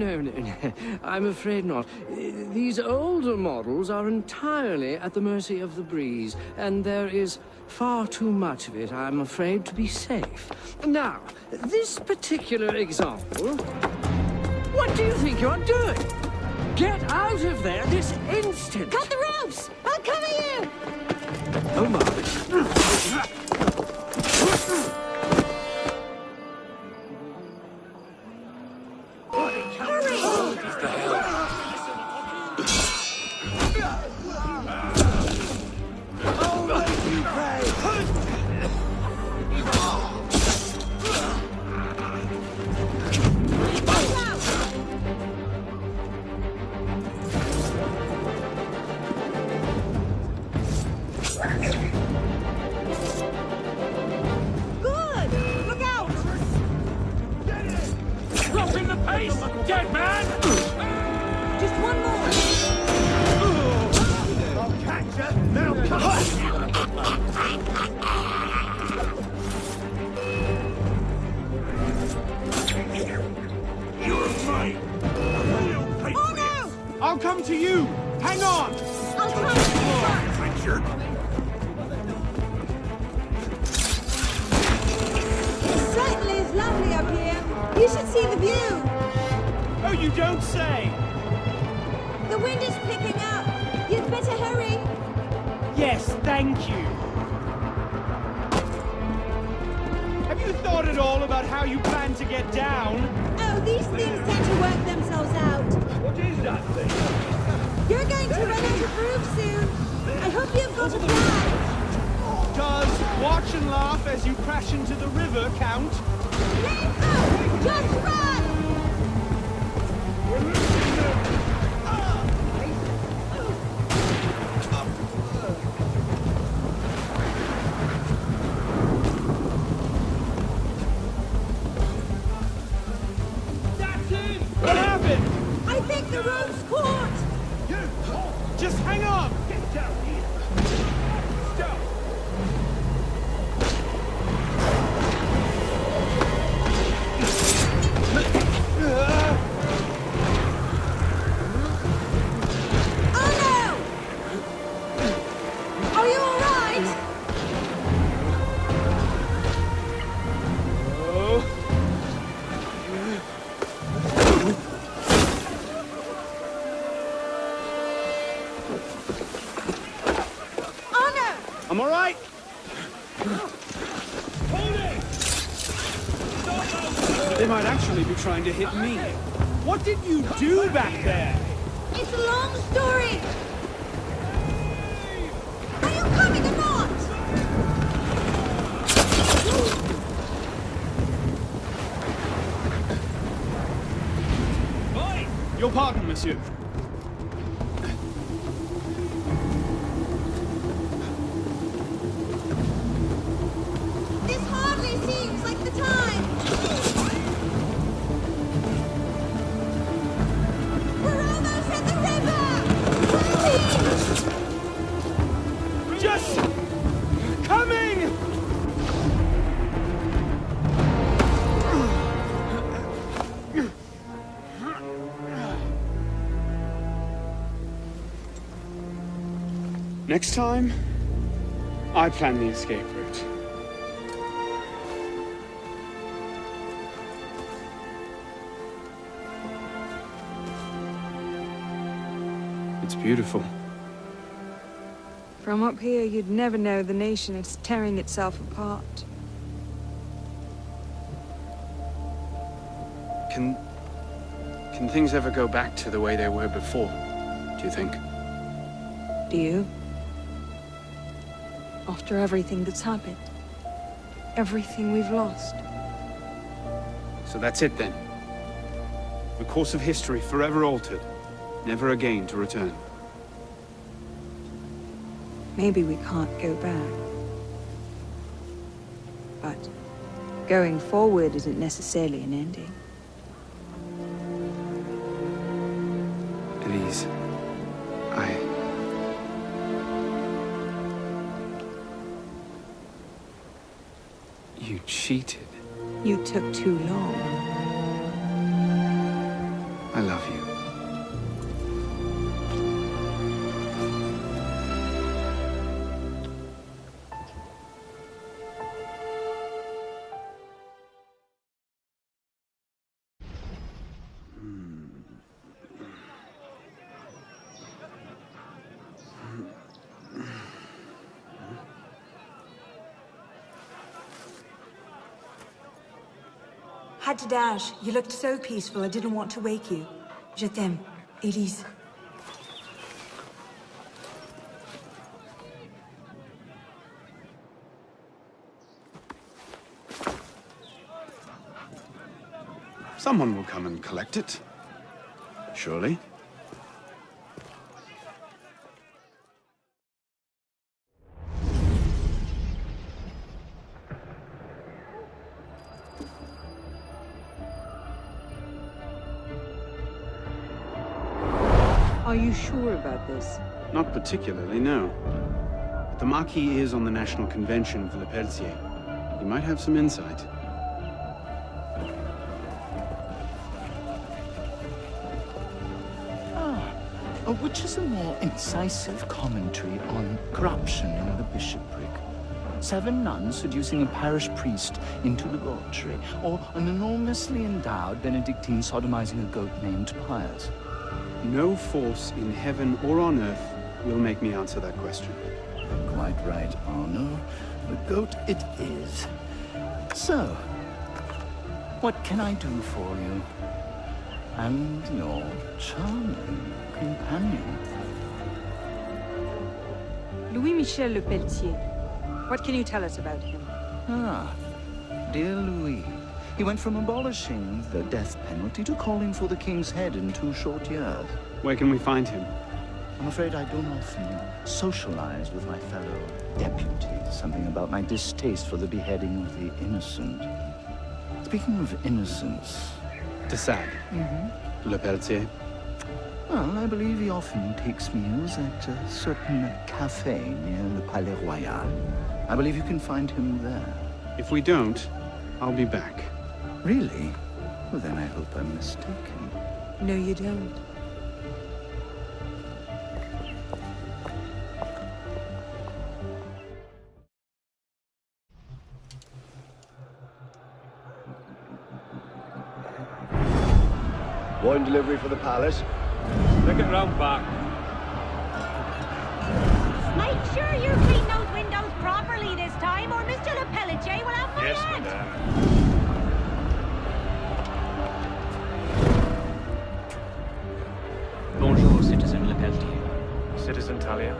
I'm afraid not. These older models are entirely at the mercy of the breeze, and there is far too much of it, I'm afraid, to be safe. Now, this particular example... What do you think you're doing? Get out of there this instant! Cut the ropes! I'll cover you! Oh, my. Dead man! Just one more! I'll catch you, then I'll cut You're mine! Oh no! I'll come to you! Hang on! I'll try to Richard! It certainly is lovely up here. You should see the view. Oh, you don't say! The wind is picking up. You'd better hurry. Yes, thank you. Have you thought at all about how you plan to get down? Oh, these things tend to work themselves out. What is that thing? You're going to run out of room soon. I hope you've got a plan. Does watch and laugh as you crash into the river count? Oh, just run! What happened? I think the rope's caught! Just hang on! Get down here! Stop! Oh no! Are you all right? Oh no! I'm all right. They might actually be trying to hit me. What did you do back there? It's a long story. Are you coming or not? Your pardon, monsieur. This hardly seems like the time. We're almost at the river! Just coming! Next time, I plan the escape route. It's beautiful. From up here, you'd never know the nation is tearing itself apart. Can things ever go back to the way they were before, do you think? Do you? After everything that's happened. Everything we've lost. So that's it then. The course of history forever altered, never again to return. Maybe we can't go back. But going forward isn't necessarily an ending. Elise, You cheated. You took too long. I love you. Had to dash. You looked so peaceful, I didn't want to wake you. Je t'aime, Elise. Someone will come and collect it. Surely. Are you sure about this? Not particularly, no. But the Marquis is on the National Convention for Le Pelletier. He might have some insight. Which is a more incisive commentary on corruption in the bishopric? 7 nuns seducing a parish priest into debauchery, or an enormously endowed Benedictine sodomizing a goat named Pius? No force in heaven or on earth will make me answer that question. Quite right, Arno. The goat it is. So, what can I do for you? And your charming companion. Louis-Michel Le Pelletier. What can you tell us about him? Ah, dear Louis. He went from abolishing the death penalty to calling for the king's head in 2 short years. Where can we find him? I'm afraid I don't often socialize with my fellow deputies. Something about my distaste for the beheading of the innocent. Speaking of innocence... De Sade. Le Pelletier. Well, I believe he often takes meals at a certain cafe near Le Palais Royal. I believe you can find him there. If we don't, I'll be back. Really? Well, then I hope I'm mistaken. No, you don't. Wine delivery for the palace. Take it round back. Make sure you clean those windows properly this time, or Mr. Le Pelletier will have my head. Madame. Bonjour, Citizen Le Pelletier. Citizen Talia.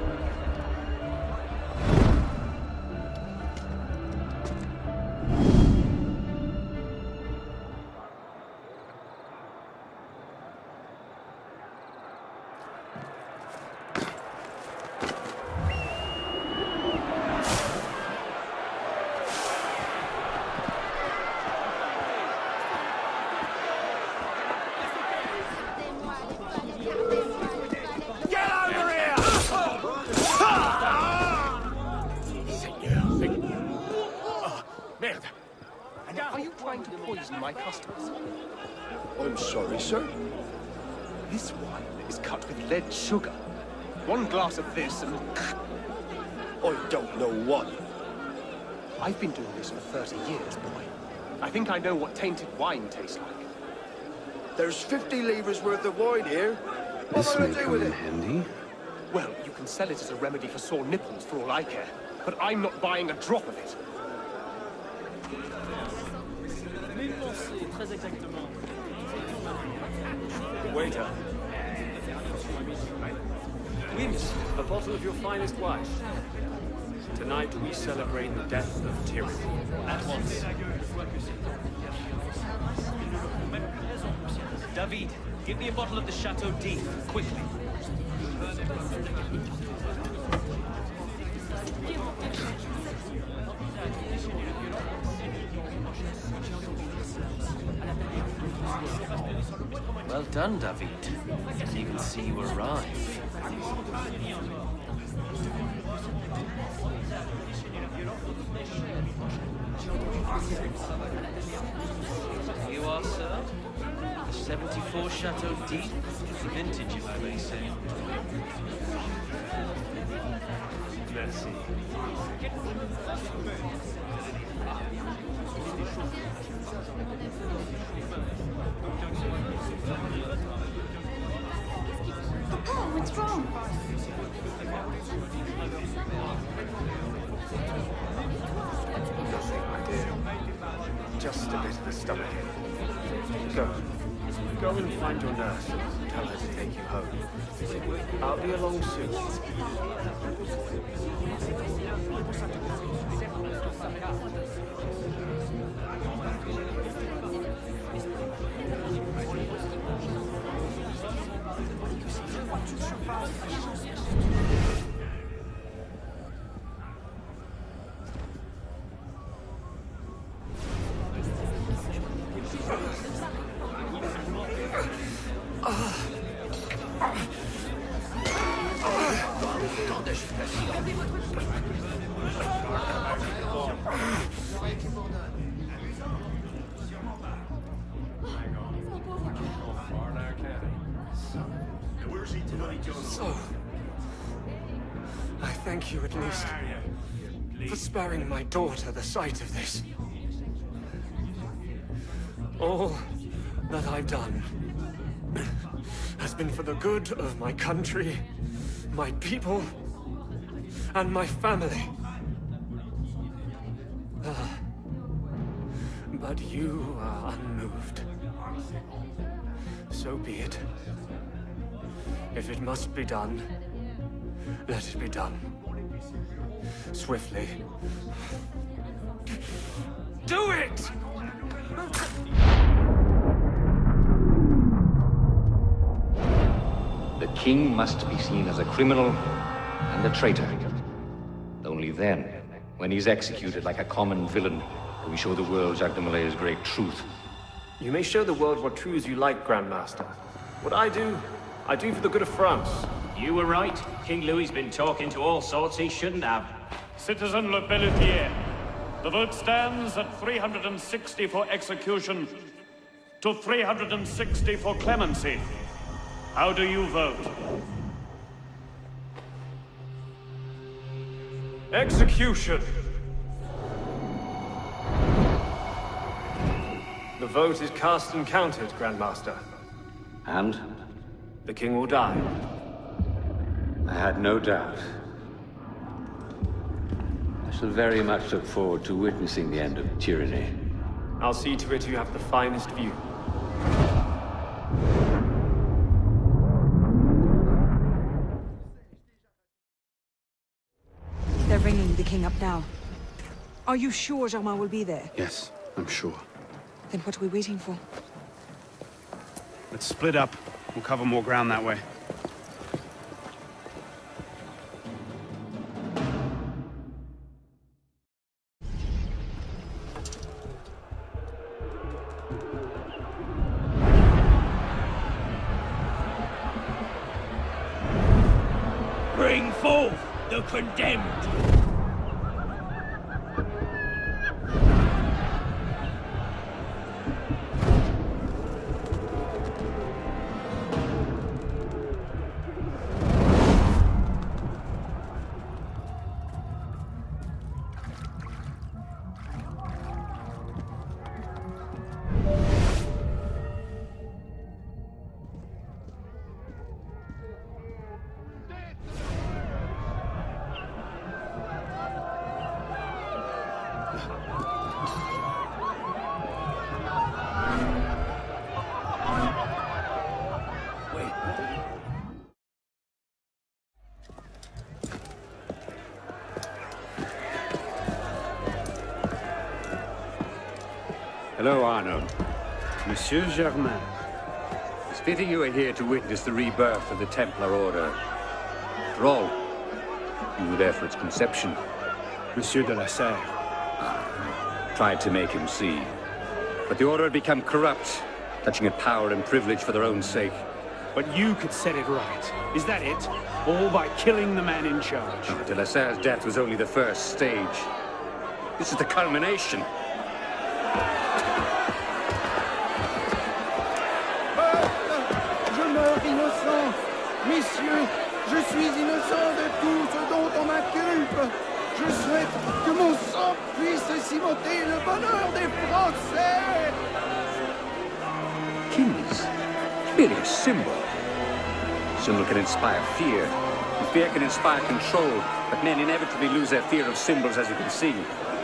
Are you trying to poison my customers? I'm sorry, sir. This wine is cut with lead sugar. 1 glass of this and... I don't know what. I've been doing this for 30 years, boy. I think I know what tainted wine tastes like. There's 50 livres worth of wine here. What This am I may gonna do come with in it? handy. Well, you can sell it as a remedy for sore nipples for all I care. But I'm not buying a drop of it. Waiter. Please, a bottle of your finest wine. Tonight we celebrate the death of tyranny. At once. David, give me a bottle of the Chateau d'If, quickly. Well done, David. As you can see, you arrive. You are, sir? A 74 Chateau d'If. Vintage, if I may say. Let's see. Papa, what's wrong? Nothing, my dear. Just a bit of the stomach. Go and find your nurse and tell her to take you home. I'll be along soon. So, I thank you at least for sparing my daughter the sight of this. All that I've done has been for the good of my country, my people, and my family. But you are unmoved. So be it. If it must be done, let it be done. Swiftly. Do it! The king must be seen as a criminal and a traitor. Only then, when he's executed like a common villain, do we show the world Jacques de Molay's great truth. You may show the world what truths you like, Grandmaster. What I do for the good of France. You were right. King Louis's been talking to all sorts he shouldn't have. Citizen Le Pelletier, the vote stands at 360 for execution to 360 for clemency. How do you vote? Execution! The vote is cast and counted, Grandmaster. And? The king will die. I had no doubt. I shall very much look forward to witnessing the end of tyranny. I'll see to it you have the finest view. They're bringing the king up now. Are you sure Germain will be there? Yes, I'm sure. Then what are we waiting for? Let's split up. We'll cover more ground that way. Bring forth the condemned! Hello, Arnaud. Monsieur Germain. It's fitting you are here to witness the rebirth of the Templar Order. After all, you were there for its conception. Monsieur de la Serre. Tried to make him see. But the Order had become corrupt, clutching at power and privilege for their own sake. But you could set it right. Is that it? All by killing the man in charge. De la Serre's death was only the first stage. This is the culmination. Messieurs, je suis innocent de tout ce dont on m'inculpe. Je souhaite que mon sang puisse cimenter le bonheur des Français. Kings? Really a symbol. Symbol can inspire fear, and fear can inspire control, but men inevitably lose their fear of symbols, as you can see.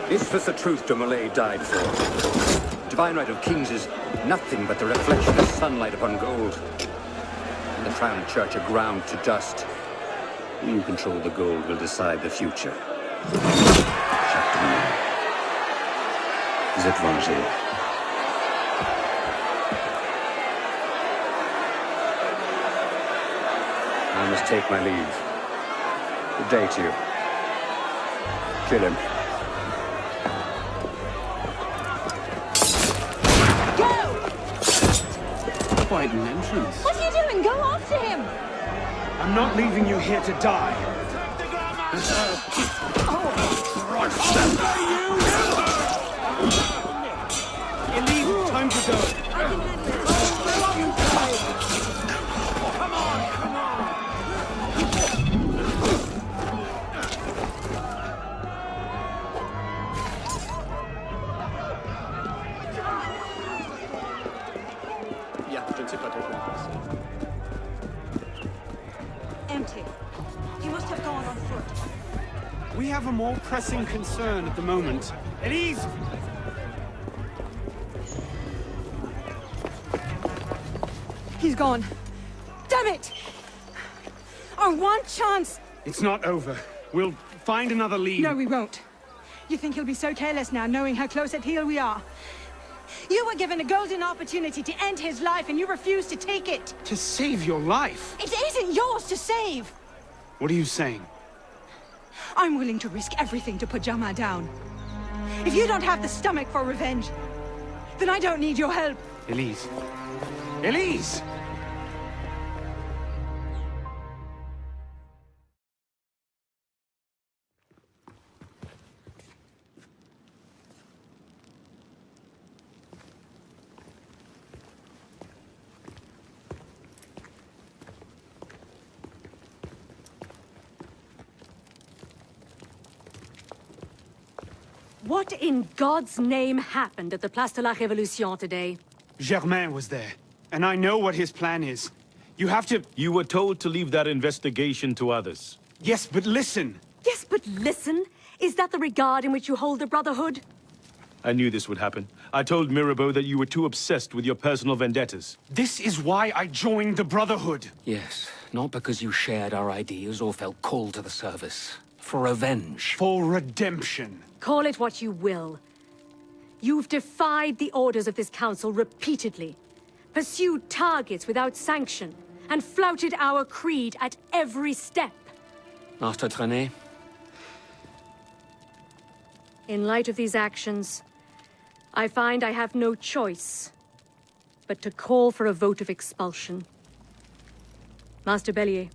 This was the truth de Molay died for. The divine right of kings is nothing but the reflection of sunlight upon gold. And the crown church are ground to dust. You control the gold will decide the future. Jacques de Molay. Vous êtes vengé. I must take my leave. Good day to you. Kill him. Quite an entrance. What are you doing? Go after him! I'm not leaving you here to die. Elise, time to go. Come on, come on! Yeah, je ne sais pas trop quoi. Empty. He must have gone on foot. We have a more pressing concern at the moment. Elise! He's gone. Damn it! Our one chance! It's not over. We'll find another lead. No, we won't. You think he'll be so careless now, knowing how close at heel we are? You were given a golden opportunity to end his life, and you refused to take it. To save your life? It isn't yours to save! What are you saying? I'm willing to risk everything to put Jama down. If you don't have the stomach for revenge, then I don't need your help. Elise. Elise! What in God's name happened at the Place de la Révolution today? Germain was there, and I know what his plan is. You have to... You were told to leave that investigation to others. Yes, but listen. Yes, but listen. Is that the regard in which you hold the Brotherhood? I knew this would happen. I told Mirabeau that you were too obsessed with your personal vendettas. This is why I joined the Brotherhood. Yes, not because you shared our ideas or felt called to the service. For revenge. For redemption. Call it what you will. You've defied the orders of this council repeatedly, pursued targets without sanction, and flouted our creed at every step. Master Trenet? In light of these actions, I find I have no choice but to call for a vote of expulsion. Master Bellier.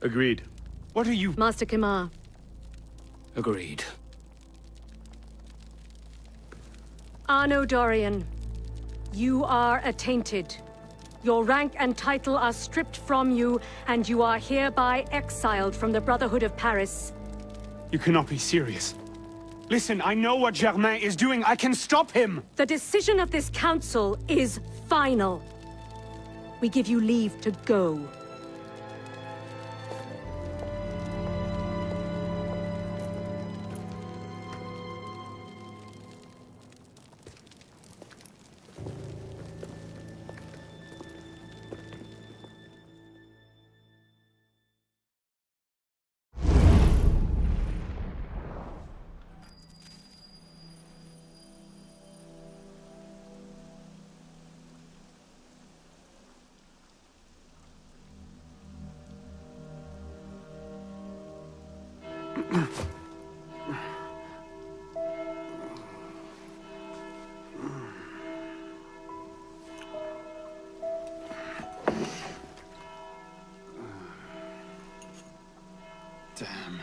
Agreed. What are you... Master Kemar. Agreed. Arno Dorian, you are attainted. Your rank and title are stripped from you, and you are hereby exiled from the Brotherhood of Paris. You cannot be serious. Listen, I know what Germain is doing. I can stop him! The decision of this council is final. We give you leave to go. Damn.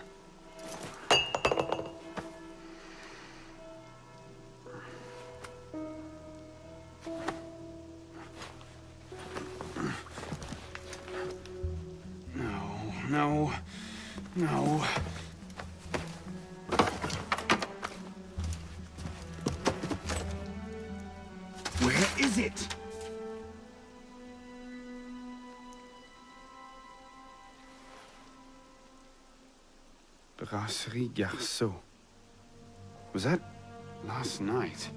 No. No. Where is it? Brasserie Garceau. Was that last night?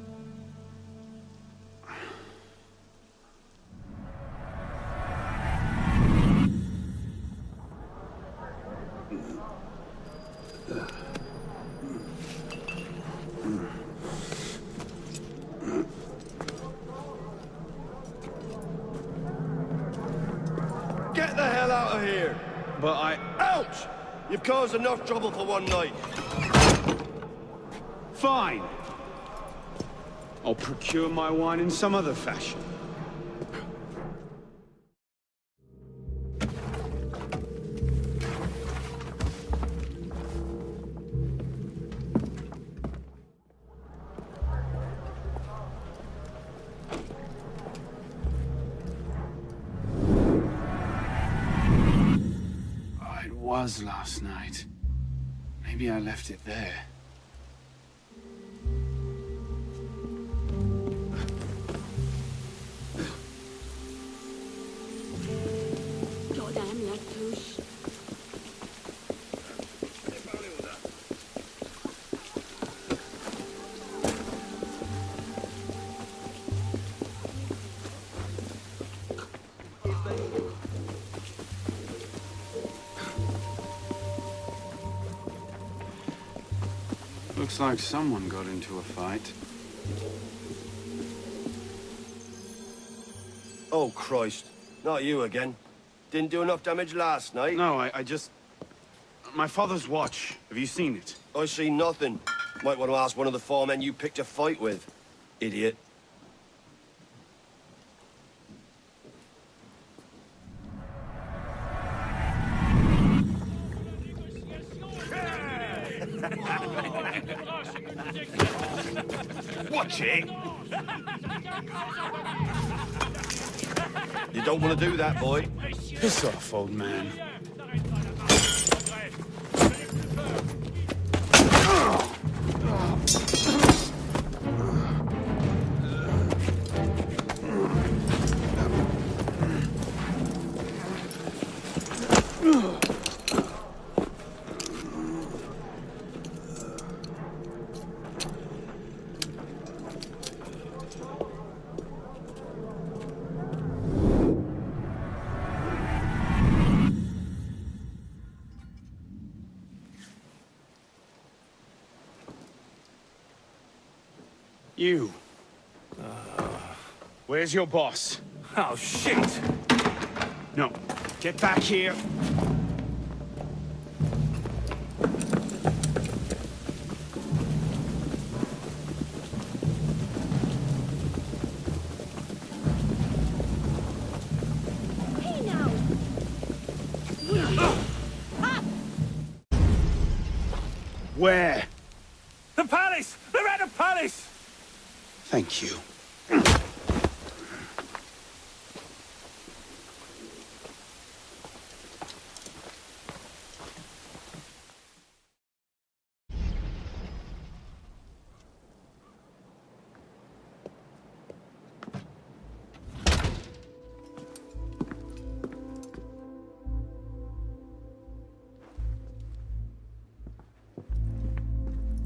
Get the hell out of here! But Ouch! You've caused enough trouble for one night. Fine. I'll procure my wine in some other fashion. It was last night. Maybe I left it there. Goddamn Latouche. Looks like someone got into a fight. Oh, Christ. Not you again. Didn't do enough damage last night? No, I just... My father's watch. Have you seen it? I see nothing. Might want to ask one of the four men you picked a fight with. Idiot. Watch it! You don't want to do that, boy. Piss off, old man. You. Where's your boss? Oh, shit! No. Get back here. Hey now! Where? The palace! They're at the palace! Thank you.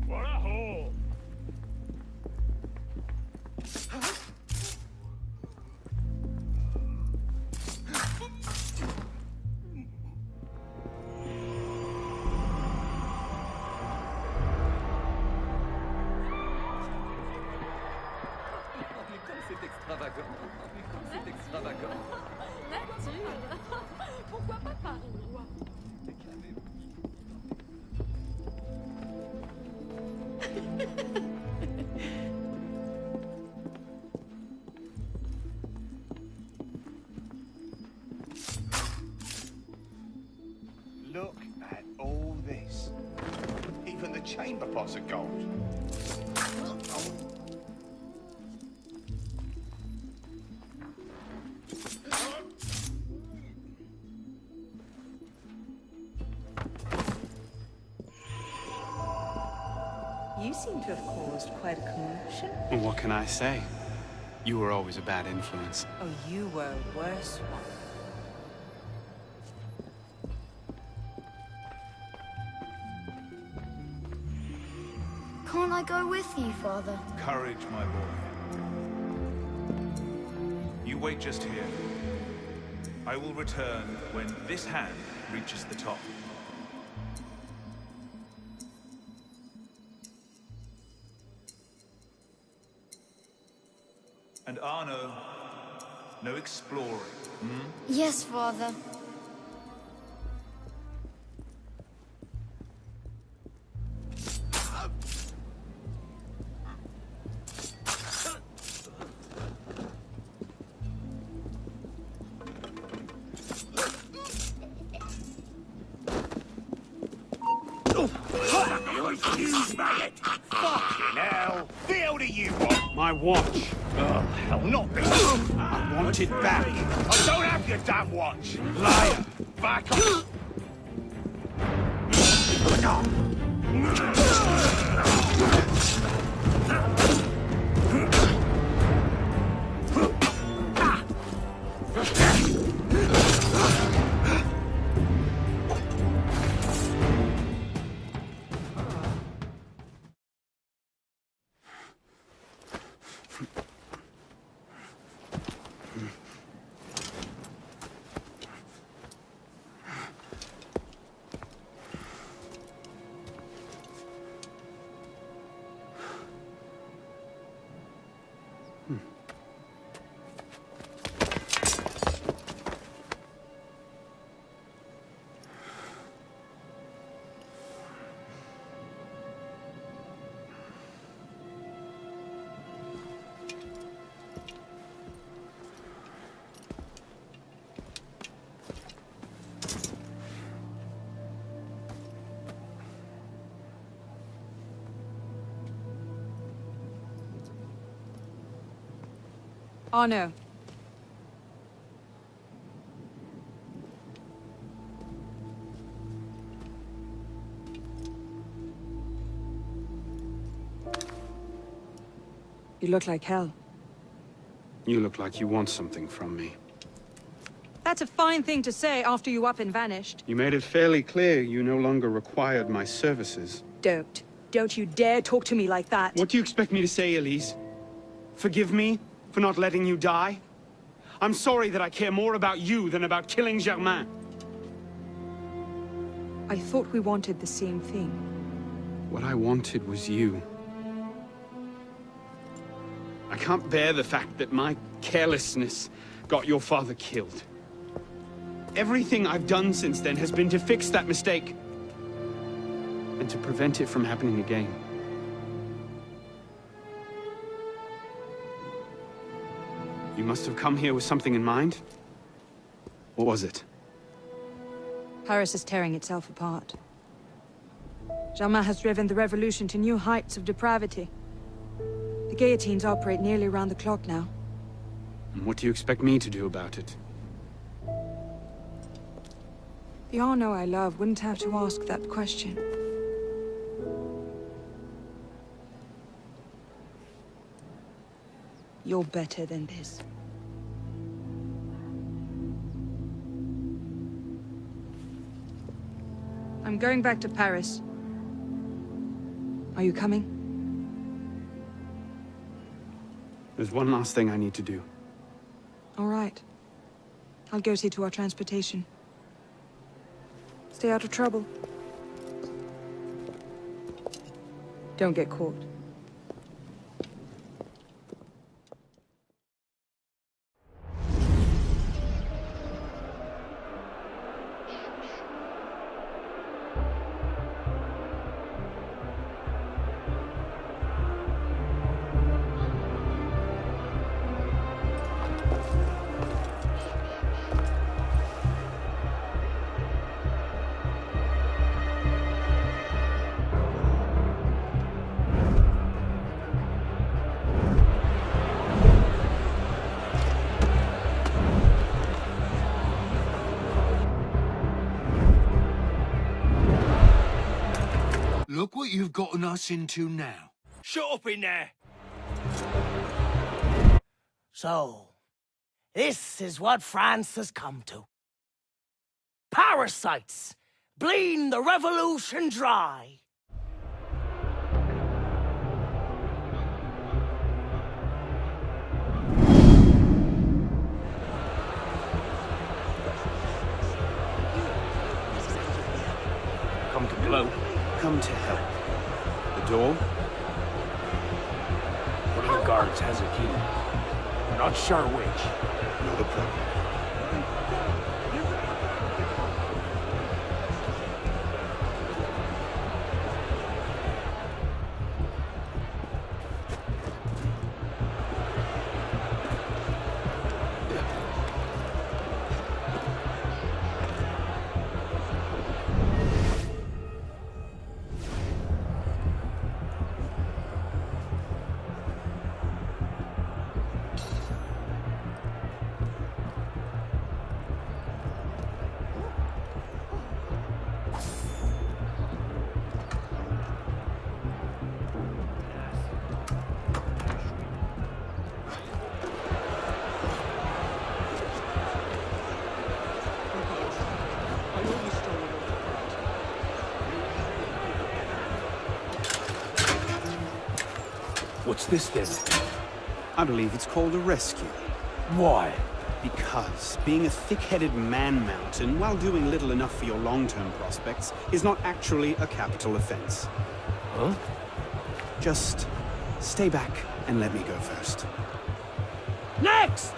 What a hole! C'est extravagant. C'est extravagant. Nature. Pourquoi pas Paris? Look at all this. Even the chamber pots are gold. You seem to have caused quite a commotion. Well, what can I say? You were always a bad influence. Oh, you were a worse one. Can't I go with you, Father? Courage, my boy. You wait just here. I will return when this hand reaches the top. And Arno, no exploring, hmm? Yes, Father. Fucking hell! The hell do you want? My watch. Oh, hell, not this. I want it back. I don't have your damn watch! Liar! Back up! Arno. You look like hell. You look like you want something from me. That's a fine thing to say after you up and vanished. You made it fairly clear you no longer required my services. Don't. Don't you dare talk to me like that. What do you expect me to say, Elise? Forgive me for not letting you die? I'm sorry that I care more about you than about killing Germain. I thought we wanted the same thing. What I wanted was you. I can't bear the fact that my carelessness got your father killed. Everything I've done since then has been to fix that mistake. And to prevent it from happening again. You must have come here with something in mind? What was it? Paris is tearing itself apart. Germain has driven the revolution to new heights of depravity. The guillotines operate nearly around the clock now. And what do you expect me to do about it? The Arno I love wouldn't have to ask that question. You're better than this. I'm going back to Paris. Are you coming? There's one last thing I need to do. All right. I'll go see to our transportation. Stay out of trouble. Don't get caught. Look what you've gotten us into now. Shut up in there! So, this is what France has come to. Parasites, bleeding the revolution dry. Come to blow. Come to help. The door? One of the guards has a key. Not sure which. Not a problem. What's this then? I believe it's called a rescue. Why? Because being a thick-headed man-mountain, while doing little enough for your long-term prospects, is not actually a capital offense. Huh? Just stay back and let me go first. Next!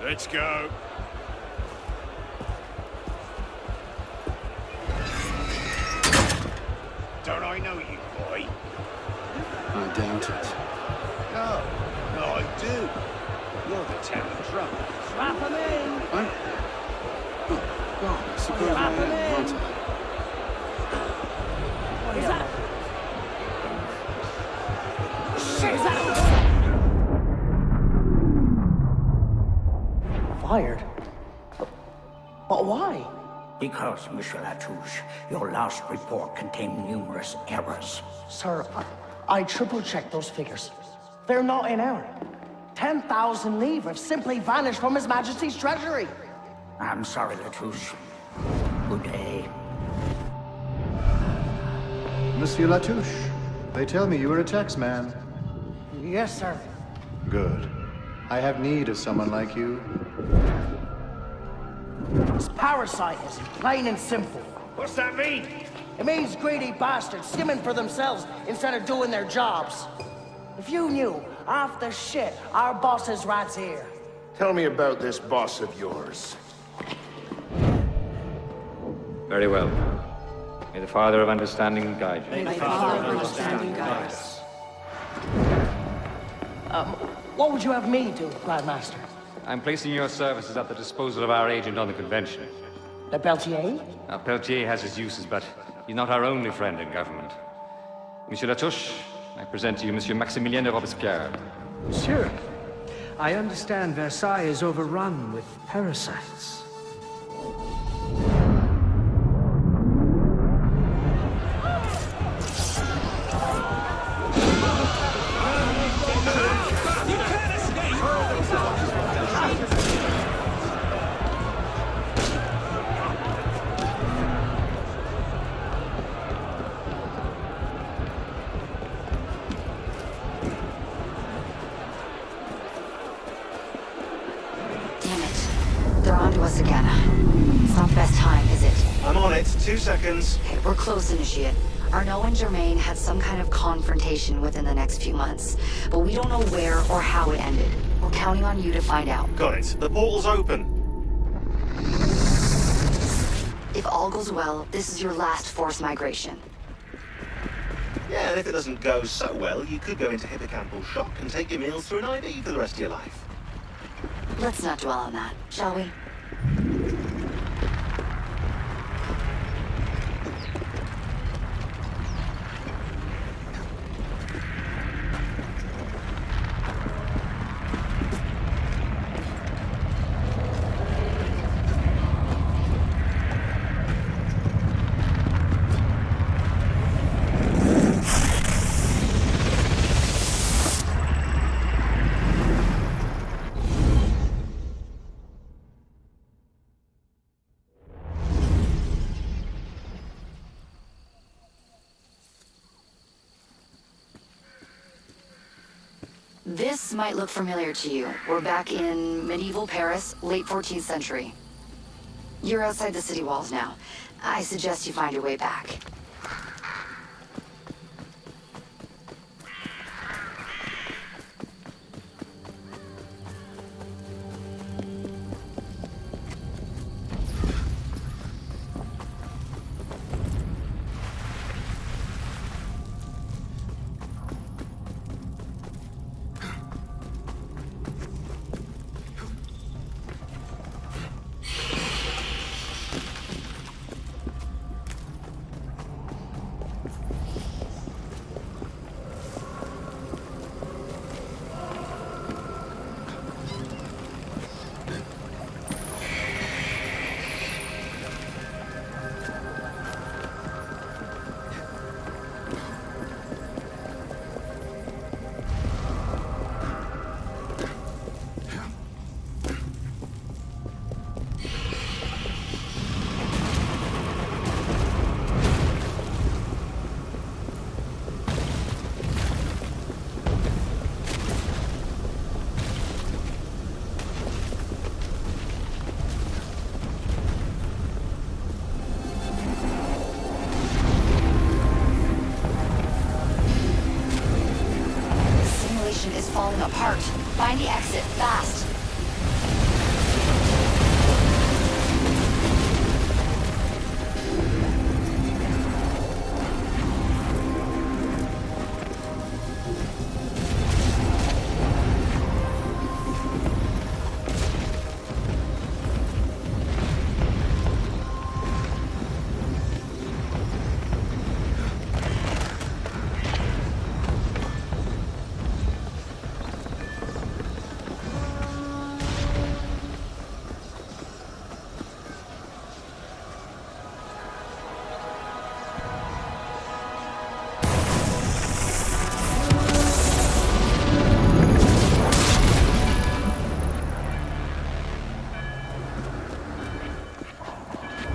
Let's go. Don't I know you, boy? I doubt it. No, I do. You're the town drunk. Strap him in! What? Oh, God, I suppose I Strap him am, in! aren't I? Is that... Shit, is that... Fired? But why? Because, Monsieur Latouche, your last report contained numerous errors. Sir, I triple-checked those figures. They're not in error. 10,000 livres have simply vanished from His Majesty's treasury. I'm sorry, Latouche. Good day. Monsieur Latouche, they tell me you were a taxman. Yes, sir. Good. I have need of someone like you. It's parasitism, plain and simple. What's that mean? It means greedy bastards skimming for themselves instead of doing their jobs. If you knew half the shit our bosses rats here. Tell me about this boss of yours. Very well. May the Father of Understanding guide you. May the Father of Understanding guide us. What would you have me do, Grandmaster? I'm placing your services at the disposal of our agent on the convention. Le Peltier? Now, Peltier has his uses, but he's not our only friend in government. Monsieur Latouche, I present to you Monsieur Maximilien de Robespierre. Monsieur, I understand Versailles is overrun with parasites. They're on to us again. It's not the best time, is it? I'm on it. 2 seconds. Okay, we're close, Initiate. Arnaud and Germain had some kind of confrontation within the next few months, but we don't know where or how it ended. We're counting on you to find out. Got it. The portal's open. If all goes well, this is your last forced migration. Yeah, and if it doesn't go so well, you could go into hippocampal shock and take your meals through an IV for the rest of your life. Let's not dwell on that, shall we? This might look familiar to you. We're back in medieval Paris, late 14th century. You're outside the city walls now. I suggest you find your way back. Falling apart. Find the exit, fast.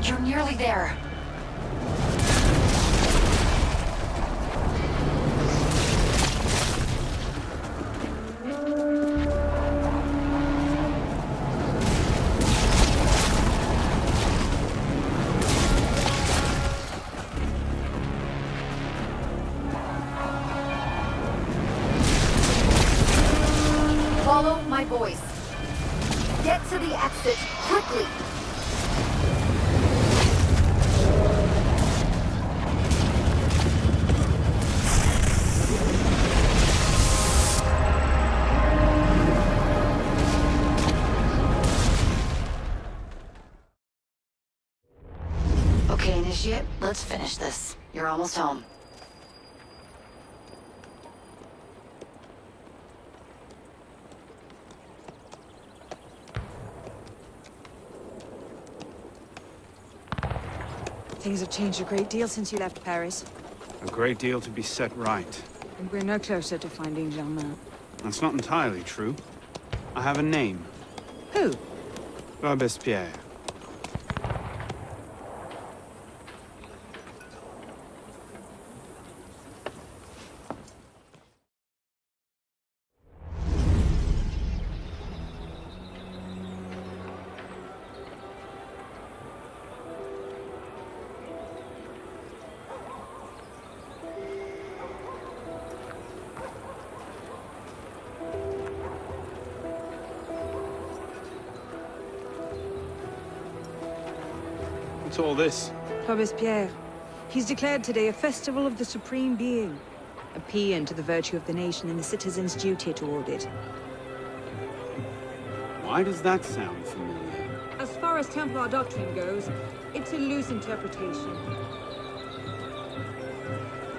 You're nearly there. Follow my voice. Get to the exit, quickly! Okay, Initiate, let's finish this. You're almost home. Things have changed a great deal since you left Paris. A great deal to be set right. And we're no closer to finding Germain. That's not entirely true. I have a name. Who? Robespierre. What's all this? Robespierre. He's declared today a festival of the Supreme Being. A paean to the virtue of the nation and the citizens' duty toward it. Why does that sound familiar? As far as Templar doctrine goes, it's a loose interpretation.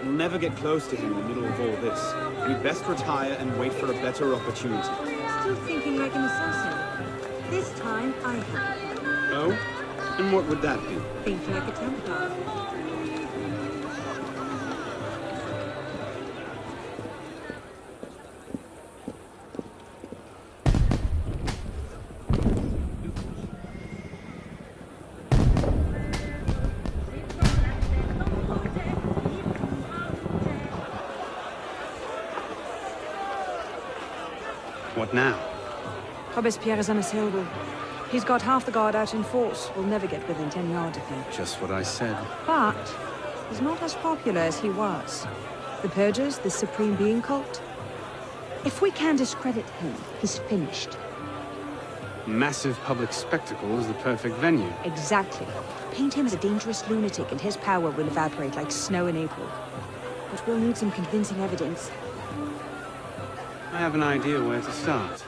We'll never get close to him in the middle of all this. We'd best retire and wait for a better opportunity. Still thinking like an assassin. This time, I have. Oh? And what would that be? Think like a Templar. What now? Robespierre is unassailable. He's got half the guard out in force. We'll never get within 10 yards of him. Just what I said. But he's not as popular as he was. The Purgers, the Supreme Being cult. If we can discredit him, he's finished. Massive public spectacle is the perfect venue. Exactly. Paint him as a dangerous lunatic and his power will evaporate like snow in April. But we'll need some convincing evidence. I have an idea where to start.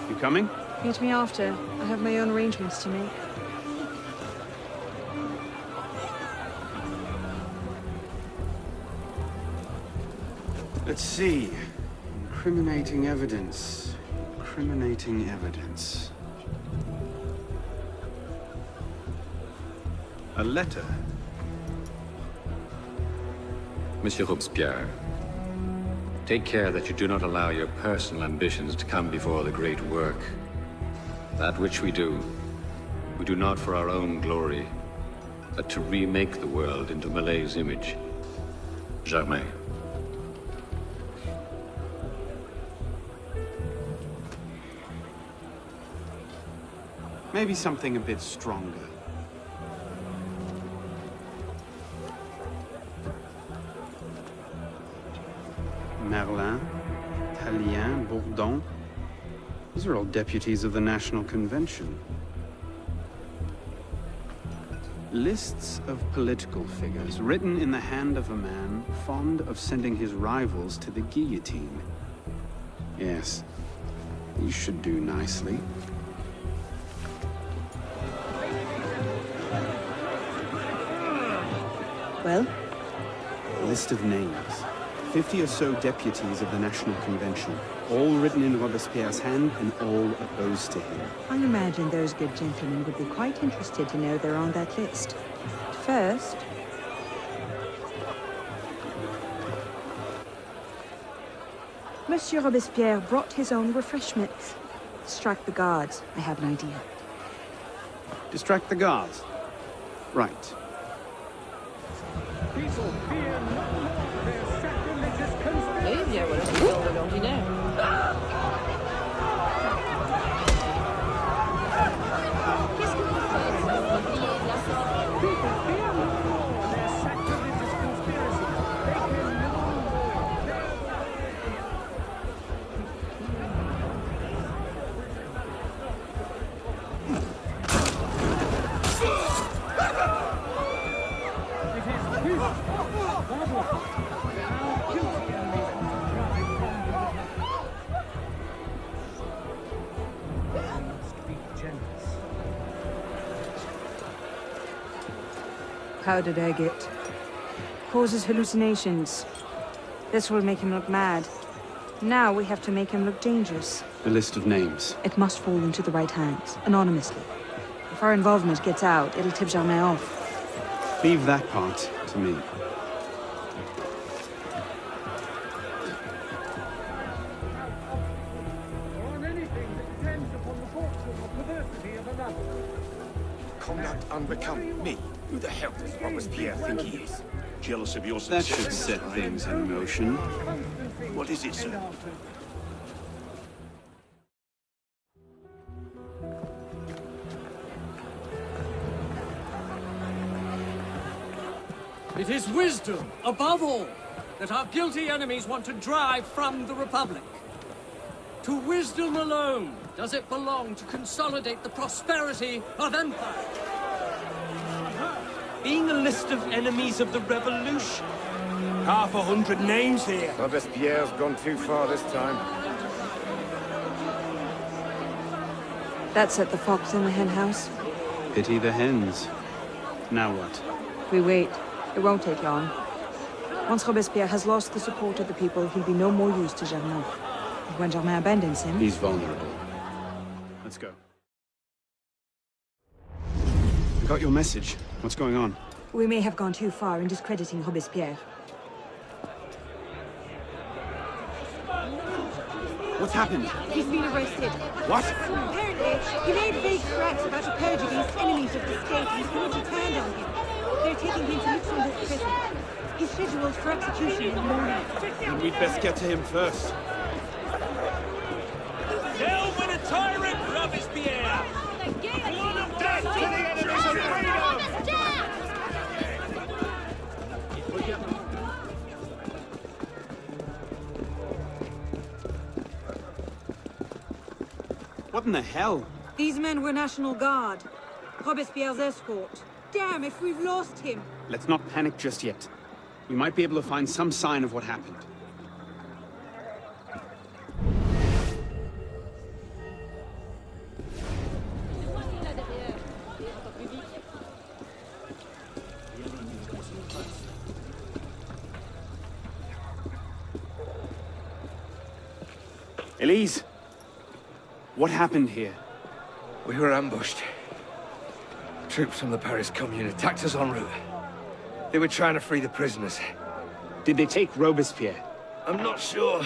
You coming? Meet me after. I have my own arrangements to make. Let's see. Incriminating evidence. Incriminating evidence. A letter. Monsieur Robespierre, take care that you do not allow your personal ambitions to come before the great work. That which we do not for our own glory, but to remake the world into Malay's image. Germain. Maybe something a bit stronger. Merlin, Tallien, Bourdon. These are all deputies of the National Convention. Lists of political figures, written in the hand of a man fond of sending his rivals to the guillotine. Yes, you should do nicely. Well? A list of names. 50 or so deputies of the National Convention, all written in Robespierre's hand and all opposed to him. I imagine those good gentlemen would be quite interested to know they're on that list. First... Monsieur Robespierre brought his own refreshments. Distract the guards. I have an idea. Distract the guards? Right. Eh bien, voilà ce genre de l'ordinaire. Qu'est-ce que vous faites, replier de la sorte? How did I get? Causes hallucinations. This will make him look mad. Now we have to make him look dangerous. A list of names. It must fall into the right hands, anonymously. If our involvement gets out, it'll tip Germain off. Leave that part to me. Conduct unbecoming me. Who the hell does Robespierre think he is? Jealous of your That success? should set things in motion. What is it, sir? It is wisdom, above all, that our guilty enemies want to drive from the Republic. To wisdom alone does it belong to consolidate the prosperity of empire. Being a list of enemies of the revolution. 100 names here. Robespierre's gone too far this time. That set the fox in the hen house. Pity the hens. Now what? We wait. It won't take long. Once Robespierre has lost the support of the people, he'll be no more use to Germain. And when Germain abandons him... He's vulnerable. Let's go. I got your message. What's going on? We may have gone too far in discrediting Robespierre. What's happened? He's been arrested. What? Apparently, he made vague threats about a purge against enemies of the state, and the committee turned on him. They're taking him to Luxembourg prison. He's scheduled for execution in the morning. Then we'd best get to him first. in the hell? These men were National Guard. Robespierre's escort. Damn, if we've lost him. Let's not panic just yet. We might be able to find some sign of what happened. Elise, what happened here? We were ambushed. Troops from the Paris Commune attacked us en route. They were trying to free the prisoners. Did they take Robespierre? I'm not sure.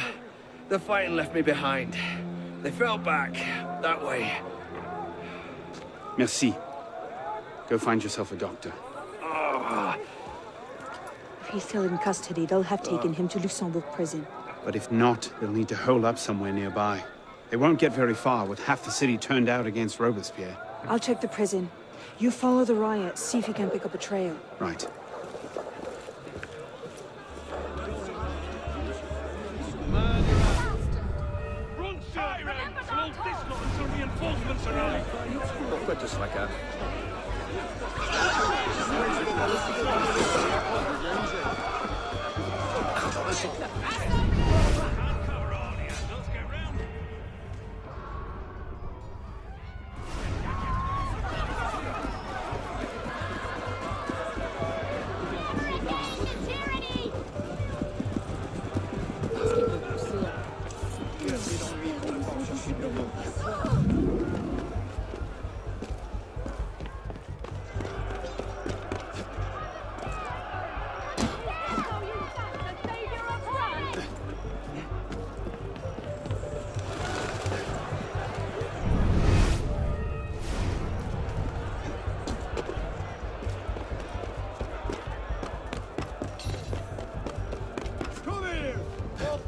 The fighting left me behind. They fell back, that way. Merci. Go find yourself a doctor. Oh. If he's still in custody, they'll have taken him to Luxembourg prison. But if not, they'll need to hole up somewhere nearby. They won't get very far with half the city turned out against Robespierre. I'll check the prison. You follow the riots, see if you can pick up a trail. Right. Run, sirens! Hold this lot until reinforcements arrive! Pourquoi tout ce fracas?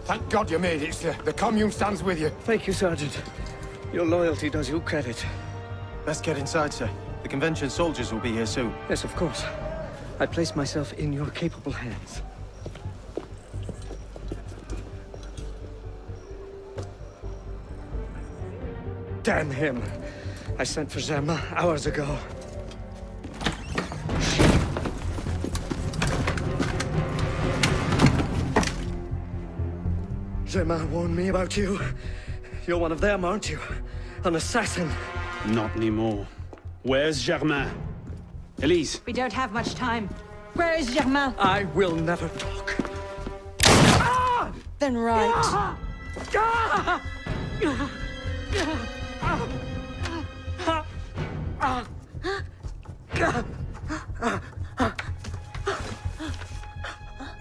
Thank God you made it, sir. The Commune stands with you. Thank you, Sergeant. Your loyalty does you credit. Let's get inside, sir. The convention soldiers will be here soon. Yes, of course. I place myself in your capable hands. Damn him. I sent for Germain hours ago. Germain warned me about you. You're one of them, aren't you? An assassin. Not anymore. Where's Germain? Elise. We don't have much time. Where is Germain? I will never talk. Then right.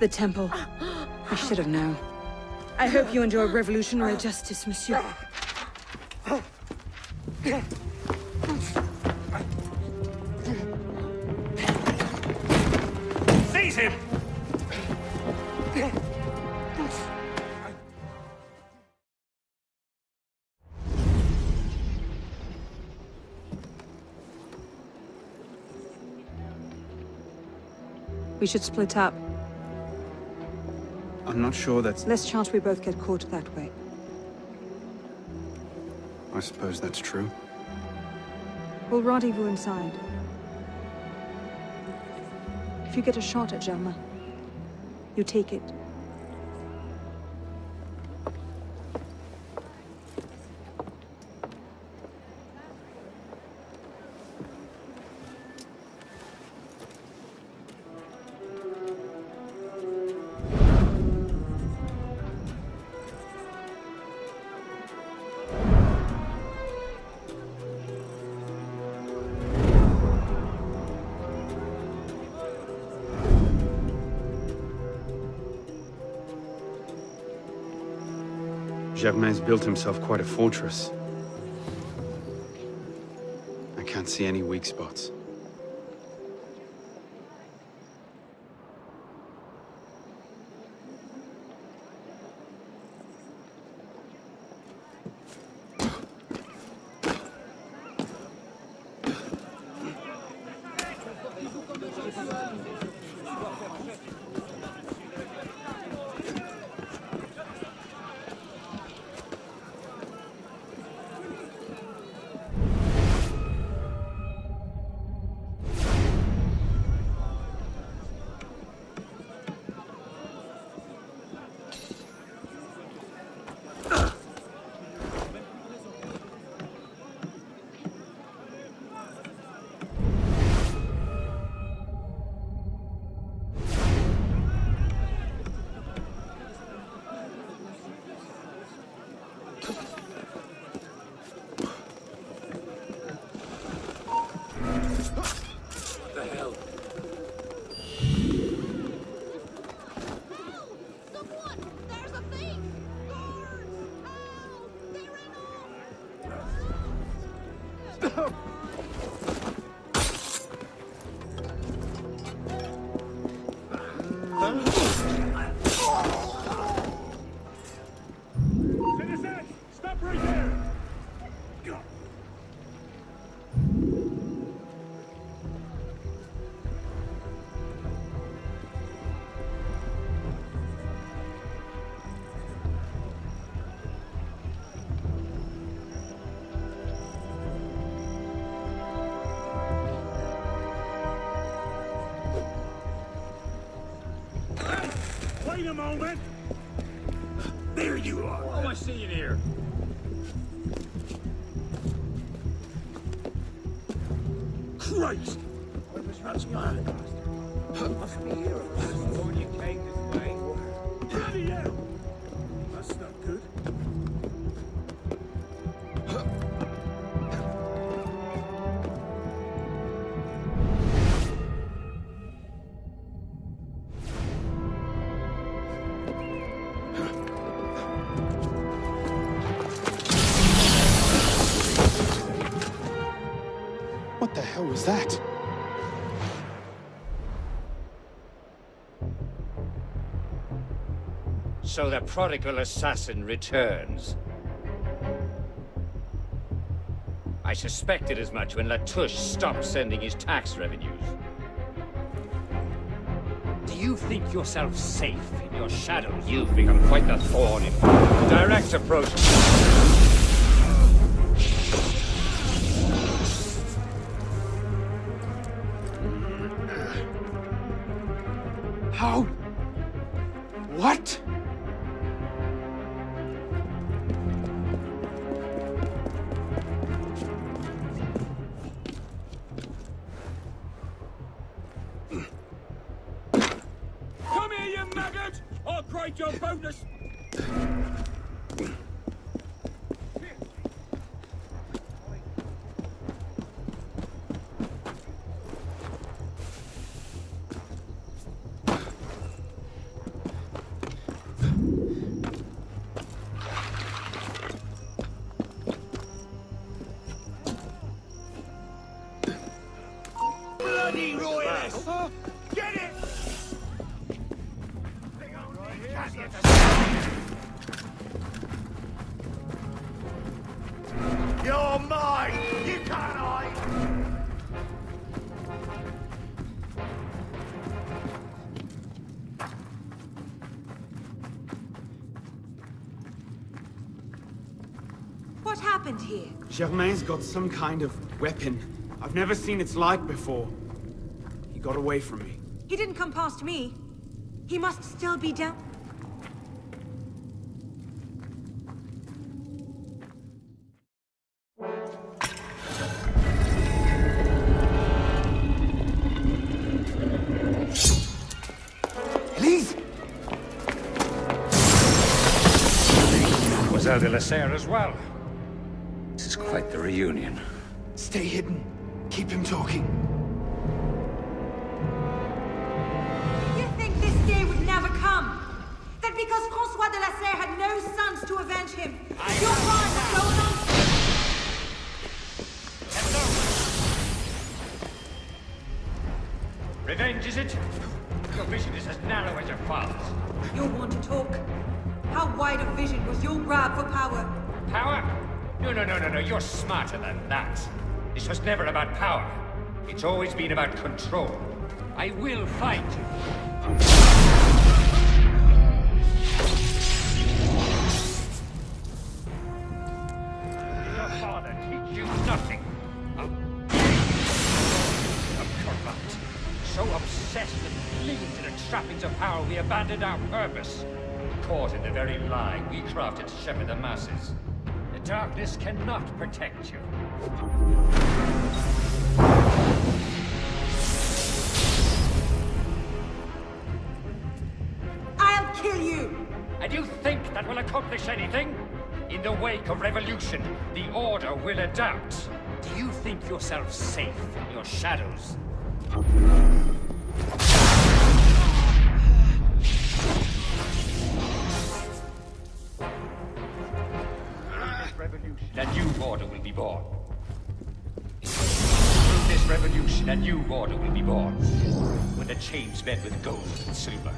The temple. I should have known. I hope you enjoy revolutionary justice, monsieur. Seize him! We should split up. I'm not sure that's... Less chance we both get caught that way. I suppose that's true. We'll rendezvous inside. If you get a shot at Germain, you take it. Germain's built himself quite a fortress. I can't see any weak spots. Stop right there! Wait a moment! There you are! What am I seeing here? Christ! That's mad. Must be here. Before you came this way. Bloody hell! That's not good. What the hell was that? So the prodigal assassin returns. I suspected as much when Latouche stopped sending his tax revenues. Do you think yourself safe in your shadow? You've become quite the thorn in direct approach. How? What? Come here, you maggot! I'll grade your bonus! Bloody royalist! Get it! You're mine! You can't hide! What happened here? Germain's got some kind of weapon. I've never seen its like before. He got away from me. He didn't come past me. He must still be down. Elise! Mademoiselle de la Serre as well. This is quite the reunion. Stay hidden. Keep him talking. You think this day would never come? That because Francois de la Serre had no sons to avenge him, your crime would go on? Revenge, is it? Your vision is as narrow as your father's. You want to talk? How wide a vision was your grab for power? Power? No. You're smarter than that. This was never about power. It's always been about control. I will fight you. Did your father teach you nothing? A corrupt. So obsessed and clinging to the trappings of power, we abandoned our purpose. Caught in the very lie we crafted to shepherd the masses. The darkness cannot protect you. I'll kill you! And you think that will accomplish anything? In the wake of revolution, the Order will adapt. Do you think yourself safe in your shadows? A new Order will be born. Its revolution, a new order will be born. When the chains bend with gold and silver.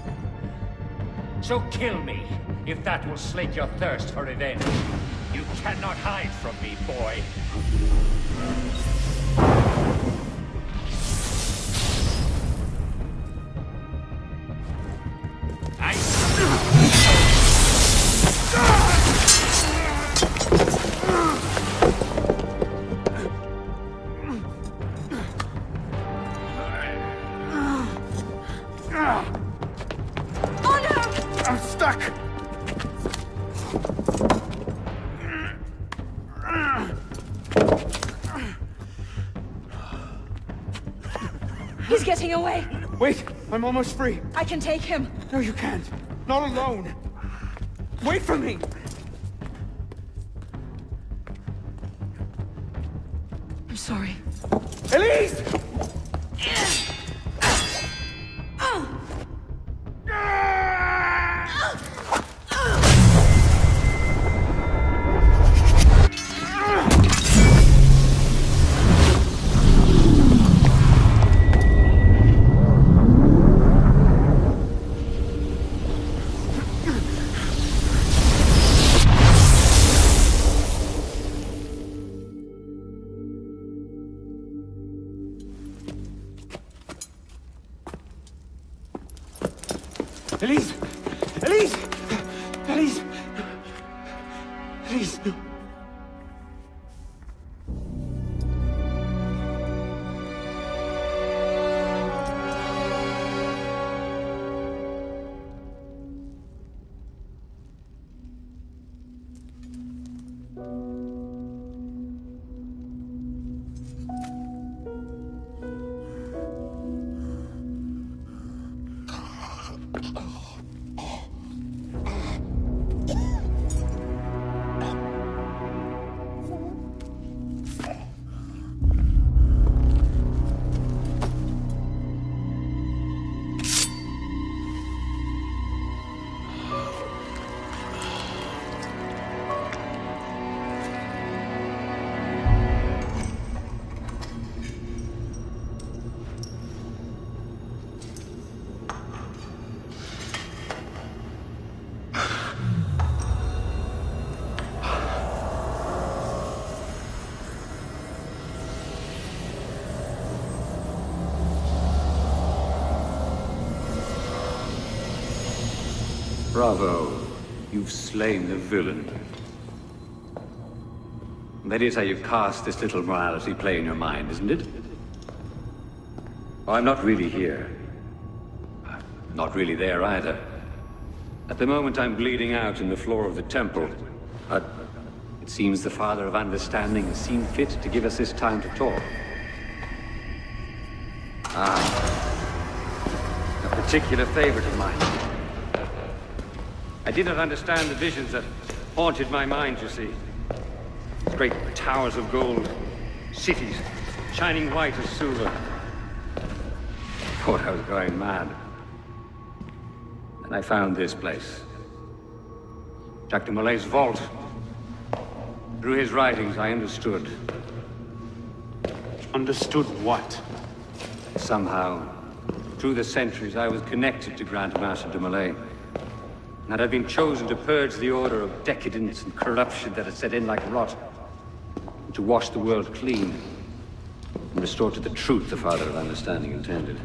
So kill me, if that will slake your thirst for revenge. You cannot hide from me, boy. I'm stuck! He's getting away. Wait, I'm almost free. I can take him. No, you can't. Not alone. Wait for me. I'm sorry. Elise! Elise! Elise! Elise! Elise! No. Bravo. You've slain the villain. That is how you cast this little morality play in your mind, isn't it? Oh, I'm not really here. Not really there either. At the moment, I'm bleeding out in the floor of the temple. But it seems the Father of Understanding has seen fit to give us this time to talk. A particular favorite of mine. I did not understand the visions that haunted my mind, you see. Great towers of gold, cities, shining white as silver. I thought I was going mad. And I found this place. Jacques de Molay's vault. Through his writings, I understood. Understood what? Somehow, through the centuries, I was connected to Grand Master de Molay. And I'd been chosen to purge the order of decadence and corruption that had set in like rot. To wash the world clean. And restore to the truth the Father of Understanding intended.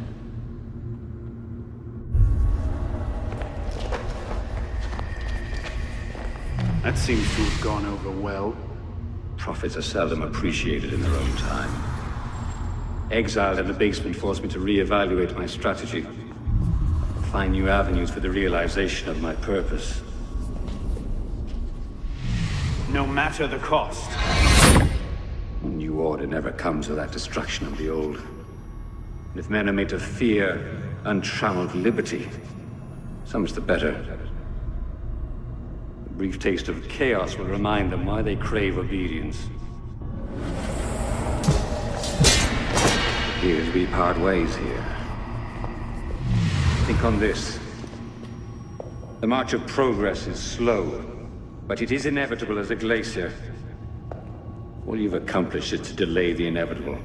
That seems to have gone over well. Prophets are seldom appreciated in their own time. Exiled in the basement forced me to reevaluate my strategy. Find new avenues for the realization of my purpose. No matter the cost. A new order never comes without destruction of the old. And if men are made to fear untrammeled liberty, so much the better. A brief taste of chaos will remind them why they crave obedience. It appears we part ways here. Think on this. The march of progress is slow, but it is inevitable as a glacier. All you've accomplished is to delay the inevitable.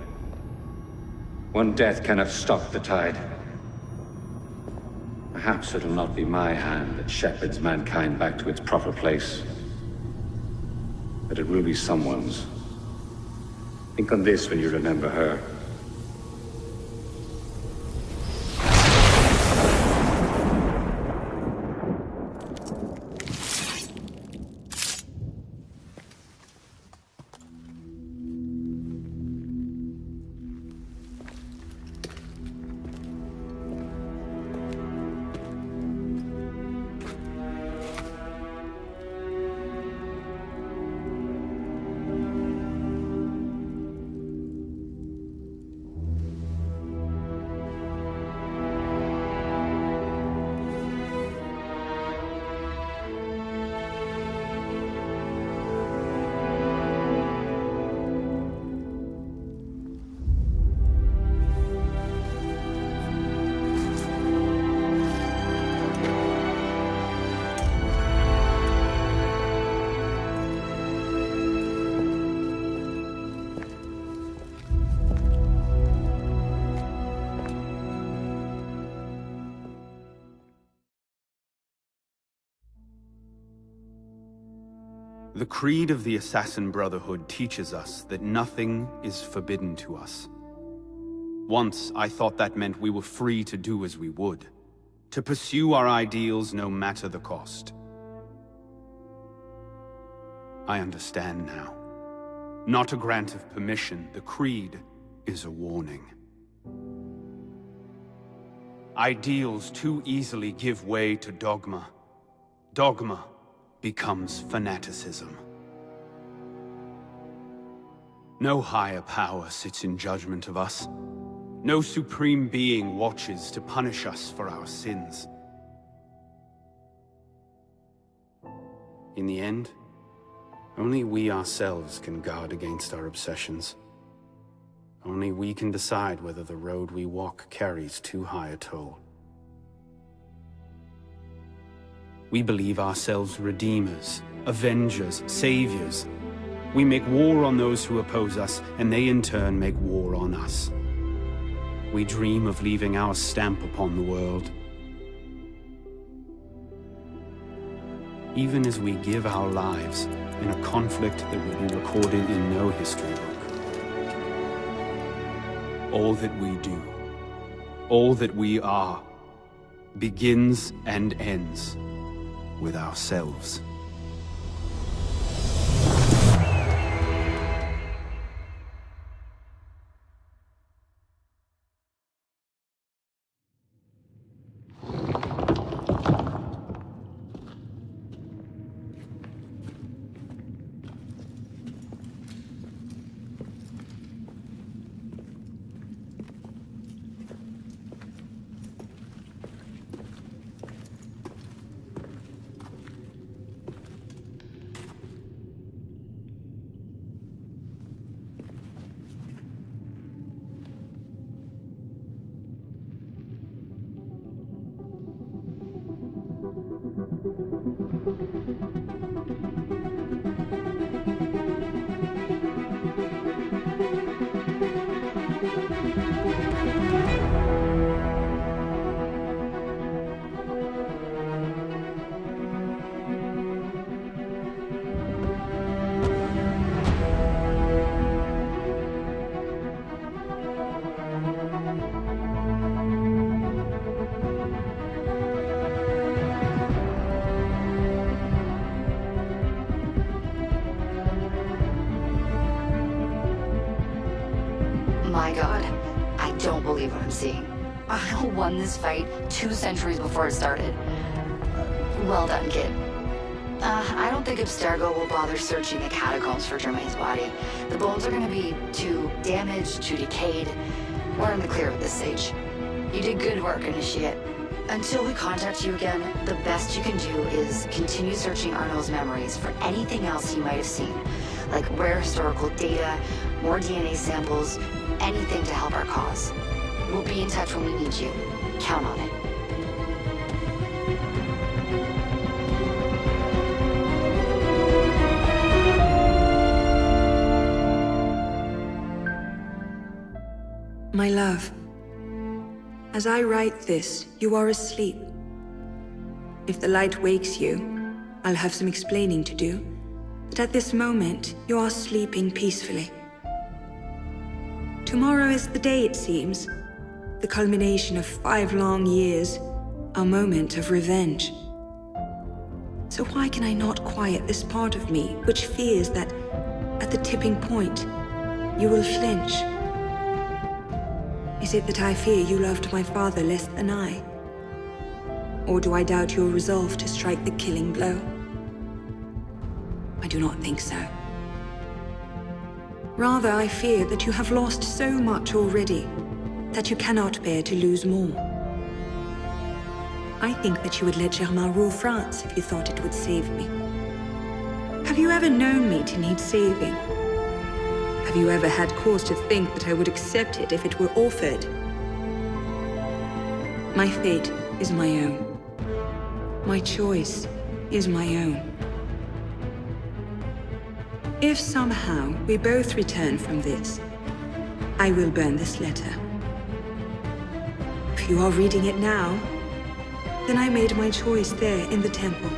One death cannot stop the tide. Perhaps it'll not be my hand that shepherds mankind back to its proper place. But it will be someone's. Think on this when you remember her. The creed of the Assassin Brotherhood teaches us that nothing is forbidden to us. Once, I thought that meant we were free to do as we would, to pursue our ideals no matter the cost. I understand now. Not a grant of permission, the creed is a warning. Ideals too easily give way to dogma. Dogma becomes fanaticism. No higher power sits in judgment of us. No supreme being watches to punish us for our sins. In the end, only we ourselves can guard against our obsessions. Only we can decide whether the road we walk carries too high a toll. We believe ourselves redeemers, avengers, saviors. We make war on those who oppose us, and they in turn make war on us. We dream of leaving our stamp upon the world. Even as we give our lives in a conflict that will be recorded in no history book. All that we do, all that we are, begins and ends with ourselves. My god, I don't believe what I'm seeing. Arno won this fight 2 centuries before it started. Well done, kid. I don't think Abstergo will bother searching the catacombs for Germain's body. The bones are gonna be too damaged, too decayed. We're in the clear at this stage. You did good work, Initiate. Until we contact you again, the best you can do is continue searching Arno's memories for anything else he might have seen, like rare historical data, more DNA samples, anything to help our cause. We'll be in touch when we need you. Count on it. My love, as I write this, you are asleep. If the light wakes you, I'll have some explaining to do. But at this moment, you are sleeping peacefully. Tomorrow is the day, it seems. The culmination of 5 long years. Our moment of revenge. So why can I not quiet this part of me, which fears that, at the tipping point, you will flinch? Is it that I fear you loved my father less than I? Or do I doubt your resolve to strike the killing blow? I do not think so. Rather, I fear that you have lost so much already, that you cannot bear to lose more. I think that you would let Germain rule France if you thought it would save me. Have you ever known me to need saving? Have you ever had cause to think that I would accept it if it were offered? My fate is my own. My choice is my own. If somehow we both return from this, I will burn this letter. If you are reading it now, then I made my choice there in the temple.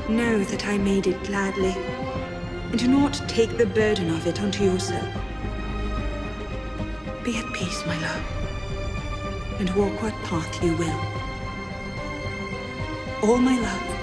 Know that I made it gladly, and do not take the burden of it onto yourself. Be at peace, my love, and walk what path you will. All my love.